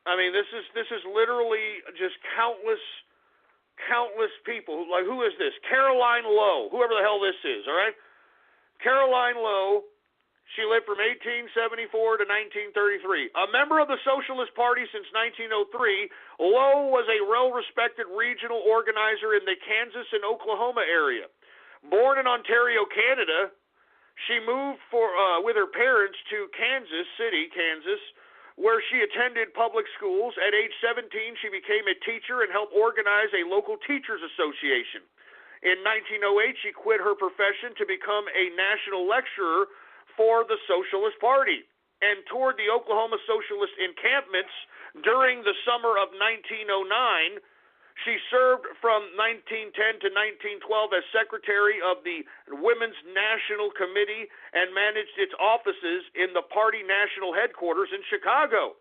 I mean, this is literally just countless people. Like, who is this? Caroline Lowe, whoever the hell this is, all right? Caroline Lowe, she lived from 1874 to 1933. A member of the Socialist Party since 1903, Lowe was a well-respected regional organizer in the Kansas and Oklahoma area. Born in Ontario, Canada, she moved with her parents to Kansas City, Kansas, where she attended public schools. At age 17, she became a teacher and helped organize a local teachers association. In 1908, she quit her profession to become a national lecturer for the Socialist Party and toured the Oklahoma Socialist encampments during the summer of 1909. She served from 1910 to 1912 as secretary of the Women's National Committee and managed its offices in the party national headquarters in Chicago.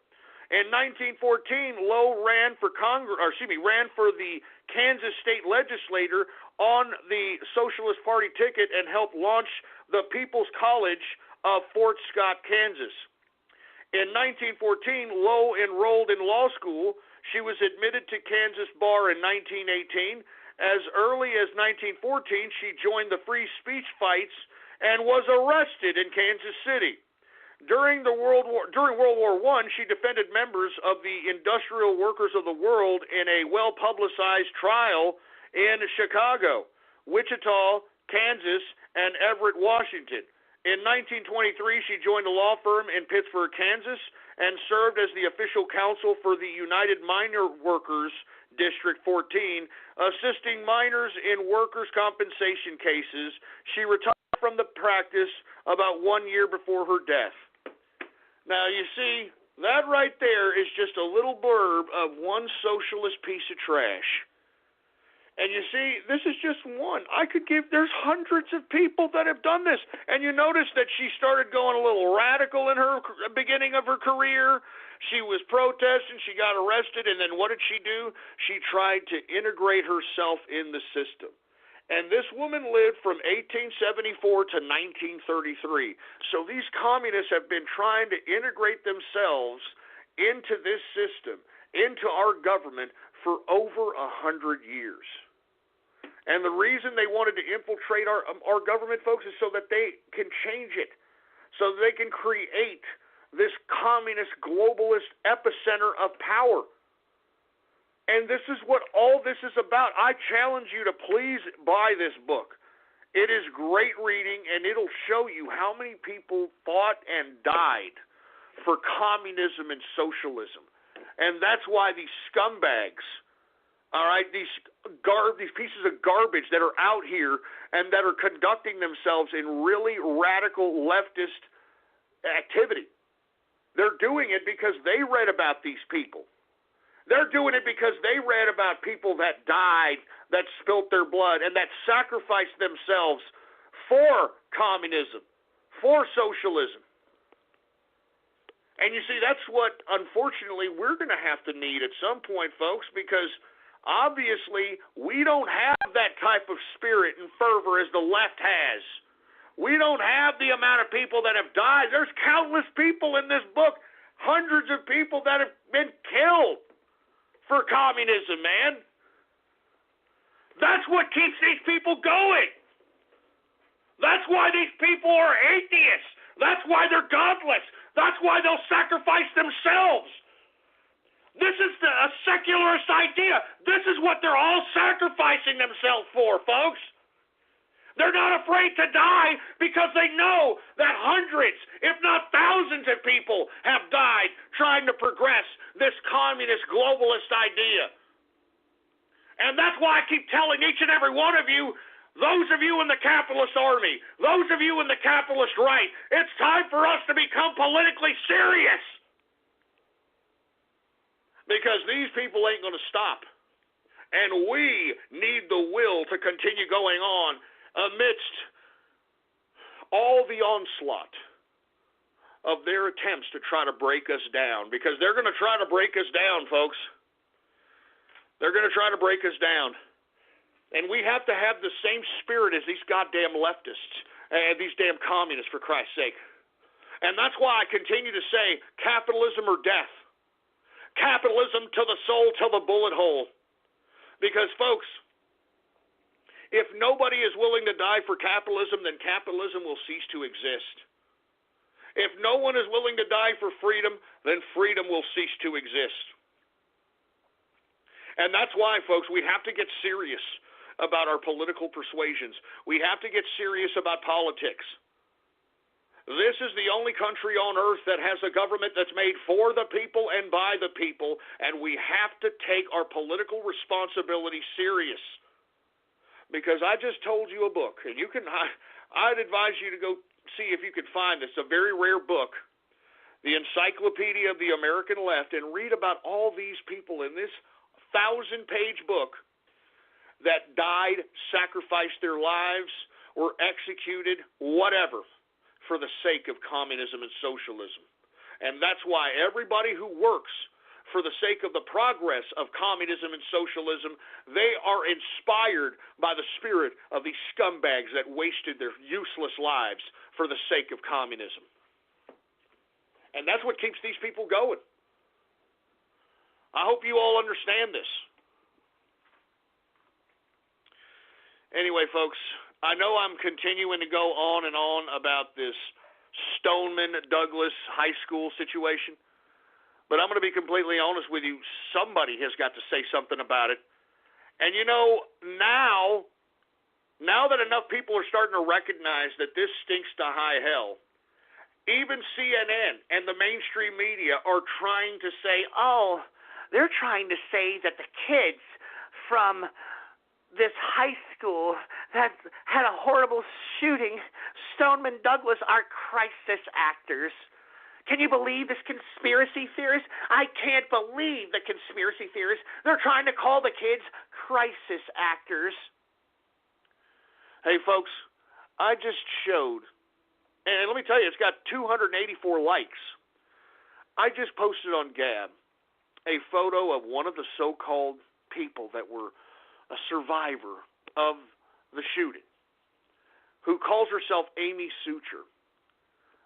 In 1914, Lowe ran for the Kansas state legislature on the Socialist Party ticket and helped launch the People's College of Fort Scott, Kansas. In 1914, Lowe enrolled in law school. She was admitted to Kansas bar in 1918. As early as 1914, she joined the free speech fights and was arrested in Kansas City. During World War I, she defended members of the Industrial Workers of the World in a well-publicized trial in Chicago, Wichita, Kansas, and Everett, Washington. In 1923, she joined a law firm in Pittsburgh, Kansas, and served as the official counsel for the United Miner Workers District 14, assisting miners in workers' compensation cases. She retired from the practice about 1 year before her death. Now, you see, that right there is just a little blurb of one socialist piece of trash. And you see, this is just one. There's hundreds of people that have done this. And you notice that she started going a little radical in her beginning of her career. She was protesting, she got arrested, and then what did she do? She tried to integrate herself in the system. And this woman lived from 1874 to 1933. So these communists have been trying to integrate themselves into this system, into our government, for over 100 years. And the reason they wanted to infiltrate our government, folks, is so that they can change it, so that they can create this communist, globalist epicenter of power. And this is what all this is about. I challenge you to please buy this book. It is great reading, and it'll show you how many people fought and died for communism and socialism. And that's why these scumbags, all right, these pieces of garbage that are out here and that are conducting themselves in really radical leftist activity, they're doing it because they read about these people. They're doing it because they read about people that died, that spilt their blood, and that sacrificed themselves for communism, for socialism. And you see, that's what, unfortunately, we're going to have to need at some point, folks, because obviously we don't have that type of spirit and fervor as the left has. We don't have the amount of people that have died. There's countless people in this book, hundreds of people that have been killed for communism, man. That's what keeps these people going. That's why these people are atheists. That's why they're godless. That's why they'll sacrifice themselves. This is a secularist idea. This is what they're all sacrificing themselves for, folks. They're not afraid to die because they know that hundreds, if not thousands of people have died trying to progress this communist globalist idea. And that's why I keep telling each and every one of you, those of you in the capitalist army, those of you in the capitalist right, it's time for us to become politically serious. Because these people ain't going to stop. And we need the will to continue going on amidst all the onslaught of their attempts to try to break us down. Because they're going to try to break us down, folks. They're going to try to break us down. And we have to have the same spirit as these goddamn leftists, these damn communists, for Christ's sake. And that's why I continue to say capitalism or death. Capitalism to the soul, till the bullet hole. Because, folks, if nobody is willing to die for capitalism, then capitalism will cease to exist. If no one is willing to die for freedom, then freedom will cease to exist. And that's why, folks, we have to get serious about our political persuasions. We have to get serious about politics. This is the only country on earth that has a government that's made for the people and by the people, and we have to take our political responsibility serious. Because I just told you a book, and I'd advise you to go see if you could find this. It's a very rare book, The Encyclopedia of the American Left, and read about all these people in this 1,000-page book that died, sacrificed their lives, were executed, whatever, for the sake of communism and socialism. And that's why everybody who works for the sake of the progress of communism and socialism, they are inspired by the spirit of these scumbags that wasted their useless lives for the sake of communism. And that's what keeps these people going. I hope you all understand this. Anyway, folks, I know I'm continuing to go on and on about this Stoneman Douglas High School situation. But I'm going to be completely honest with you. Somebody has got to say something about it. And, now that enough people are starting to recognize that this stinks to high hell, even CNN and the mainstream media are trying to say, oh, they're trying to say that the kids from this high school that had a horrible shooting, Stoneman Douglas, are crisis actors. Can you believe this conspiracy theorist? I can't believe the conspiracy theorists. They're trying to call the kids crisis actors. Hey, folks, I just showed, and let me tell you, it's got 284 likes. I just posted on Gab a photo of one of the so-called people that were a survivor of the shooting, who calls herself Amy Suture,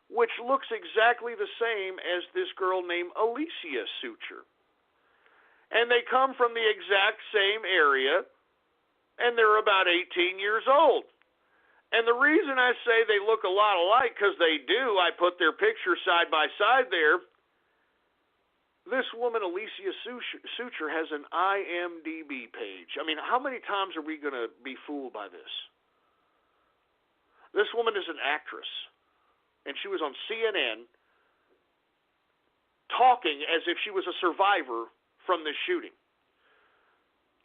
which looks exactly the same as this girl named Alicia Suture. And they come from the exact same area, and they're about 18 years old. And the reason I say they look a lot alike, because they do, I put their pictures side by side there. This woman, Alicia Suture, has an IMDb page. I mean, how many times are we going to be fooled by this? This woman is an actress. And she was on CNN talking as if she was a survivor from this shooting.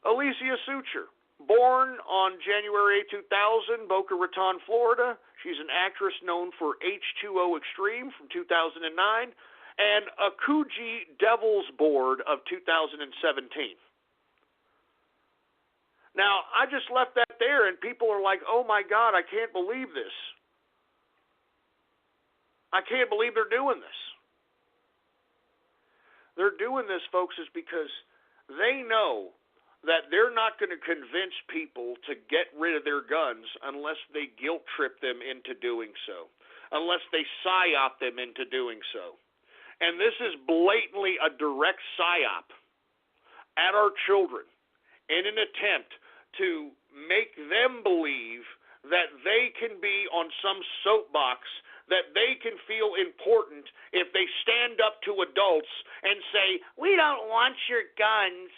Alicia Suture, born on January 2000, Boca Raton, Florida. She's an actress known for H2O Extreme from 2009 and a Coogee Devil's Board of 2017. Now, I just left that there, and people are like, oh my God, I can't believe this. I can't believe they're doing this. They're doing this, folks, is because they know that they're not going to convince people to get rid of their guns unless they guilt trip them into doing so, unless they psyop them into doing so. And this is blatantly a direct psyop at our children in an attempt to make them believe that they can be on some soapbox, that they can feel important if they stand up to adults and say, we don't want your guns.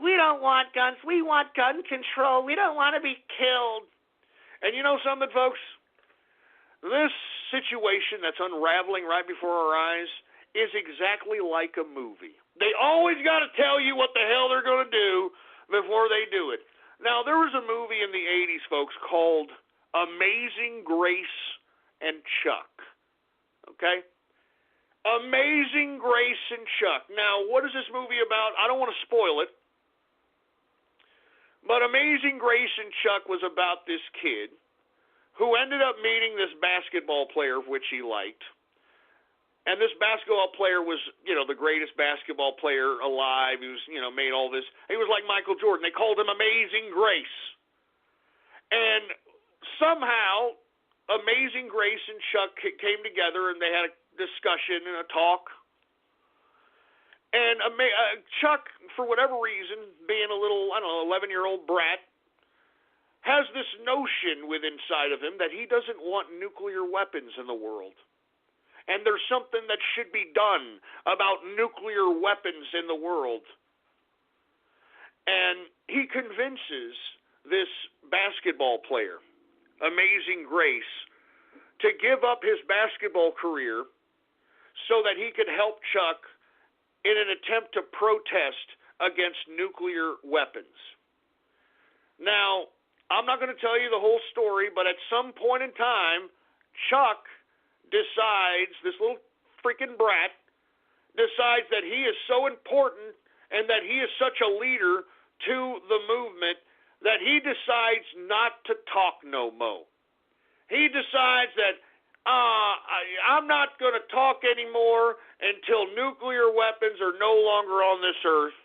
We don't want guns. We want gun control. We don't want to be killed. And you know something, folks? This situation that's unraveling right before our eyes is exactly like a movie. They always got to tell you what the hell they're going to do before they do it. Now, there was a movie in the 80s, folks, called Amazing Grace and Chuck. Okay? Amazing Grace and Chuck. Now, what is this movie about? I don't want to spoil it. But Amazing Grace and Chuck was about this kid who ended up meeting this basketball player, which he liked. And this basketball player was, the greatest basketball player alive. He was, made all this. He was like Michael Jordan. They called him Amazing Grace. And somehow, Amazing Grace and Chuck came together and they had a discussion and a talk. And Chuck, for whatever reason, being a little, 11-year-old brat, has this notion within inside of him that he doesn't want nuclear weapons in the world. And there's something that should be done about nuclear weapons in the world. And he convinces this basketball player, Amazing Grace, to give up his basketball career so that he could help Chuck in an attempt to protest against nuclear weapons. Now, I'm not going to tell you the whole story, but at some point in time, Chuck decides, this little freaking brat, decides that he is so important and that he is such a leader to the movement that he decides not to talk no mo. He decides that I'm not going to talk anymore until nuclear weapons are no longer on this earth.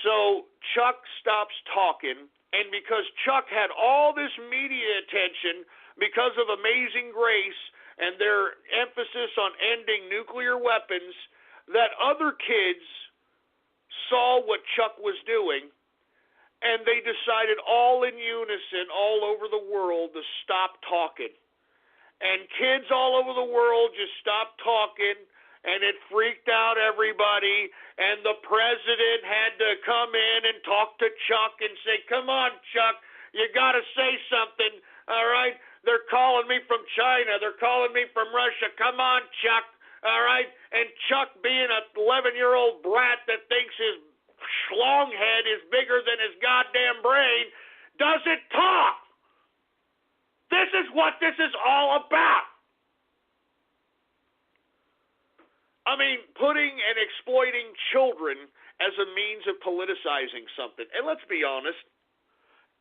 So Chuck stops talking, and because Chuck had all this media attention because of Amazing Grace and their emphasis on ending nuclear weapons, that other kids saw what Chuck was doing, and they decided all in unison all over the world to stop talking. and kids all over the world just stopped talking, and it freaked out everybody, and the president had to come in and talk to Chuck and say, come on, Chuck, you got to say something, all right? They're calling me from China. They're calling me from Russia. Come on, Chuck, all right? And Chuck, being an 11-year-old brat that thinks his schlong head is bigger than his goddamn brain, doesn't talk. This is what this is all about. I mean, putting and exploiting children as a means of politicizing something. And let's be honest,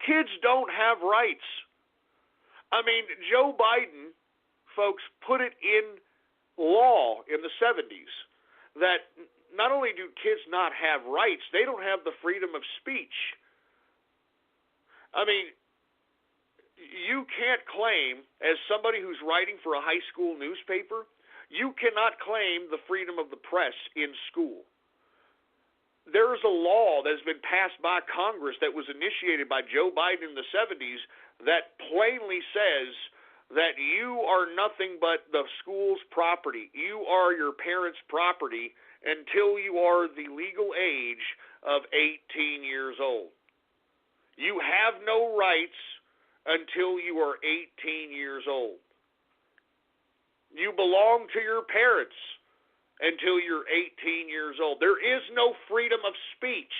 kids don't have rights. I mean, Joe Biden, folks, put it in law in the 70s that not only do kids not have rights, they don't have the freedom of speech. I mean, you can't claim, as somebody who's writing for a high school newspaper, you cannot claim the freedom of the press in school. There is a law that has been passed by Congress that was initiated by Joe Biden in the 70s that plainly says that you are nothing but the school's property. You are your parents' property until you are the legal age of 18 years old. You have no rights until you are 18 years old. You belong to your parents until you're 18 years old. There is no freedom of speech.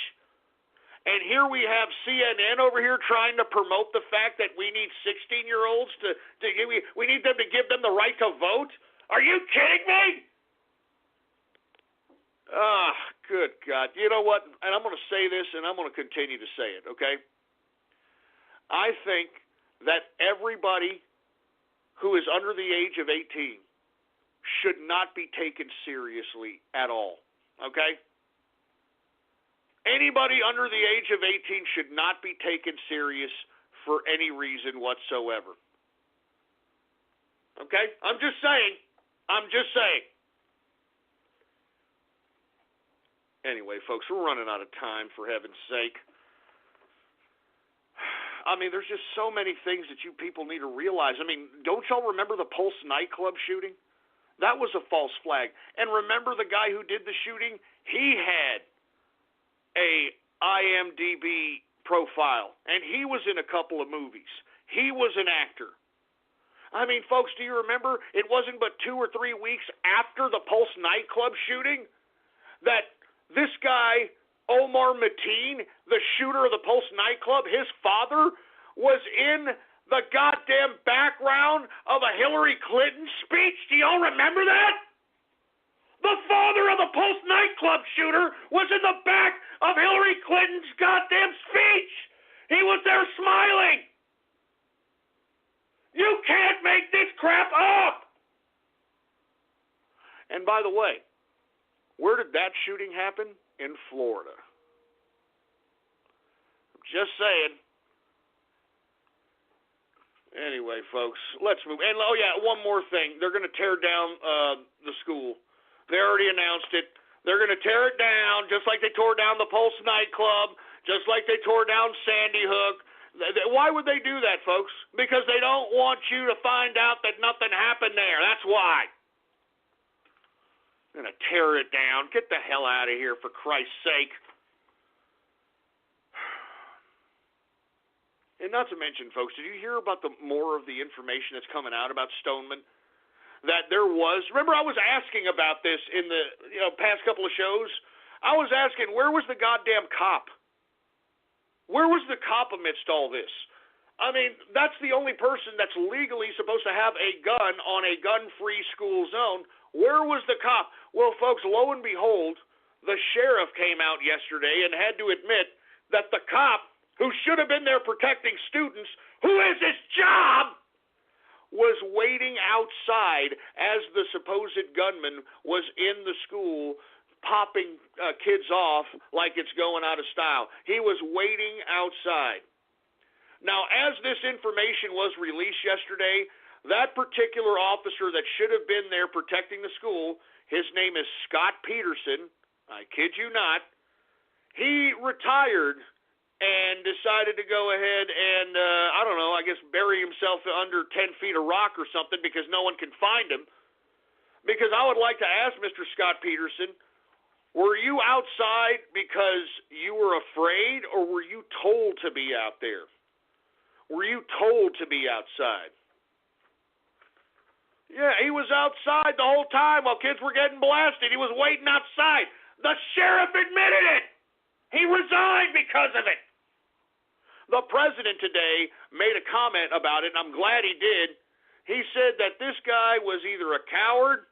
And here we have CNN over here trying to promote the fact that we need 16-year-olds we need them to give them the right to vote? Are you kidding me? Good God. You know what? And I'm going to say this, and I'm going to continue to say it, okay? I think that everybody who is under the age of 18 should not be taken seriously at all, okay? Anybody under the age of 18 should not be taken serious for any reason whatsoever. Okay? I'm just saying. Anyway, folks, we're running out of time, for heaven's sake. I mean, there's just so many things that you people need to realize. I mean, don't y'all remember the Pulse nightclub shooting? That was a false flag. And remember the guy who did the shooting? He had a IMDb profile, and he was in a couple of movies. He was an actor. I mean, folks, do you remember it wasn't but 2 or 3 weeks after the Pulse nightclub shooting that this guy, Omar Mateen, the shooter of the Pulse nightclub, his father was in the goddamn background of a Hillary Clinton speech? Do y'all remember that? The father of the Pulse nightclub shooter was in the back of Hillary Clinton's goddamn speech. He was there smiling. You can't make this crap up. And by the way, where did that shooting happen? In Florida. Just saying. Anyway, folks, let's move. And, oh, yeah, one more thing. They're going to tear down the school. They already announced it. They're going to tear it down just like they tore down the Pulse nightclub, just like they tore down Sandy Hook. Why would they do that, folks? Because they don't want you to find out that nothing happened there. That's why. They're going to tear it down. Get the hell out of here, for Christ's sake. And not to mention, folks, did you hear about more of the information that's coming out about Stoneman? That there was, remember I was asking about this in the past couple of shows? I was asking, where was the goddamn cop? Where was the cop amidst all this? I mean, that's the only person that's legally supposed to have a gun on a gun-free school zone. Where was the cop? Well, folks, lo and behold, the sheriff came out yesterday and had to admit that the cop, who should have been there protecting students, who is his job, was waiting outside as the supposed gunman was in the school popping kids off like it's going out of style. He was waiting outside. Now, as this information was released yesterday, that particular officer that should have been there protecting the school, his name is Scott Peterson, I kid you not, he retired and decided to go ahead and, I don't know, I guess bury himself under 10 feet of rock or something because no one can find him. Because I would like to ask Mr. Scott Peterson, were you outside because you were afraid, or were you told to be out there? Were you told to be outside? Yeah, he was outside the whole time while kids were getting blasted. He was waiting outside. The sheriff admitted it. He resigned because of it. The president today made a comment about it, and I'm glad he did. He said that this guy was either a coward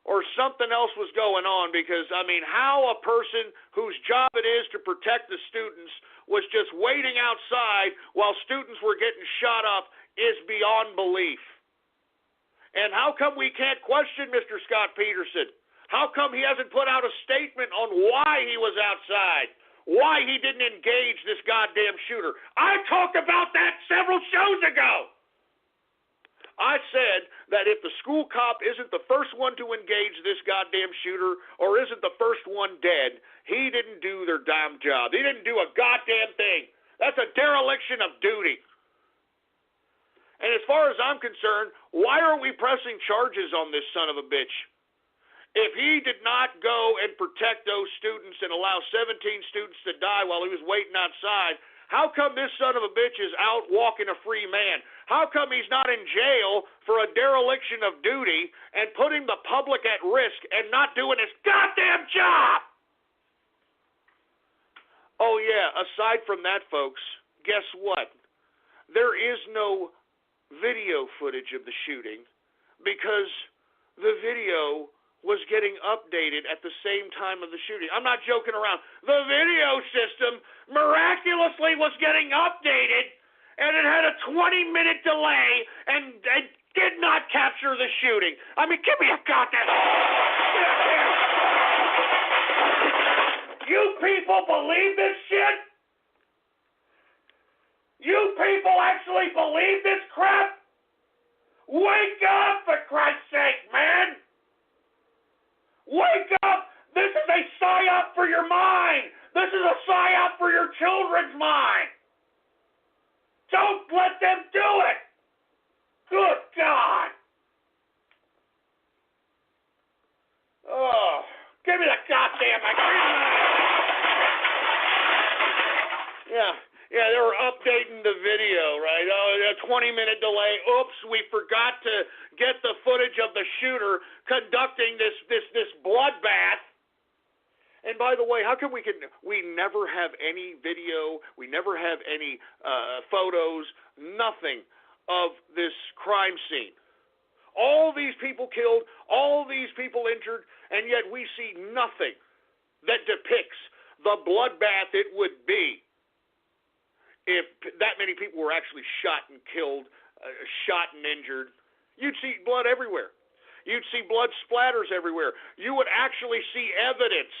or something else was going on because, I mean, how a person whose job it is to protect the students was just waiting outside while students were getting shot up is beyond belief. And how come we can't question Mr. Scott Peterson? How come he hasn't put out a statement on why he was outside? Why he didn't engage this goddamn shooter? I talked about that several shows ago. I said that if the school cop isn't the first one to engage this goddamn shooter or isn't the first one dead, he didn't do their damn job. He didn't do a goddamn thing. That's a dereliction of duty. And as far as I'm concerned, why are we pressing charges on this son of a bitch? If he did not go and protect those students and allow 17 students to die while he was waiting outside, how come this son of a bitch is out walking a free man? How come he's not in jail for a dereliction of duty and putting the public at risk and not doing his goddamn job? Oh, yeah, aside from that, folks, guess what? There is no video footage of the shooting because the video was getting updated at the same time of the shooting. I'm not joking around. The video system miraculously was getting updated, and it had a 20-minute delay and did not capture the shooting. I mean, give me a goddamn... You people believe this shit? You people actually believe this crap? Wake up, for Christ's sake, man! Wake up! This is a psyop for your mind! This is a psyop for your children's mind! Don't let them do it! Good God! Oh, give me the goddamn... Yeah, they were updating the video, right? Oh, a 20-minute delay. Oops, we forgot to get the footage of the shooter conducting this bloodbath. And by the way, how come we never have any video, we never have any photos, nothing of this crime scene? All these people killed, all these people injured, and yet we see nothing that depicts the bloodbath it would be if that many people were actually shot and killed, shot and injured. You'd see blood everywhere. You'd see blood splatters everywhere. You would actually see evidence.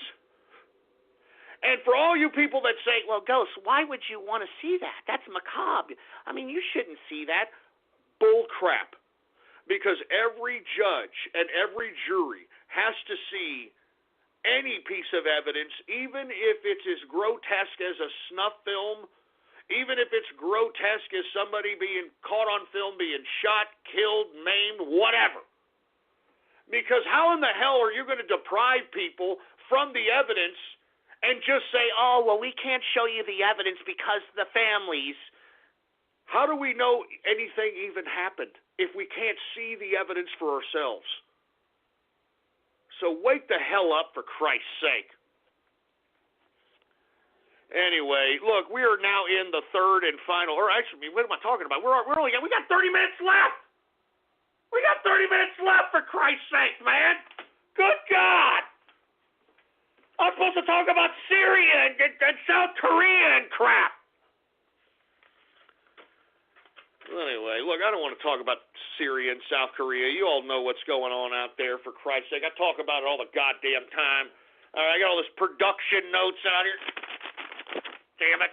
And for all you people that say, well, Ghost, why would you want to see that? That's macabre. I mean, you shouldn't see that. Bull crap. Because every judge and every jury has to see any piece of evidence, even if it's as grotesque as a snuff film, even if it's grotesque as somebody being caught on film, being shot, killed, maimed, whatever. Because how in the hell are you going to deprive people from the evidence and just say, oh, well, we can't show you the evidence because the families. How do we know anything even happened if we can't see the evidence for ourselves? So wake the hell up, for Christ's sake. Anyway, look, we are now in the third and final, or actually, what am I talking about? We got 30 minutes left. We got 30 minutes left, for Christ's sake, man. Good God. I'm supposed to talk about Syria and South Korea and crap. Anyway, look, I don't want to talk about Syria and South Korea. You all know what's going on out there, for Christ's sake. I talk about it all the goddamn time. All right, I got all this production notes out here. Damn it.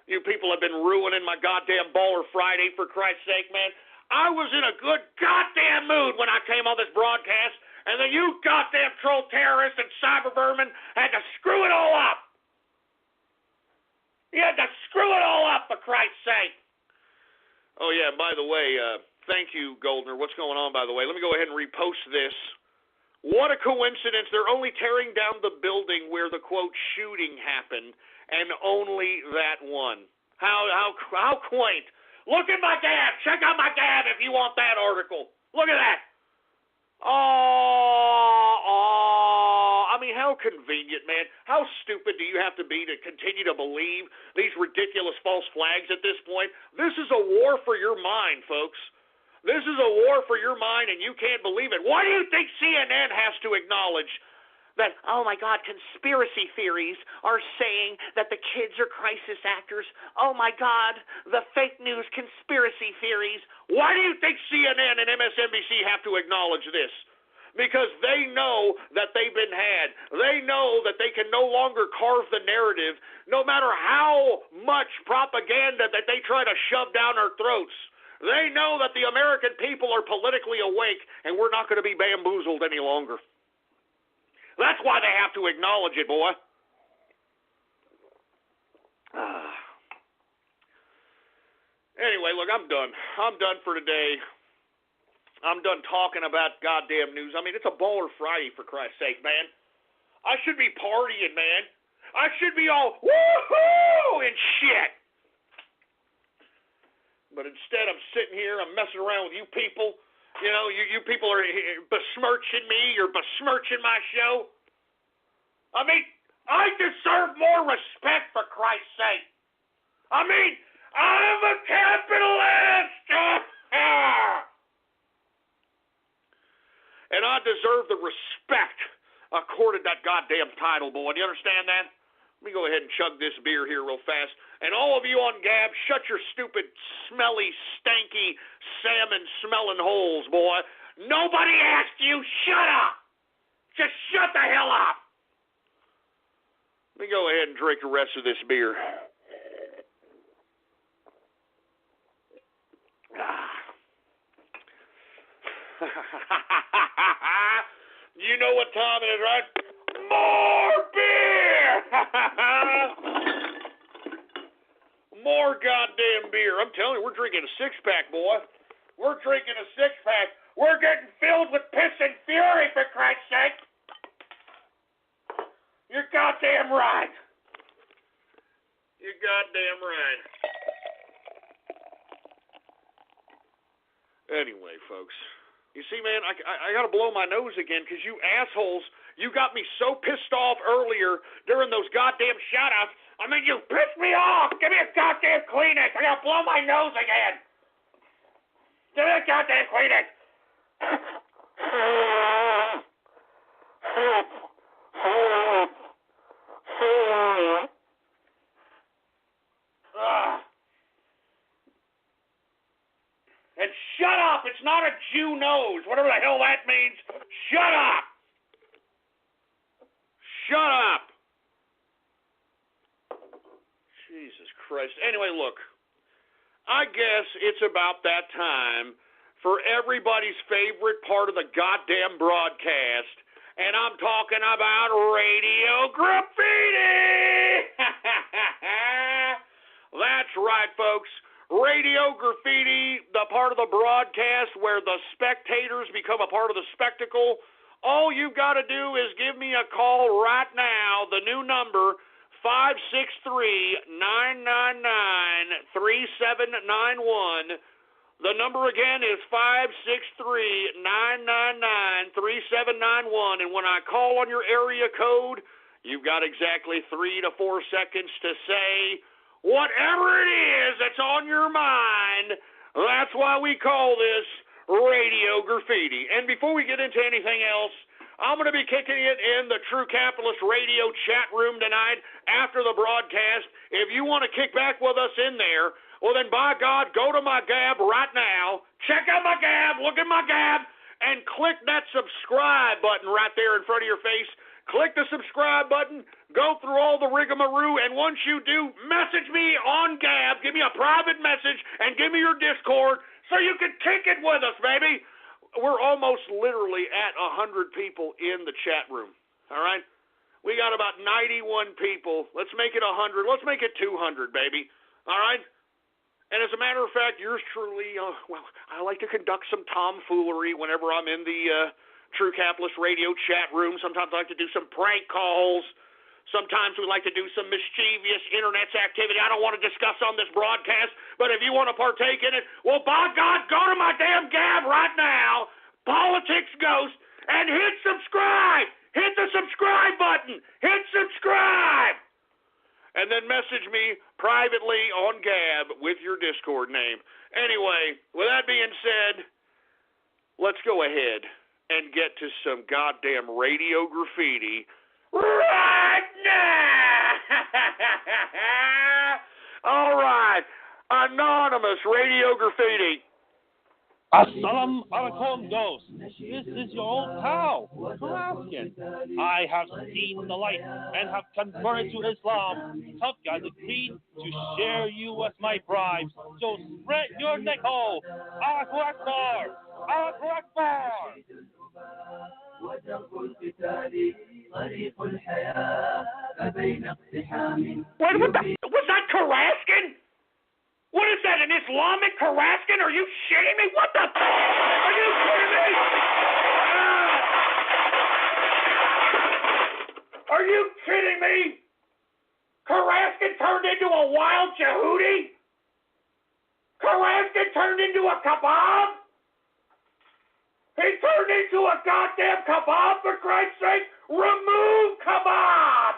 You people have been ruining my goddamn Baller Friday, for Christ's sake, man. I was in a good goddamn mood when I came on this broadcast, and then you goddamn troll terrorists and cyber vermin had to screw it all up. You had to screw it all up, for Christ's sake. Oh, yeah, by the way, thank you, Goldner. What's going on, by the way? Let me go ahead and repost this. What a coincidence. They're only tearing down the building where the, quote, shooting happened, and only that one. How quaint. Look at my Gab. Check out my Gab if you want that article. Look at that. I mean, how convenient, man. How stupid do you have to be to continue to believe these ridiculous false flags at this point? This is a war for your mind, folks. This is a war for your mind, and you can't believe it. Why do you think CNN has to acknowledge that, oh, my God, conspiracy theories are saying that the kids are crisis actors? Oh, my God, the fake news conspiracy theories. Why do you think CNN and MSNBC have to acknowledge this? Because they know that they've been had. They know that they can no longer carve the narrative, no matter how much propaganda that they try to shove down our throats. They know that the American people are politically awake, and we're not going to be bamboozled any longer. That's why they have to acknowledge it, boy. Anyway, look, I'm done. I'm done for today. I'm done talking about goddamn news. I mean, it's a baller Friday, for Christ's sake, man. I should be partying, man. I should be all woohoo and shit. But instead, I'm sitting here, I'm messing around with you people. You know, you people are besmirching me. You're besmirching my show. I mean, I deserve more respect, for Christ's sake. I mean, I'm a capitalist. And I deserve the respect accorded that goddamn title, boy. Do you understand that? Let me go ahead and chug this beer here real fast. And all of you on Gab, shut your stupid, smelly, stanky, salmon-smelling holes, boy. Nobody asked you. Shut up. Just shut the hell up. Let me go ahead and drink the rest of this beer. You know what time it is, right? More beer! More goddamn beer. I'm telling you, we're drinking a six-pack, boy. We're drinking a six-pack. We're getting filled with piss and fury, for Christ's sake. You're goddamn right. You're goddamn right. Anyway, folks. You see, man, I got to blow my nose again because you assholes, you got me so pissed off earlier during those goddamn shout-outs. I mean, you pissed me off. Give me a goddamn Kleenex. I got to blow my nose again. Give me a goddamn Kleenex. And shut up! It's not a Jew nose, whatever the hell that means. Shut up! Shut up! Jesus Christ. Anyway, look. I guess it's about that time for everybody's favorite part of the goddamn broadcast, and I'm talking about Radio Graffiti! That's right, folks. Radio Graffiti, the part of the broadcast where the spectators become a part of the spectacle. All you've got to do is give me a call right now. The new number, 563-999-3791. The number again is 563-999-3791. And when I call on your area code, you've got exactly 3 to 4 seconds to say whatever it is that's on your mind. That's why we call this Radio Graffiti. And before we get into anything else, I'm going to be kicking it in the True Capitalist Radio chat room tonight after the broadcast. If you want to kick back with us in there, well then, by God, go to my Gab right now. Check out my Gab, look at my Gab, and click that subscribe button right there in front of your face. Click the subscribe button, go through all the rigmarole, and once you do, message me on Gab, give me a private message, and give me your Discord so you can kick it with us, baby. We're almost literally at 100 people in the chat room, all right? We got about 91 people. Let's make it 100. Let's make it 200, baby. All right? And as a matter of fact, yours truly, I like to conduct some tomfoolery whenever I'm in the True Capitalist Radio chat room. Sometimes I like to do some prank calls. Sometimes we like to do some mischievous internet activity I don't want to discuss on this broadcast. But if you want to partake in it, well, by God, go to my damn Gab right now, Politics Ghost, and hit subscribe. Hit the subscribe button. Hit subscribe. And then message me privately on Gab with your Discord name. Anyway, with that being said, let's go ahead and get to some goddamn radio graffiti right now. All right, anonymous radio graffiti. Assalamu alaikum, Ghost. This is your old cow, Alaskan. I have seen the light and have converted to Islam. Tough guys agreed to share you as my bribes. So spread your neck hole. Allahu Akbar! Allahu Akbar! Wait, was that Karaskin? What is that, an Islamic Karaskin? Are you shitting me? What the? Are you kidding me? Are you kidding me? Karaskin turned into a wild Yehudi? Karaskin turned into a kebab? He turned into a goddamn kebab, for Christ's sake! Remove kebab!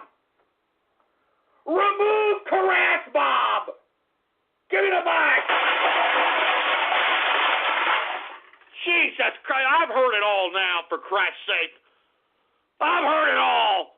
Remove Karas Bob! Give me the mic! Jesus Christ, I've heard it all now, for Christ's sake. I've heard it all.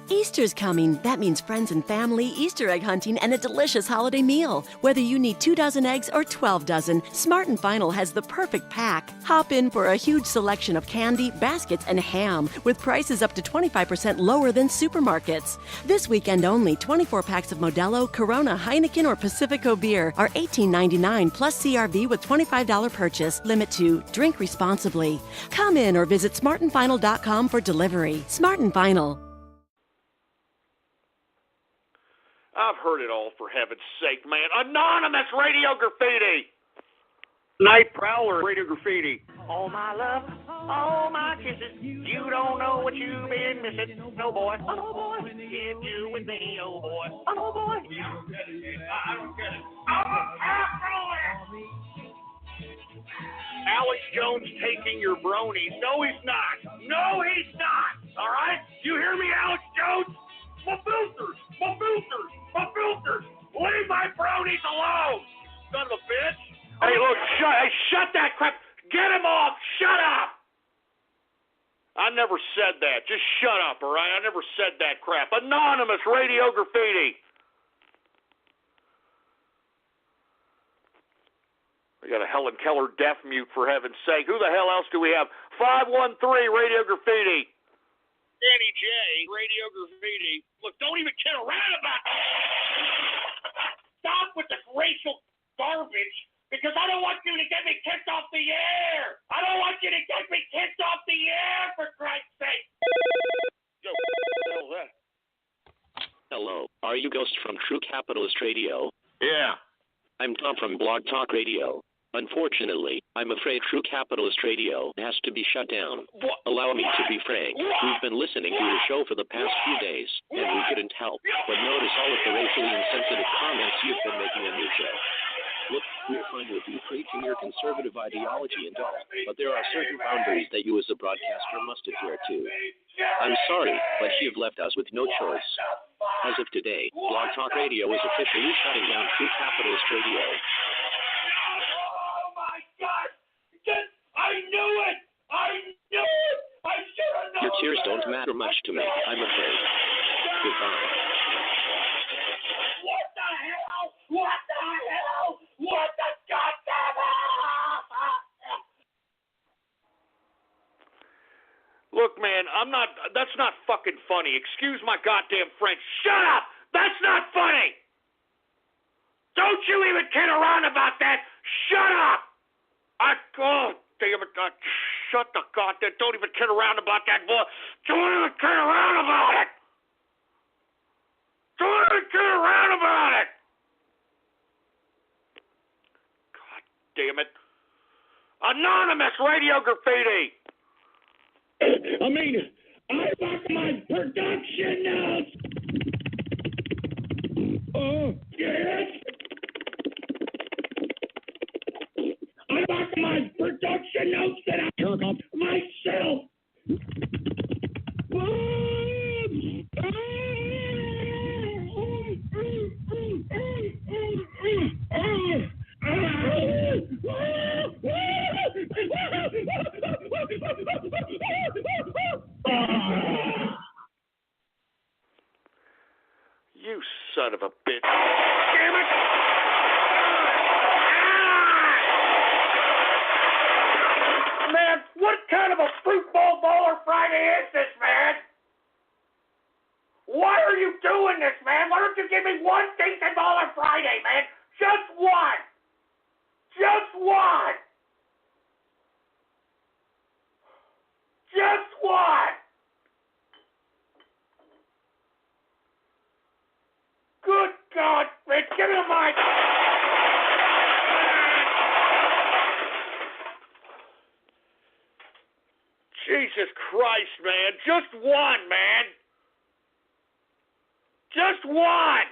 Easter's coming. That means friends and family, Easter egg hunting, and a delicious holiday meal. Whether you need 2 dozen eggs or 12 dozen, Smart & Final has the perfect pack. Hop in for a huge selection of candy, baskets, and ham, with prices up to 25% lower than supermarkets. This weekend only, 24 packs of Modelo, Corona, Heineken, or Pacifico beer are $18.99 plus CRV with $25 purchase. Limit to drink responsibly. Come in or visit smartandfinal.com for delivery. Smart & Final. I've heard it all, for heaven's sake, man. Anonymous radio graffiti. Night Prowler radio graffiti. All my love, all my kisses. You don't know what you've been missing. No boy, oh boy, if you with me, oh boy, oh boy. I don't get it. Alex Jones taking your bronies. No, he's not. No, he's not. All right? You hear me, Alex Jones? My filters. Leave my bronies alone, son of a bitch. Hey, look, shut that crap. Get him off. Shut up. I never said that. Just shut up, all right? I never said that crap. Anonymous radio graffiti. We got a Helen Keller deaf mute, for heaven's sake. Who the hell else do we have? 513 radio graffiti. Danny J, radio graffiti. Look, don't even kid around about it. Stop with the racial garbage, because I don't want you to get me kicked off the air. I don't want you to get me kicked off the air, for Christ's sake. Yo, what the hell is that? Hello, are you Ghost from True Capitalist Radio? Yeah. I'm Tom from Blog Talk Radio. Unfortunately, I'm afraid True Capitalist Radio has to be shut down. Allow me to be frank. We've been listening to your show for the past few days, and we couldn't help but notice all of the racially insensitive comments you've been making on your show. Look, we're fine with you preaching your conservative ideology and all, but there are certain boundaries that you as a broadcaster must adhere to. I'm sorry, but you've left us with no choice. As of today, Blog Talk Radio is officially shutting down True Capitalist Radio. I knew it! I should have known. Your tears don't matter much to me, I'm afraid. Goodbye. What the hell? What the hell? What the goddamn hell? Look, man, that's not fucking funny. Excuse my goddamn French. Shut up! That's not funny! Don't you even kid around about that! Shut up! God damn it, shut the goddamn, don't even kid around about that, boy. Don't even kid around about it. Let's get around about it. God damn it. Anonymous Radio Graffiti. I mean, I fucked my production notes. Oh, yes. I fucked my production notes that I took up myself. You son of a bitch. Damn it! Man, what kind of a fruitball baller Friday is this, man? Why are you doing this, man? Why don't you give me one decent baller Friday, man? Just one. Just one. Just one. Good God, man, give me the mic. Jesus Christ, man. Just one, man. Just one.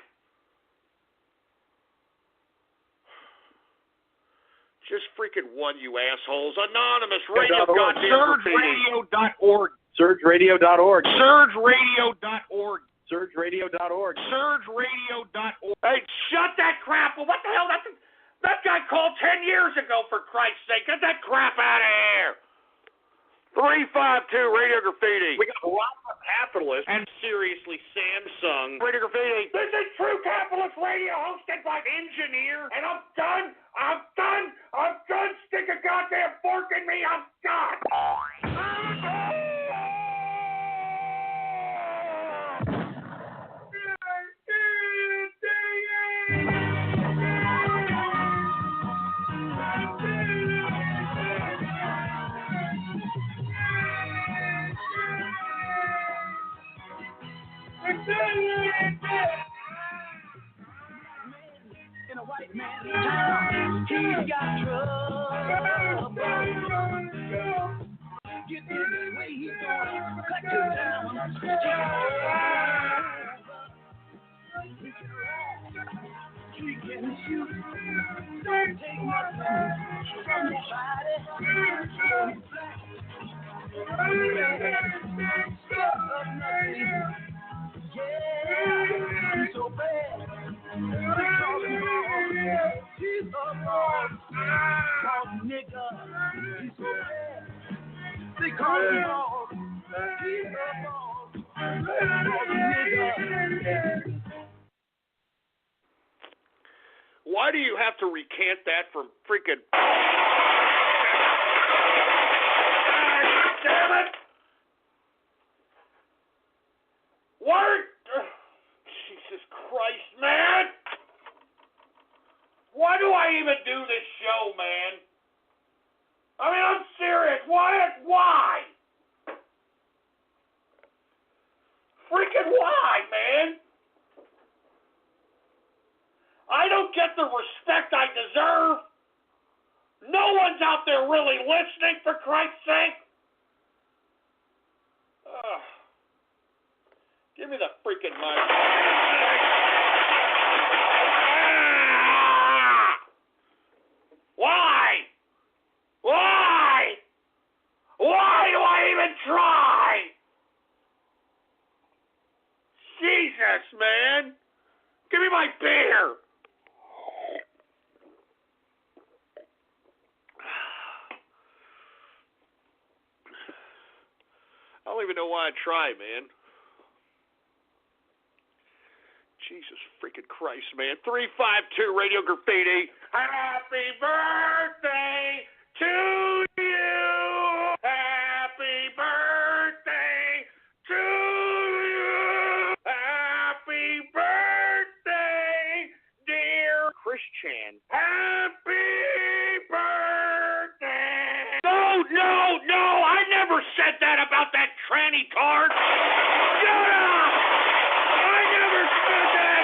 Just freaking one, you assholes. Anonymous Radio. SurgeRadio.org. SurgeRadio.org. SurgeRadio.org. SurgeRadio.org. SurgeRadio.org. Hey, shut that crap. Well, what the hell? That guy called 10 years ago, for Christ's sake. Get that crap out of here. 352 Radio Graffiti. We got lots of capitalists. And seriously, Samsung. Radio Graffiti. This is True Capitalist Radio, hosted by Engineer, and I'm done. Stick a goddamn fork in me. I'm done. In a white man's town, he's got trouble. Get in the way he's going, cut you down. He can shoot, don't take nothing from nobody. Yeah, he's so bad. He's a boss, called nigga. He's so bad. They call him boss. He's a boss, called nigga. Why do you have to recant that from freaking... Damn it! What? Jesus Christ, man! Why do I even do this show, man? I mean, I'm serious. Why? Freaking why, man? I don't get the respect I deserve. No one's out there really listening, for Christ's sake. Give me the freaking mic. Why? Why do I even try? Jesus, man. Give me my beer. I don't even know why I try, man. Jesus freaking Christ, man. 352 Radio Graffiti. Happy birthday to you. Happy birthday to you. Happy birthday, dear Christian. Happy birthday. No. I never said that about that tranny card. Shut up. I never said that.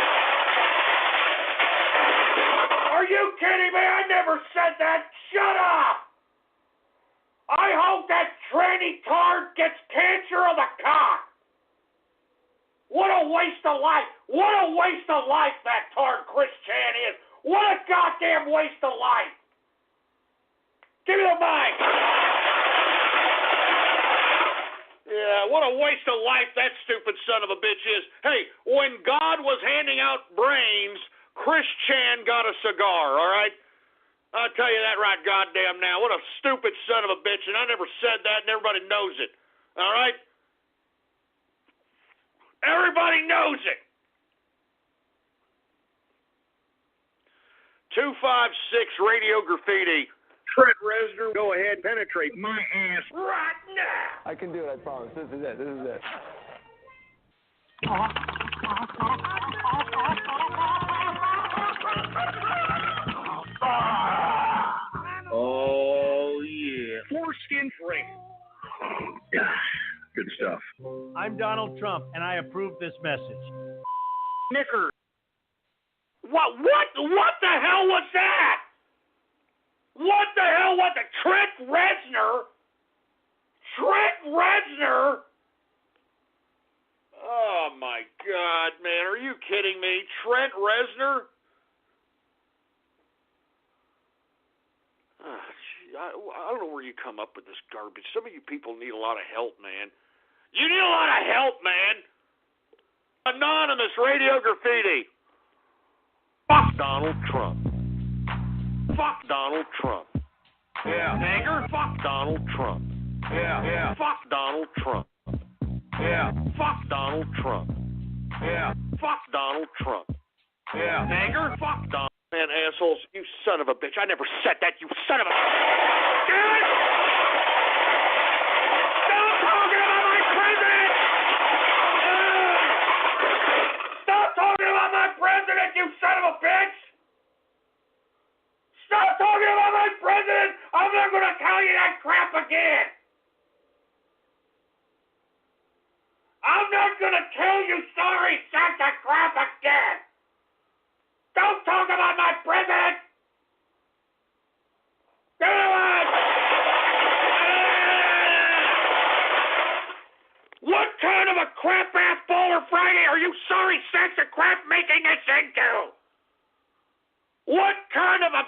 you kidding me? I never said that. Shut up. I hope that tranny tard gets cancer of the cock. What a waste of life. What a waste of life that tard Chris Chan is. What a goddamn waste of life. Give me the mic. Yeah, what a waste of life that stupid son of a bitch is. Hey, when God was handing out brains, Chris Chan got a cigar, all right? I'll tell you that right goddamn now. What a stupid son of a bitch, and I never said that, and everybody knows it, all right? Everybody knows it. 256 Radio Graffiti. Trent Reznor, go ahead, penetrate my ass right now. I can do it, I promise. This is it. This is it. Oh, yeah. Foreskin frame. Good stuff. I'm Donald Trump, and I approve this message. Knicker. What the hell was that? What the hell was it? Trent Reznor? Trent Reznor? Oh, my God, man. Are you kidding me? Trent Reznor? Oh, gee, I don't know where you come up with this garbage. Some of you people need a lot of help, man. You need a lot of help, man. Anonymous Radio Graffiti. Fuck Donald Trump. Fuck Donald Trump. Yeah. Nigger, fuck Donald Trump. Yeah. Fuck Donald Trump. Yeah. Fuck Donald Trump. Yeah. Fuck Donald Trump. Yeah. Nigger, fuck Donald. Man, assholes, you son of a bitch. I never said that, you son of a... Damn it! Stop talking about my president! Stop talking about my president, you son of a bitch! Stop talking about my president! I'm not going to tell you that crap again! I'm not going to tell you sorry Santa crap again! Don't talk about my president! Do it! What kind of a crap-ass Baller Friday are you sorry Santa crap making us into? What kind of a...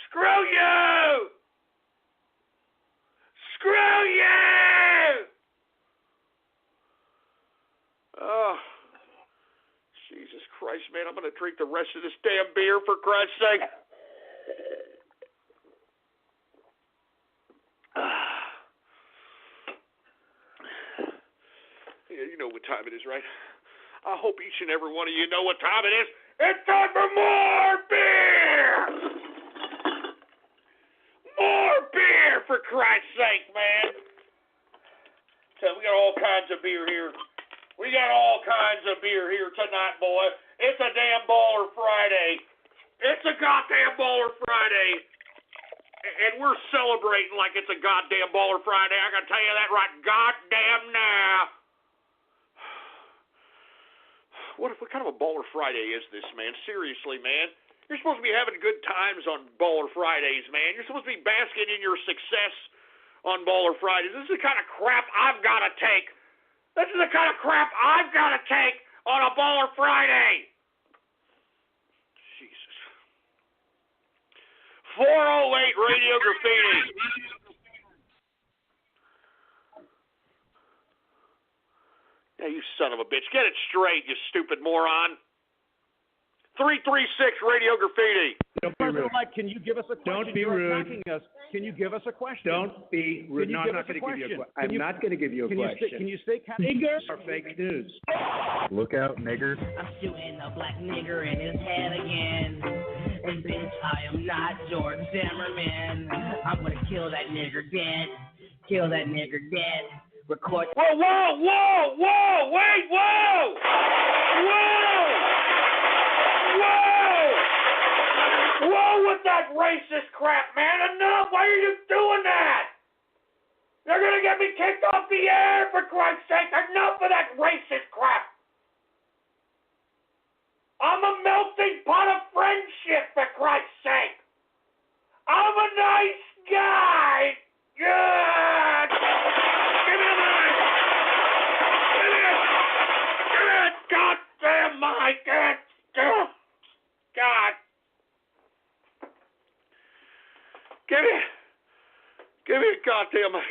Screw you! Screw you! Oh, Jesus Christ, man. I'm going to drink the rest of this damn beer, for Christ's sake. Yeah, you know what time it is, right? I hope each and every one of you know what time it is. It's time for more beer! More beer, for Christ's sake, man. So we got all kinds of beer here. We got all kinds of beer here tonight, boy. It's a damn Baller Friday. It's a goddamn Baller Friday. And we're celebrating like it's a goddamn Baller Friday. I can tell you that right goddamn now. What kind of a Baller Friday is this, man? Seriously, man. You're supposed to be having good times on Baller Fridays, man. You're supposed to be basking in your success on Baller Fridays. This is the kind of crap I've got to take. This is the kind of crap I've got to take on a Baller Friday. Jesus. 408 Radio Graffiti. Yeah, you son of a bitch. Get it straight, you stupid moron. 336 Radio Graffiti. President Elect, can you give us a question? Don't be rude. Us. Can you give us a question? Don't be rude. No, I'm not going to give you a question. I'm not going to give you a question. Can you stay Niggers are fake news. Look out, niggers. I'm shooting a black nigger in his head again. And bitch, I am not George Zimmerman. I'm going to kill that nigger dead. Kill that nigger dead. Record. Whoa, whoa, whoa, whoa, wait, whoa! Whoa! Whoa! Whoa with that racist crap, man! Enough! Why are you doing that? You're gonna get me kicked off the air, for Christ's sake! Enough of that racist crap! I'm a melting pot of friendship, for Christ's sake. I'm a nice guy. Yeah. Give me a mic. Give me it. Goddamn mic. God. Give me a goddamn mic.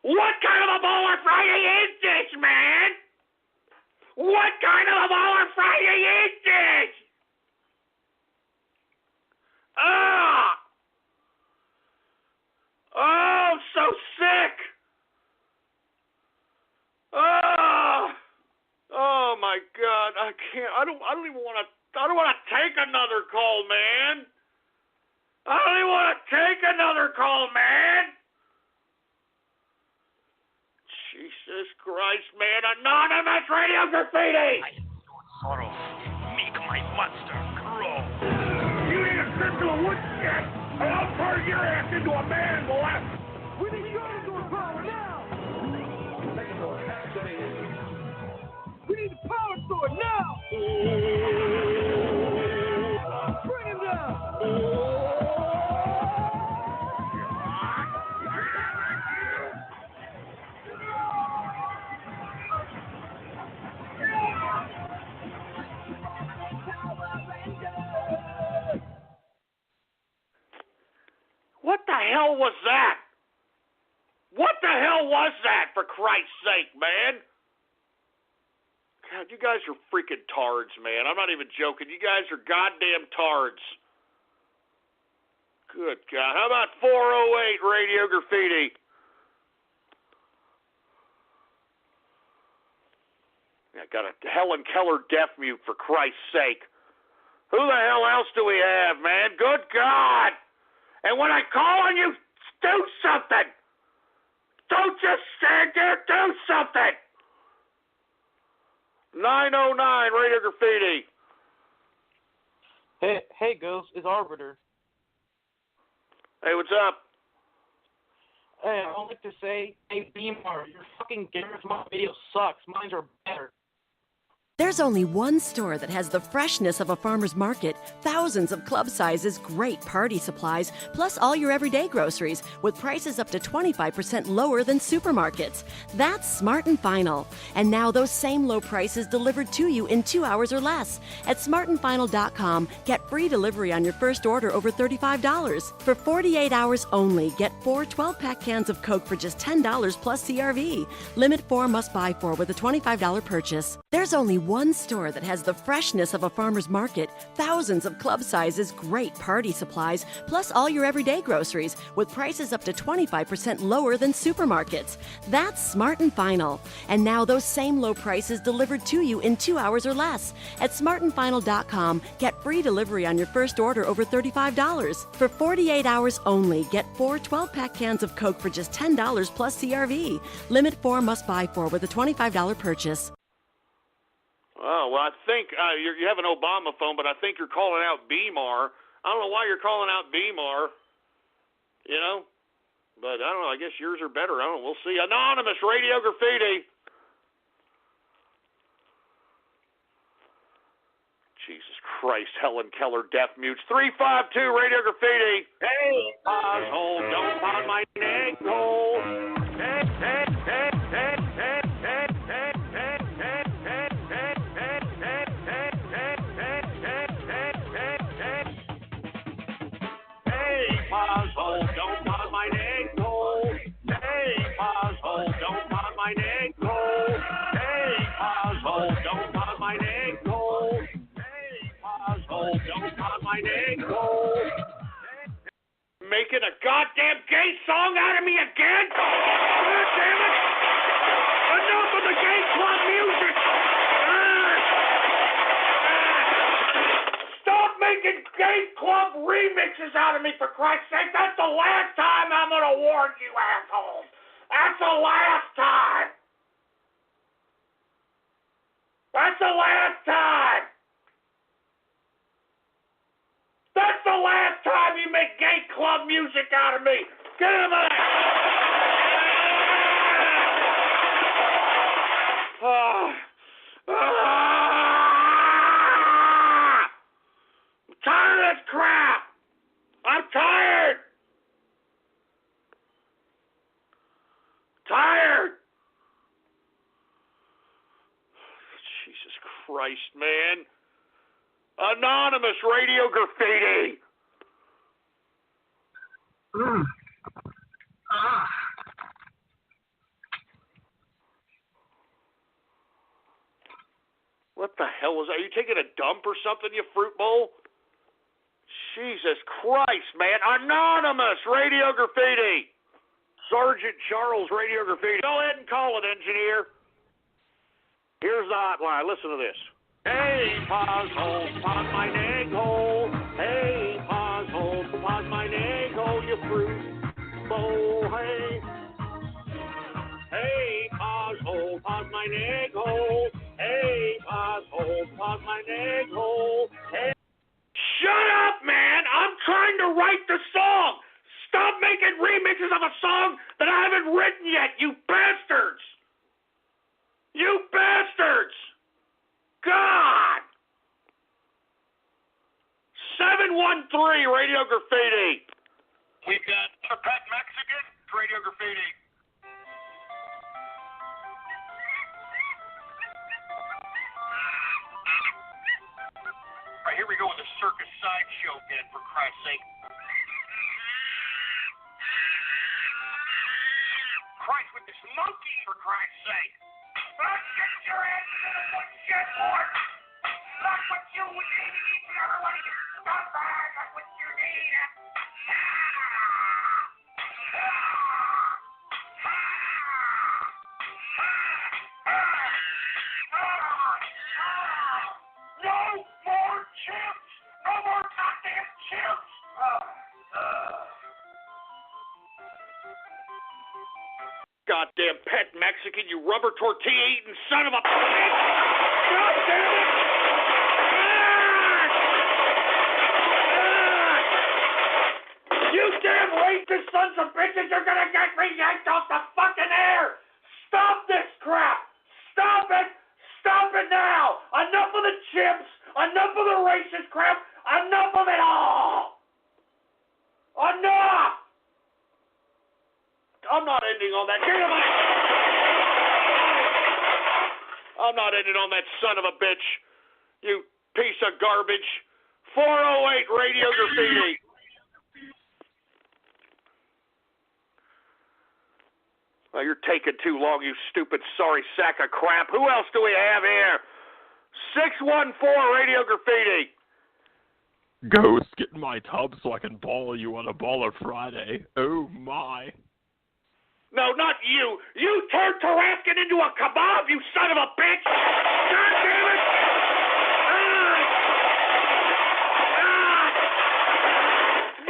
What kind of a Baller Friday is this, man? What kind of a Baller Friday is this? Oh, so sick. Oh my God, I can't. I don't even want to. I don't want to take another call, man. I don't even want to take another call, man. Jesus Christ, man. Anonymous Radio Graffiti. Sorrow, make my monster grow. You need a crystal of wood shit, and I'll turn your ass into a man, boy. We need to go to power now. We need the power sword now. Bring him down. What the hell was that? What the hell was that, for Christ's sake, man? God, you guys are freaking tards, man. I'm not even joking. You guys are goddamn tards. Good God. How about 408 Radio Graffiti? I got a Helen Keller deaf mute, for Christ's sake. Who the hell else do we have, man? Good God. And when I call on you, do something. Don't just stand there. Do something. 909 Radio Graffiti. Hey, Ghost, it's Arbiter. Hey, what's up? Hey, I would like to say, hey, Beamar, your fucking Gareth Mod video sucks. Mine are better. There's only one store that has the freshness of a farmer's market, thousands of club sizes, great party supplies, plus all your everyday groceries, with prices up to 25% lower than supermarkets. That's Smart & Final. And now those same low prices delivered to you in 2 hours or less. At smartandfinal.com, get free delivery on your first order over $35. For 48 hours only, get 4 12-pack cans of Coke for just $10 plus CRV. Limit 4 must buy 4 with a $25 purchase. There's only one store that has the freshness of a farmer's market, thousands of club sizes, great party supplies, plus all your everyday groceries, with prices up to 25% lower than supermarkets. That's Smart & Final. And now those same low prices delivered to you in 2 hours or less. At smartandfinal.com, get free delivery on your first order over $35. For 48 hours only, get 4 12-pack cans of Coke for just $10 plus CRV. Limit 4 must buy 4 with a $25 purchase. Oh, well, I think you have an Obama phone, but I think you're calling out BMAR. I don't know why you're calling out BMAR, you know, but I don't know. I guess yours are better. I don't know. We'll see. Anonymous Radio Graffiti. Jesus Christ, Helen Keller deaf mutes. 352 Radio Graffiti. Hey, asshole, don't pound my neck hole. Hey, hey, hey, hey, hey, hey, hey, hey, hey, hey, hey, hey, hey, hey, hey, hey, hey, hey, hey, hey, asshole, don't pound my neck hole. Hey, asshole, don't pound my neck hole. Hey, asshole, don't pound my neck hole. Don't pop my neck hole. Making a goddamn gay song out of me again? God damn it! Enough of the gay club music! Stop making gay club remixes out of me, for Christ's sake! That's the last time I'm gonna warn you, assholes! That's the last time! That's the last time! That's the last time you make gay club music out of me. Get him out. this crap. I'm tired. Jesus Christ, man. Anonymous radio graffiti. What the hell was that? Are you taking a dump or something, you fruit bowl? Jesus Christ, man. Anonymous radio graffiti. Sergeant Charles radio graffiti. Go ahead and call it, engineer. Here's the hotline. Listen to this. Hey, pause my egg hole. Hey, pause my egg hole, you fruit bowl. Hey. Hey, pause my egg hole. Hey, pause my egg hole. Hey. Shut up, man. I'm trying to write the song. Stop making remixes of a song that I haven't written yet, you bastards. You bastards. God. 713 Radio Graffiti. We've got a pet Mexican, Radio Graffiti. All right, here we go with a circus sideshow bit, for Christ's sake. Christ, with this monkey, for Christ's sake. Let's get your ass into the foot shit, boy. That's what you need. Everybody get stuff back. That's what you need. No more chips. No more goddamn chips. Goddamn pet Mexican, you rubber tortilla eating son of a bitch! God damn it! You damn racist sons of bitches, you're gonna get me yanked off the fucking air! Stop this crap! Stop it! Stop it now! Enough of the chips! Enough of the racist crap! Enough of it all! Enough! I'm not ending on that. I'm not ending on that son of a bitch. You piece of garbage. 408 Radio Graffiti. Well, you're taking too long, you stupid sorry sack of crap. Who else do we have here? 614 Radio Graffiti. Ghost, get in my tub so I can ball you on a Baller Friday. Oh, my. No, not you. You turned Tarascan into a kebab, you son of a bitch! God damn it!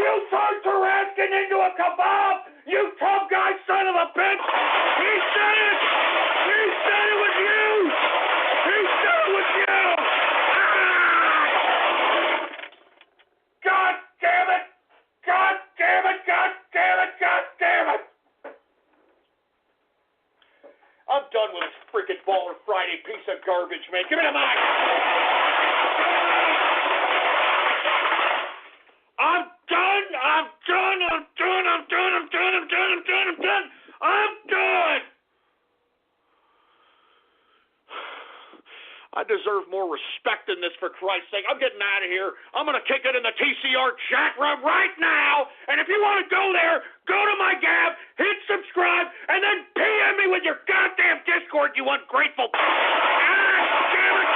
You turned Tarascan into a kebab, you tough guy son of a bitch! He said it! He said it was you! He said it was you! God damn it! God damn it! God damn it! God damn it! I'm done with this freaking Baller Friday piece of garbage, man. Give me the mic. I'm done. I'm done. I'm done. I'm done. I'm done. I'm done. I'm done. I'm done. I'm done. I deserve more respect than this, for Christ's sake. I'm getting out of here. I'm going to kick it in the TCR chat room right now. And if you want to go there, go to my Gab, hit subscribe, and then PM me with your goddamn Discord, you ungrateful. Ah, damn it.